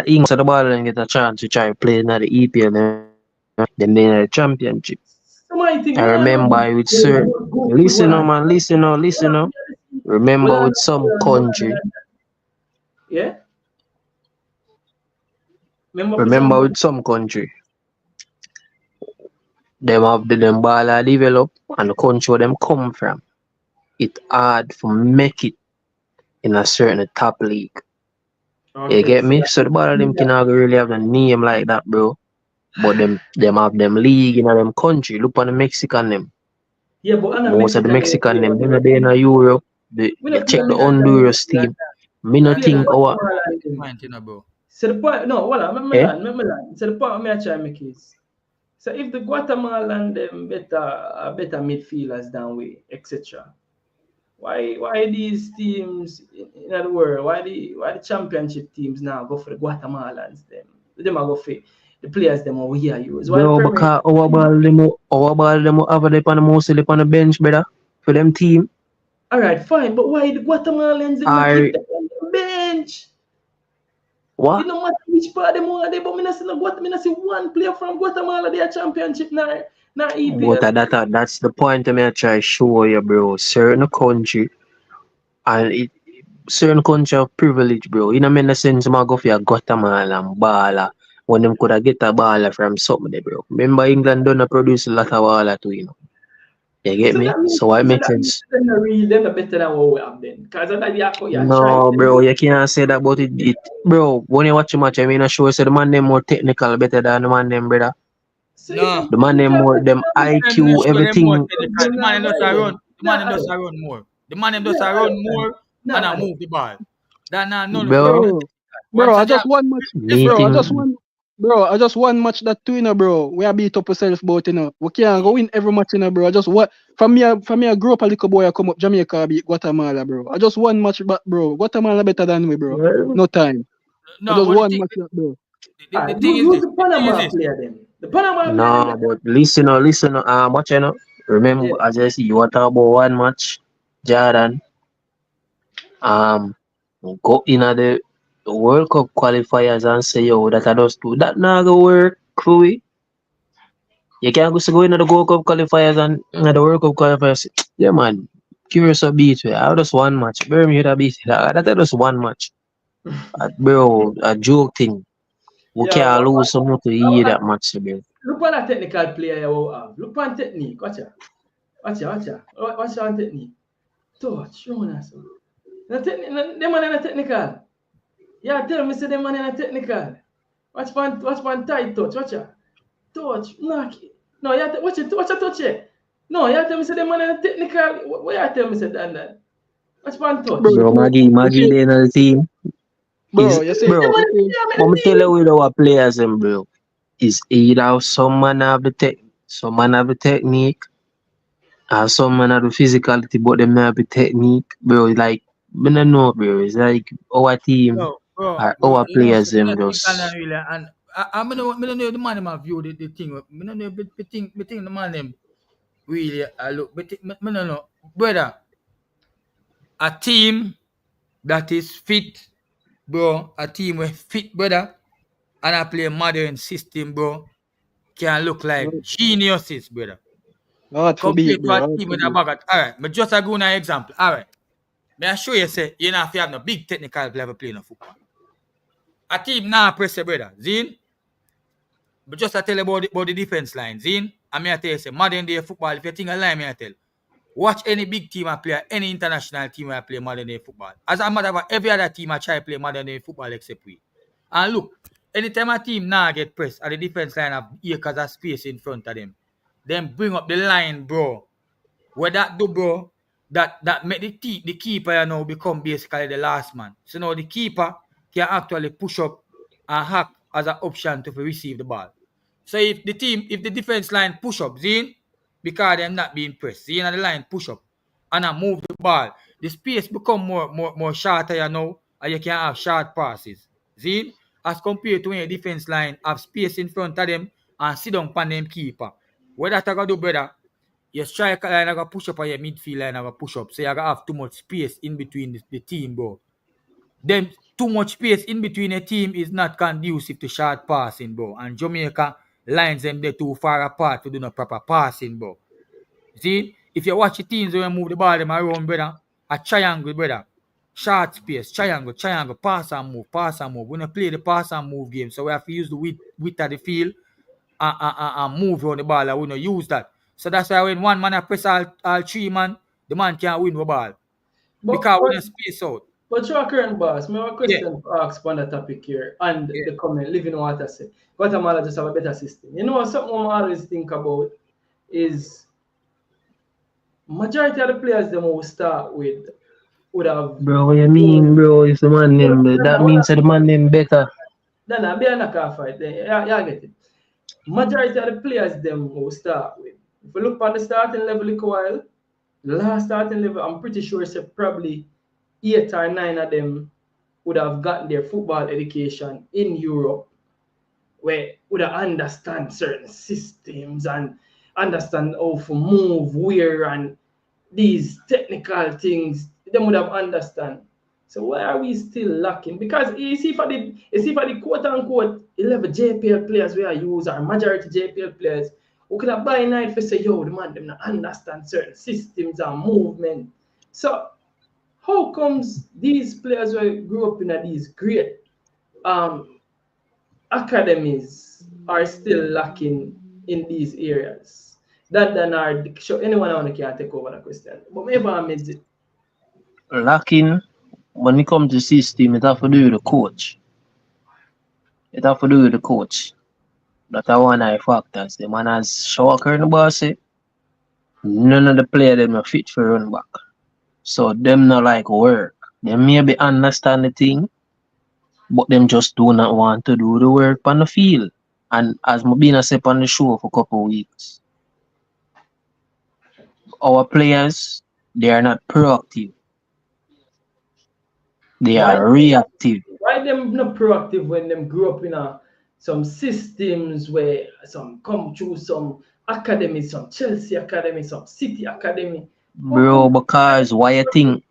England so the ball and get a chance to try play in the EPL. Them they in the championship. I remember with certain listen man, listen. Remember with some country. Yeah. Remember with some country. Them have them ball develop and the country where them come from. It hard to make it in a certain top league. Okay, you get me? So the ball of them cannot really have a name like that, bro. But them have them league in them country. Look on the Mexican them. Yeah, but most of the Mexican them, they're in Europe. You check the Honduras team. Me not think our so the point So the point I try to make is so if the Guatemalan them better midfielders than we, etc. Why these teams in the world? Why the championship teams now go for the Guatemalans them are go for the players them over here use? Bro, because our ball them have they on the mostly on the bench, brother, for them team. Alright, fine, but why the Guatemalans keep them on the bench? What? It no matter which part them are there, but me not see one player from Guatemala they are championship now. But that's the point I try to show you, bro. Certain country and certain country of privilege, bro. You know, in the sense I go for a Guatemala and baller when them could get a baller from something, bro. Remember England don't produce a lot of baller too, you know. You get me? So it makes sense. They're not better than what we have then. No, bro, you can't say that about it. Bro, when you watch a match, I mean, I sure say the man them more technical, better than the man them, brother. No. The man them more, them IQ, everything. The man them does run. The man them does run more. The man them does run more and I move the ball. Bro, I just one match. I just one match that too, you know, bro. We are beat up ourselves both, you know. We can't go win every match, you know, bro. I just what from me, I grew up a little boy. I come up Jamaica, beat Guatemala, bro. I just one match, but bro, Guatemala better than we, bro. No time. No, I just one match, bro. The thing is this. The Panama player then. The Panama No, but listen, watch you know. Remember, as I see you talk about one match, Jordan. Go in at the World Cup qualifiers and say yo that I just do that not go work for we. You can't just go into the World Cup qualifiers and the World Cup qualifiers. Yeah man, curious a beat we. I just one match. Birmingham beat that just one match. Bro, a joke thing. We can't lose some to hear that match, bro. Look at that technical player you have. Look at technique. Watch on technique. Touch, run us. Them man in a technical. Yeah, tell me say them man in a technical. Watch one tight touch. Watch ya. Touch, knock. No, you watch a touch it. No, you tell me say them man in a technical. What you tell me say that? Watch one touch. Bro, Maggie they in the team. Bro, you see, bro. Let me tell you with our players, bro. Is either some man have the technique, or some man have the physicality, but them not have the technique, bro. It's like I don't know, bro. It's like our team, our players, them just. And I don't know the man them have view the thing. I don't know the thing the man them really look. But I don't know, brother. A team that is fit, bro. A team with fit, brother, and I play a modern system, bro. Can look like geniuses, brother. Compared to a team with a bag. Alright, but just a good example. Alright. May I show you say you know if you have no big technical level playing no football. A team now press a brother. Zin. But just I tell you about the defense line. Zin. I may tell you say modern day football, if you think a line, may I tell. Watch any big team I play, any international team I play modern day football. As a matter of fact, every other team I try to play modern day football except we. And look, anytime a team now get pressed and the defense line have acres of space in front of them, then bring up the line, bro. Where that do, bro, that make the keeper, you know, become basically the last man. So now the keeper can actually push up and hack as an option to receive the ball. So if the defense line push up, Zine, because they're not being pressed, Zine and the line push up and I move the ball, the space become more shorter, you know, and you can have short passes. Zine, as compared to when your defense line have space in front of them and sit down on them keeper. What that I gonna do, brother? Your striker line are gonna push up and your midfield line are gonna push up. So you're gonna have too much space in between the team, bro. Then too much space in between a team is not conducive to short passing, bro. And Jamaica lines them there too far apart to do no proper passing, bro. See, if you watch the teams when move the ball them around, brother, a triangle, brother. Short space, triangle, pass and move, pass and move. We don't play the pass and move game, so we have to use the width of the field and move on the ball, and we don't use that. So that's why when one man press all three man, the man can't win the ball. Because we don't space out. But your current boss, I have a question to ask on the topic here and the comment, Living Water say, Guatemala just have a better system. You know, something I always think about is majority of the players them will start with would have. Bro, what you mean, bro? If the man name, that means that the man name better. No, be a knockoff fight. Yeah, get it. Majority of the players them will start with. If we look on the starting level a while, the last starting level, I'm pretty sure it's probably 8 or 9 of them would have gotten their football education in Europe, where would have understand certain systems and understand how to move, where, and these technical things, they would have understand. So why are we still lacking? Because you see for the quote unquote 11 JPL players we are use, or majority JPL players, who could have by night for say, yo, the man them not understand certain systems and movement. So how comes these players who grew up in these great academies are still lacking in these areas? That than are anyone on can take over the question. But maybe I made it. Lacking when it comes to system, it have to do with the coach. It have to do with the coach. That's one of the factors. The man has shocker in the boss. None of the players them are fit for run back. So them not like work. They maybe understand the thing, but them just do not want to do the work on the field. And as Mobina said on the show for a couple of weeks, our players, they are not proactive. They are reactive. Why them not proactive when them grew up in some systems where some come through some academy, some Chelsea academy, some City academy? Bro, because why you think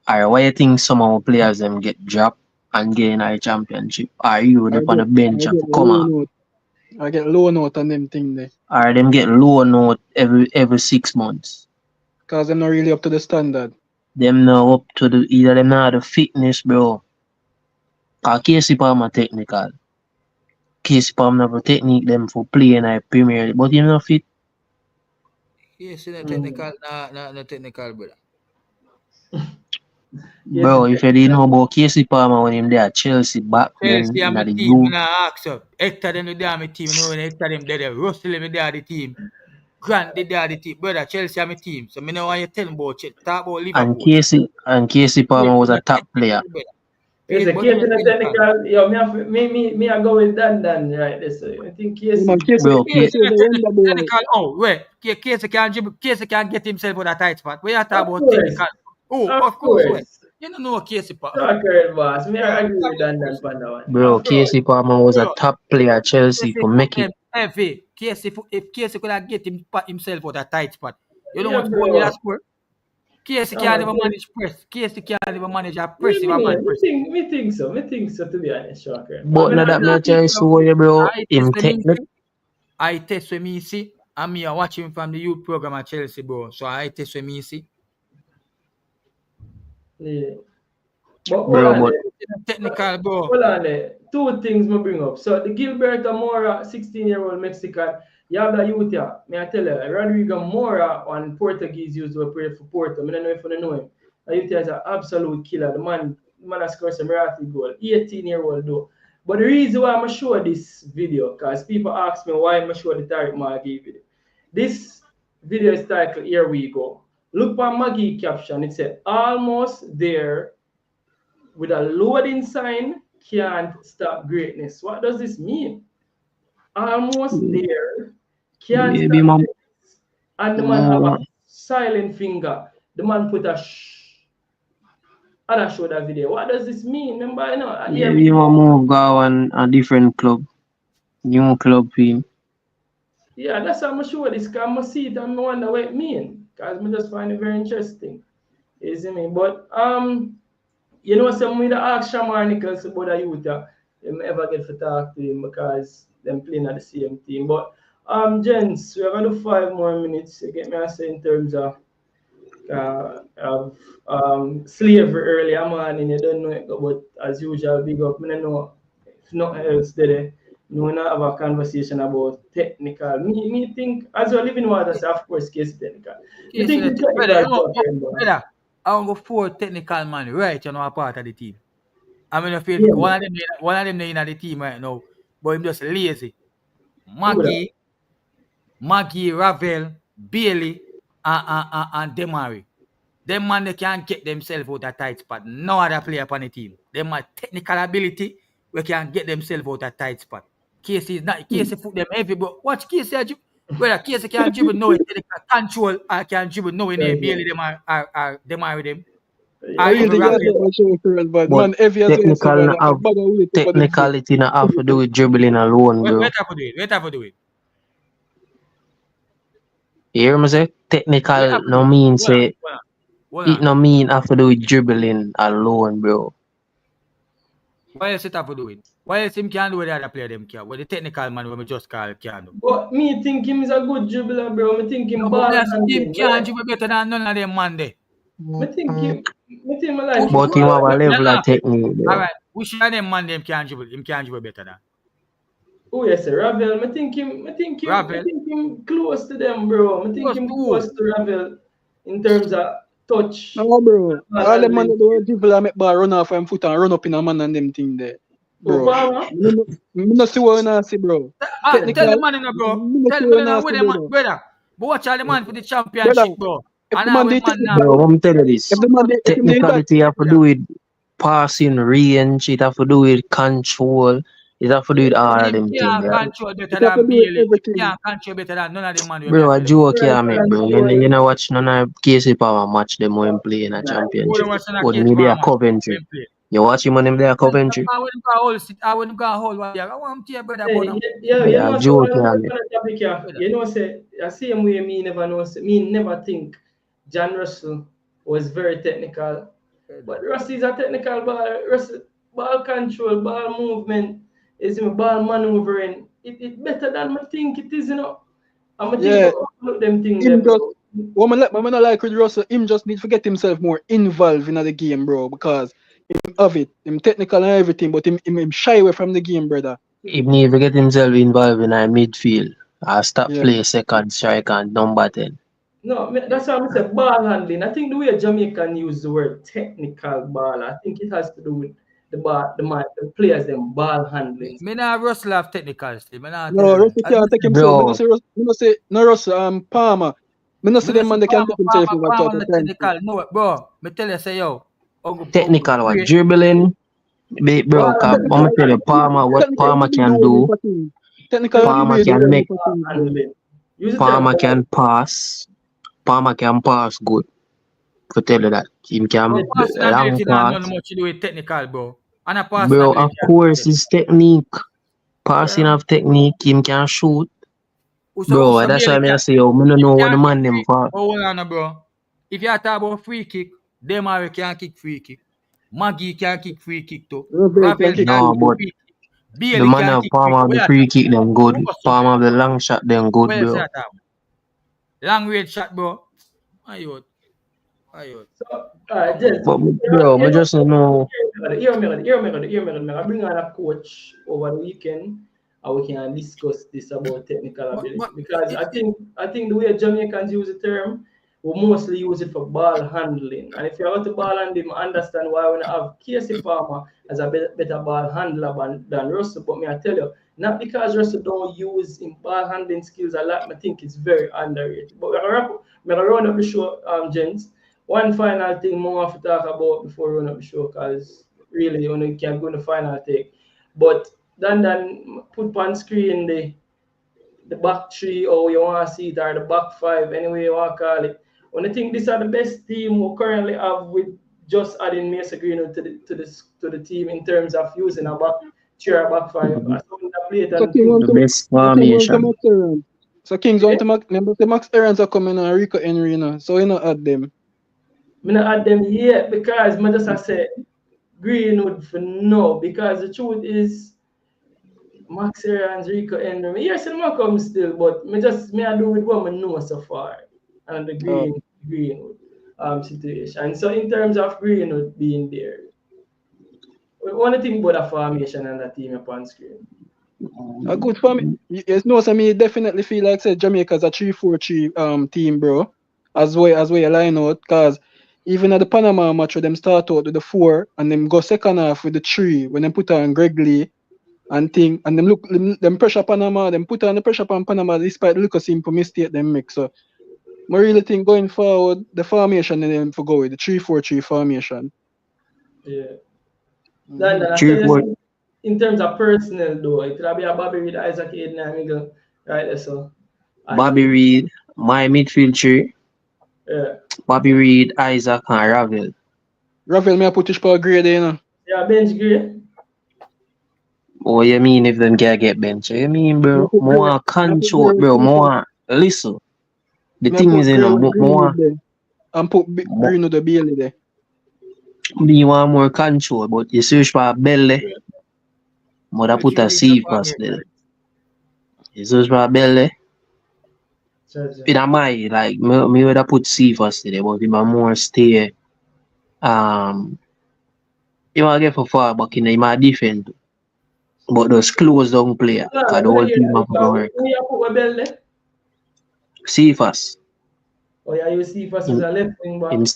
some of our players them get dropped and get in our championship? Are you on the bench to come out? I get low note on them thing there. Or them get low note every 6 months. Because they're not really up to the standard. Them not up to either them not the fitness, bro. Cause Casey Palmer technical. Casey Palmer have a technique them for playing in Premier League, but him not fit. Yes, not technical, not technical, brother. Bro, if you didn't know about Casey Palmer when him there at Chelsea back then, Chelsea, I'm the team. When I ask you, Hector them there, my team. You know when Hector them there, Russell them there, the team. Grant they there, the team. Brother, Chelsea, I'm a team. So me know why you tell me about talk about Liverpool. And Casey Palmer was a top player. Yes, the Casey in the technical. Yo, me I go with Dan right there. So I think Casey. Bro, technical. Oh, wait. Casey can get himself on a tight spot. We are talking about technical. Oh, of course. You don't know Casey Palmer. Correct, boss. Me I agree with Dan on that one. Bro, Casey Palmer was a top player at Chelsea to make it. If Casey could have get himself on a tight spot, you know what's going on that score? Casey can't even manage press. Casey can't even manage a press. Me think so, to be honest, Shocker. But not that much I saw you, bro. I test with me, see. And me, I watch him from the youth program at Chelsea, bro. So I test with me, see. Yeah. But technical, bro. Hold on there. Two things me bring up. So the Gilberto Mora, 16-year-old Mexican, you have the youth here. May I tell you, Rodrigo Mora on Portuguese used to play for Porto. I don't know if you know him. The youth is an absolute killer. The man has scored some miracle goal. 18-year-old though. But the reason why I'm show this video, because people ask me why I'm show the Tariq Maggie video. This video is titled Here We Go. Look for Maggie caption. It said almost there with a loading sign can't stop greatness. What does this mean? Almost there, can't Maybe stop man, greatness. And the man have a silent finger. The man put a shh. And I showed that video. What does this mean? Remember, you know, I hear maybe man move go on a different club, new club for him. yeah, that's how I'm sure this. Cause I see it and I wonder what it mean. Cause I just find it very interesting. You see me? But you know, some with the ask Shamar Nichols about the youth, them ever get to talk to him because them playing at the same team. But gents, we are gonna do 5 more minutes. You get me? I say in terms of slavery earlier morning. You don't know it, but as usual, big up. I don't know if nothing else today. No, we not have a conversation about technical. Me think as well living water, say, of course, case technical. Me think it's technical. Brother, I want to go 4 technical man, right? You know, a part of the team. I mean, I feel one of them in the team right now, but him just lazy. Maggie, Ravel, Bailey, and Demarai. Them man they can't get themselves out of tight spot. No other player upon the team. Them have technical ability we can get themselves out of tight spot. Casey is not Casey put them heavy, but watch Casey. Whether Casey can dribble no it control I can dribble no in Bailey them are Demarai them. I really think that's but man, heavy as Technicality not have to do with dribbling alone, bro. Wait have to do it. You hear me say? Technical no mean say it no mean have to do with dribbling alone, bro. Why else it have to do it? Why else him can't do what the other player them can? What the technical man when we just call can do. But me think him is a good dribbler, bro. Me think him ball him can't dribble better than none of them man there. Me think him like but him have a level of technique, bro. Alright, which of them man them can dribble? Him can't dribble better than. Oh yes, Ravel. Me think him close to them, bro. Me think him close to Ravel in terms of touch. No, bro. All them man do dribble and make ball run off and foot and run up in a man and them thing there. Bro. Me not see what I see, bro. Tell the man in bro. Tell me with them man, brother. But watch all the man for the championship, bro. And bro, let me tell you this. Technicality have to do with passing range, it have to do with control, it have to do with all of them things. Control better than Bailey. Can't control better than none of them man. Bro, a joke here, man, bro. You know watch none of KC Power match them when play in a championship. But me they are Coventry. You watch him on them there Coventry? I wouldn't go hold one there. I want to brother. Yeah, joke here, man. You know, say the same way me never know. Me never think John Russell was very technical. But Russell is a technical ball. Russell, ball control, ball movement, is ball maneuvering. It's better than I think it is, you know. I'm think about them things. What I like with Russell, him just need to get himself more involved in the game, bro, because him of it, him technical and everything, but him shy away from the game, brother. He need to get himself involved in a midfield. I stop play second striker and number 10. No, that's why I say ball handling. I think the way Jamaican use the word technical ball, I think it has to do with the players them ball handling. Me not Russell have technical still. No, Russell can't take himself. No Russell, Palmer. Me not see them man they can't take himself over technical. No, bro. Me tell you say yo. Technical what dribbling. Bro, I'm gonna tell you what Palmer can do. Palmer can make. Palmer can pass. Palmer can pass good. To tell you that. Him can long pass. Much to do with technical, bro. And a pass. Bro, of course, his technique. Passing of technique, him can shoot. Bro, that's why I say, yo, I don't know what the man them for. Hold on, bro. If you talk about free kick, Demarai can kick free kick. Maggie can kick free kick too. No, but the man of Palmer the free kick them good. Palmer the long shot them good, bro. Long range shot, bro. Ayot. So, bro, I just know. Hear me. I bring on a coach over the weekend, and we can discuss this about technical ability. Because I think the way Jamaicans use the term, we mostly use it for ball handling. And if you're out to ball handling, I understand why we have Casey Palmer as a better ball handler than Russell. But I tell you, not because Russell don't use his ball handling skills a lot, I think it's very underrated. But we're going to run up the show, gents. One final thing more to talk about before we run up the show, because really when you can go in the final take. But then put on screen the back three or you want to see it or the back five, anyway you want to call it. When I think these are the best team we currently have with just adding Mason Greenwood to the team in terms of using a back three or back five. As someone that played So and King want The to best so King want to formation. Max Aaron. So Kings want to Max. Remember the Max Aaron's are coming on Rico Henry, you know. So you know add them. me not add them yet because me just I say Greenwood for no because the truth is Max Arians, Rico Henry. Yes, it might come still, but me I do with what I know so far and the Greenwood situation. And so in terms of Greenwood being there, what do you think about the formation and the team upon screen? A good formation. Yes, no, so me definitely feel like say Jamaica's a 3-4-3 team, bro. As well you line out, cause even at the Panama match where them start out with the 4 and them go second half with the 3 when them put on Greg Lee and thing and them pressure Panama, them put on the pressure on Panama despite the little simple mistake them make. So I really think going forward the formation and them for go with the 3-4-3 formation. Yeah. Mhm. I tell you, in terms of personnel though, it could be a Bobby Reed, Isaac Aiden, and Miguel, right there. So Bobby Reed, my midfield three. yeah. Bobby Reed, Isaac, and Ravel. Rafael me a put it for a grade, you know. Yeah, bench Gray. What you mean if them can't get bench? You mean, Me a bro? put grade. More control, bro. More. Listen. The Me a thing put is, you know, more. Greenwood there. And put Greenwood the Bailey there. Me want more control, but you search for a belly. Mother put a C first there. You search for a belly. In a my like me would have put C first there, but if I more stay, you want to get for far back in, you might defend. But those close down player, cause the whole team have to work. Who you put a bell there? C first. Oh yeah, you see first as a left wing back. Him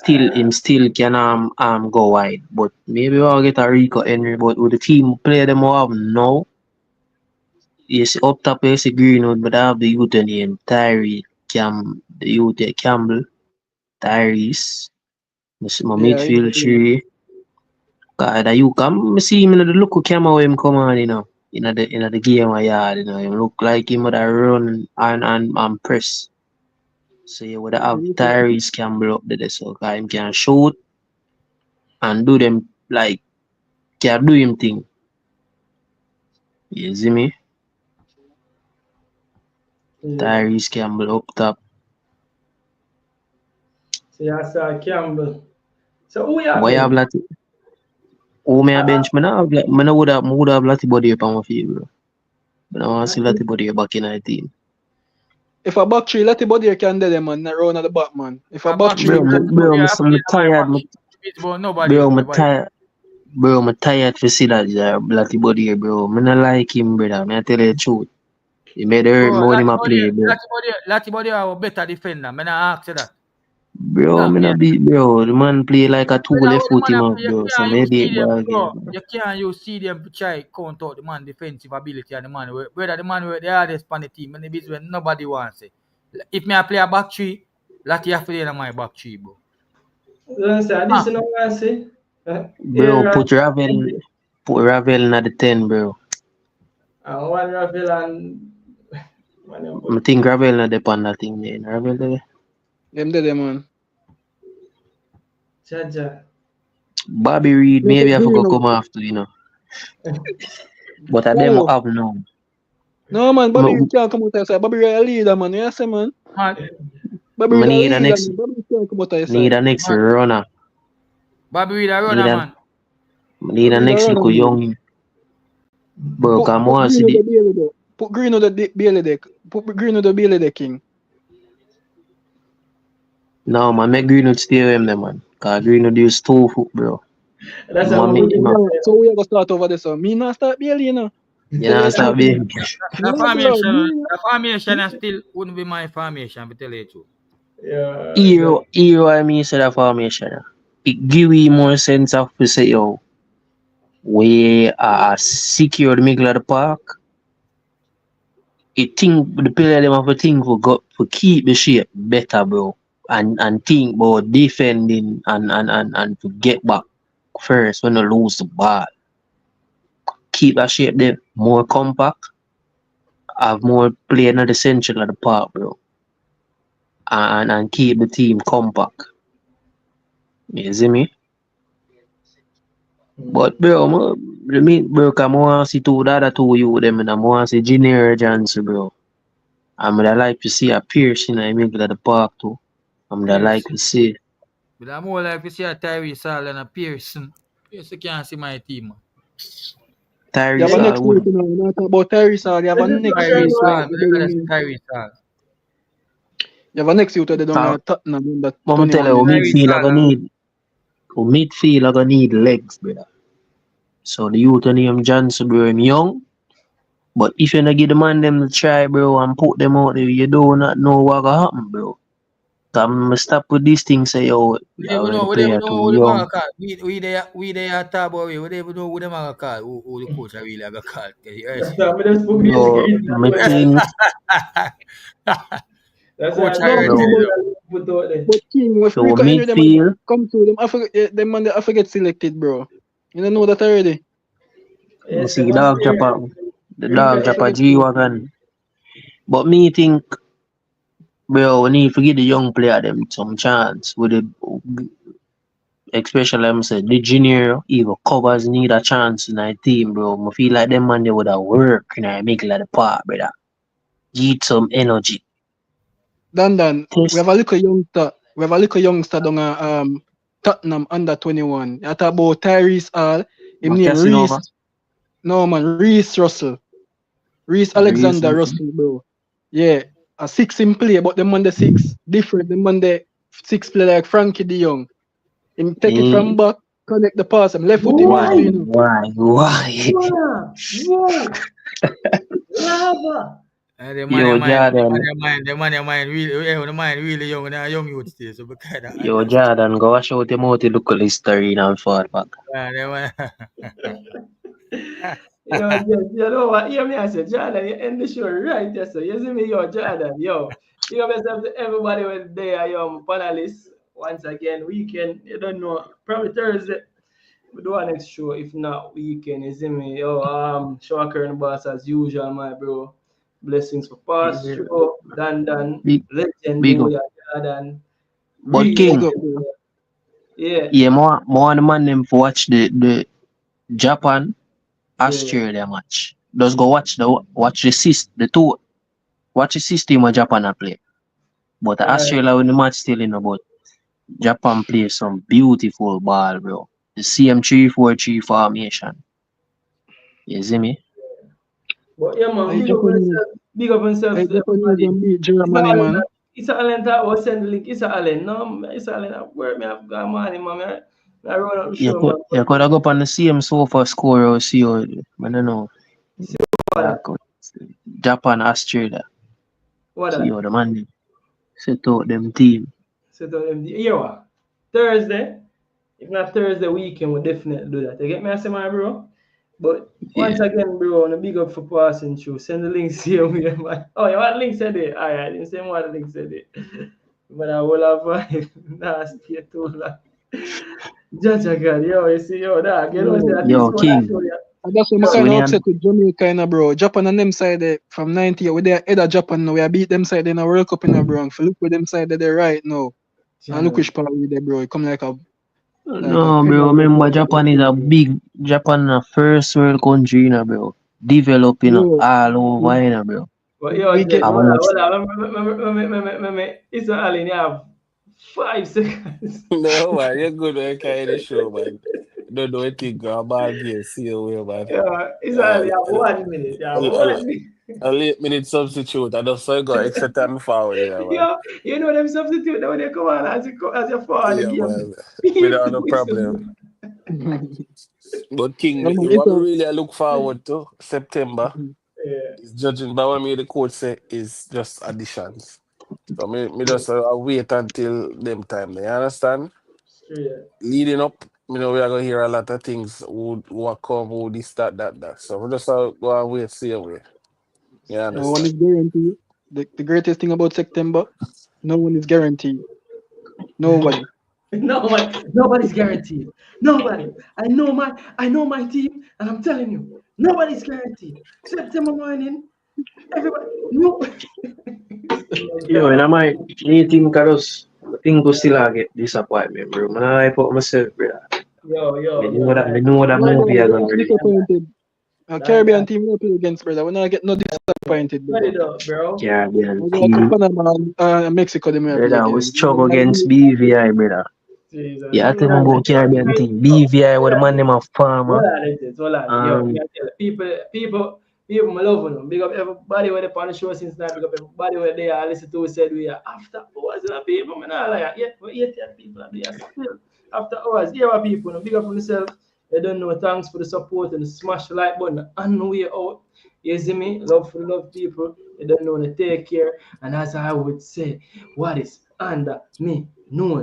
still can go wide, but maybe we'll get a Rico Henry. But with the team play them we have now, you see up top you see Greenwood, but I have the youth name Tyree, the youth Campbell, Tyrese, my midfield three. God, you come see him in the look of camera when him come on, you know, in the game I had, you know, him look like him would run and press. So you would have Tyrese Campbell up there, so him can shoot and do them like can do him thing. You see me? Yeah. Tyrese Campbell up top. So you saw Campbell. So who you have? Boy have Lati. Who me a bench? Me would have Lati body up on my feet, bro. But I want to see Lati body back in the team. If a back three, Lati body can do them man, run at the back man. If a back three, Bro, I'm tired. Bro, I'm tired to see that Lati body, bro. Me not like him, brother. Me I tell you the truth. He made hurt me when him play, bro. Lati body are a better defender. Me not ask you that. Bro, me not beat, bro. The man play like a two left foot him up, bro. So maybe it ball game. You can't use see them to try count out the man defensive ability and the man whether the man where they are the span the team and the business when nobody wants it. If me I play a back three, Lati have to play in my back three, bro. This is no one say. Bro, put Ravel in the 10, bro. One Ravel and I think Ravel not depend on that thing, man. Ravel there. them there, man. Jaja. Bobby Reed, maybe I forgot come after, you know. But I them have now. No, man, Bobby Reed can't come out and say, Bobby Reed a leader, man. You see, man? Bobby Reed need a a next, leader, Bobby can't come out and say. need a next runner. Bobby Reed a runner, man. Need a next look young. Bro, come on, see the... Put Green on the Bailey deck. Put Green on the Bailey deck, King. No, man, make Greenwood stay with him, there, man. Because Greenwood use 2 foot, bro. That's how So we are going to start over this one. Me not start Bailey, you know. You know, start being... The formation still wouldn't be my formation, but tell you the truth. Yeah. Here, I mean, say the formation. It give you more sense of to say, yo, we are secure the middle of the park. It think the player them have to think for keep the shape better, bro. And think about defending and to get back. first when you lose the ball. Keep that shape there, more compact, have more play in the central of the park, bro. And keep the team compact. You see me? But bro, bro, come on see two the other two you them and I want to see Junior Johnson, bro. I'm gonna like to see a Pierce in the middle of the park too. I'm gonna like to see. But I'm more like to see a Tyrese Hall and a Pearson. Pearson can't see my team. You have Tyrese a Hall next would. week, you know. You know talk about Tyrese Hall. You have a next week. Tyrese Hall, but I gotta see Tyrese Hall. You have a next youth they don't Tottenham in that Mama tell you, 21. midfield are gonna need. Midfield are gonna need legs, brother. So the youth name Johnson, bro, him young. But if you not give the man them to try, bro, and put them out there, you do not know what gonna happen, bro. Come stop with these things, say, yo, We our never know player who too them young. are call. We there talk about we never know who them are call. Who the coach are really are call. That's why I just spoke this Bro, green. my thing, That's why I Coach don't are No, know but put out there. King, if so we can hear them and midfield, come to them, I forget them man. I forget selected, bro. You don't know that already. you Yes, the see man dog there. chopper, the Rika dog is chopper a G-Wagon. But me think, bro, we need to give the young player them some chance with the, especially I'm saying the junior even covers need a chance in our team, bro. I feel like them man they would have work in our middle of the park, brother. Give it some energy. Dan, we Test have a little youngster. We have a little youngster down at Tottenham under 21. You talk about Tyrese Hall. Him name Reese. Casanova. No man, Reese Russell. Reese Alexander Reason. Russell, bro. Yeah, a 6 in play, but the man the 6 different. The man the 6 play like Frankie De Jong. Him take it from back, connect the pass. Him left foot him Why? used to, you know. Why? Whoa! Lava! the Yo, Jordan. man really young and young youth still. So we kind of Yo, understand. Jordan, go wash out your mouth, you look Listerine and fall back. Yo, yes, you know what? Hear me, I said, Jordan, you end the show right, yes, sir. You see me, yo, Jordan, yo. Big up yourself to everybody with there, yo, panelists. Once again, weekend, you don't know, probably Thursday. We do our next show, if not weekend, you see me? Yo, show occurring boss as usual, my bro. Blessings for past show, Dan, Big, legend, big do up. ya, Jordan. But Real Big King, up, legend, bro. yeah, yeah, more the man them for watch the Japan yeah. Australia match. Just go watch watch the system of Japan a play. But All right. Australia when the match still in about Japan play some beautiful ball, bro. The same 3-4-3 formation. You see me? But yeah, man, I Japanese, big up yourself I to Japanese everybody. and beat It's a Germany, Allen, man. it's a Allen that was send the link. It's a Allen. No, it's a Allen. Where me have got money, man. I run up the show, man. You could have go up on the same sofa score or see how, I don't know. What that? Japan, Australia. What See that? how the man set out them team. So to them, you what? Thursday. If not Thursday weekend, we'll definitely do that. You get me, I say, my bro. But once Yeah. again, bro, on a big up for passing through. Send the links here, man. Oh, you want the link said it? Alright, didn't say what the link said it. But I will have nasty too long. Jaja God, yo, you see, yo, dog, you know, say, at least Yo, one I King. show you. And that's why I'm Yo, kind of Soon upset with Jamaica, you know, bro. Japan and them side from 90, we they head of Japan now. We are beat them side in a World Cup, you know, bro. And if you look with them side they're right now. And look Jana. which part we there, bro. It come like a No, bro. heavyweight, Remember, bro. Japan is a big Japan, a first world country, you know, bro. Developing Yo, all over, you know, bro. But yo, we Jen, get How hold on, much? hold on. It's not Allen, you have 5 seconds. No, man, you're good when you carry the show, man. Don't know anything, go a ball game, see you way, man. Yeah, it's Uh, only have 1 minute. You have a, 1 minute. a late minute substitute, and just so you got extra time forward, yeah, man. Yo, you know them substitute when they come on as you fall the Yeah, game. man. We don't have no problem. But King, no, man, it's what we a, really look forward to September Yeah, is judging by what me the coach say is just additions. So me just wait until them time. You understand? straight. Leading up, we are gonna hear a lot of things who are come, who this, that. So we just go and wait, see away. You no one understand? is guaranteed. The greatest thing about September, no one is guaranteed. Nobody. Nobody's guaranteed. Nobody. I know my team, and I'm telling you, nobody's guaranteed. September morning, everybody. No. Yo, and I might need think I just think go still I get disappointment, bro. Man, I put myself, bro. I know that No, movie I we're gonna not release. disappointed. Caribbean team we play against, brother. We're not get no disappointed, Cut bro. it up, bro. Caribbean We got to team. Panama and Mexico, them we play Brother, we against. struggle against BVI, brother. Jesus. Yeah, I tell them about Caribbean team. BVI with the man them of farmer. People, I love them. Big up everybody where they on the show since now. Big up everybody where they are listen to said we are after hours. People, man, like we people are there still after hours. Yeah, people, big up on yourself. They don't know. Thanks for the support and smash the like button and we out. You see me? Love for the love people. They don't know to take care. And as I would say, what is under me known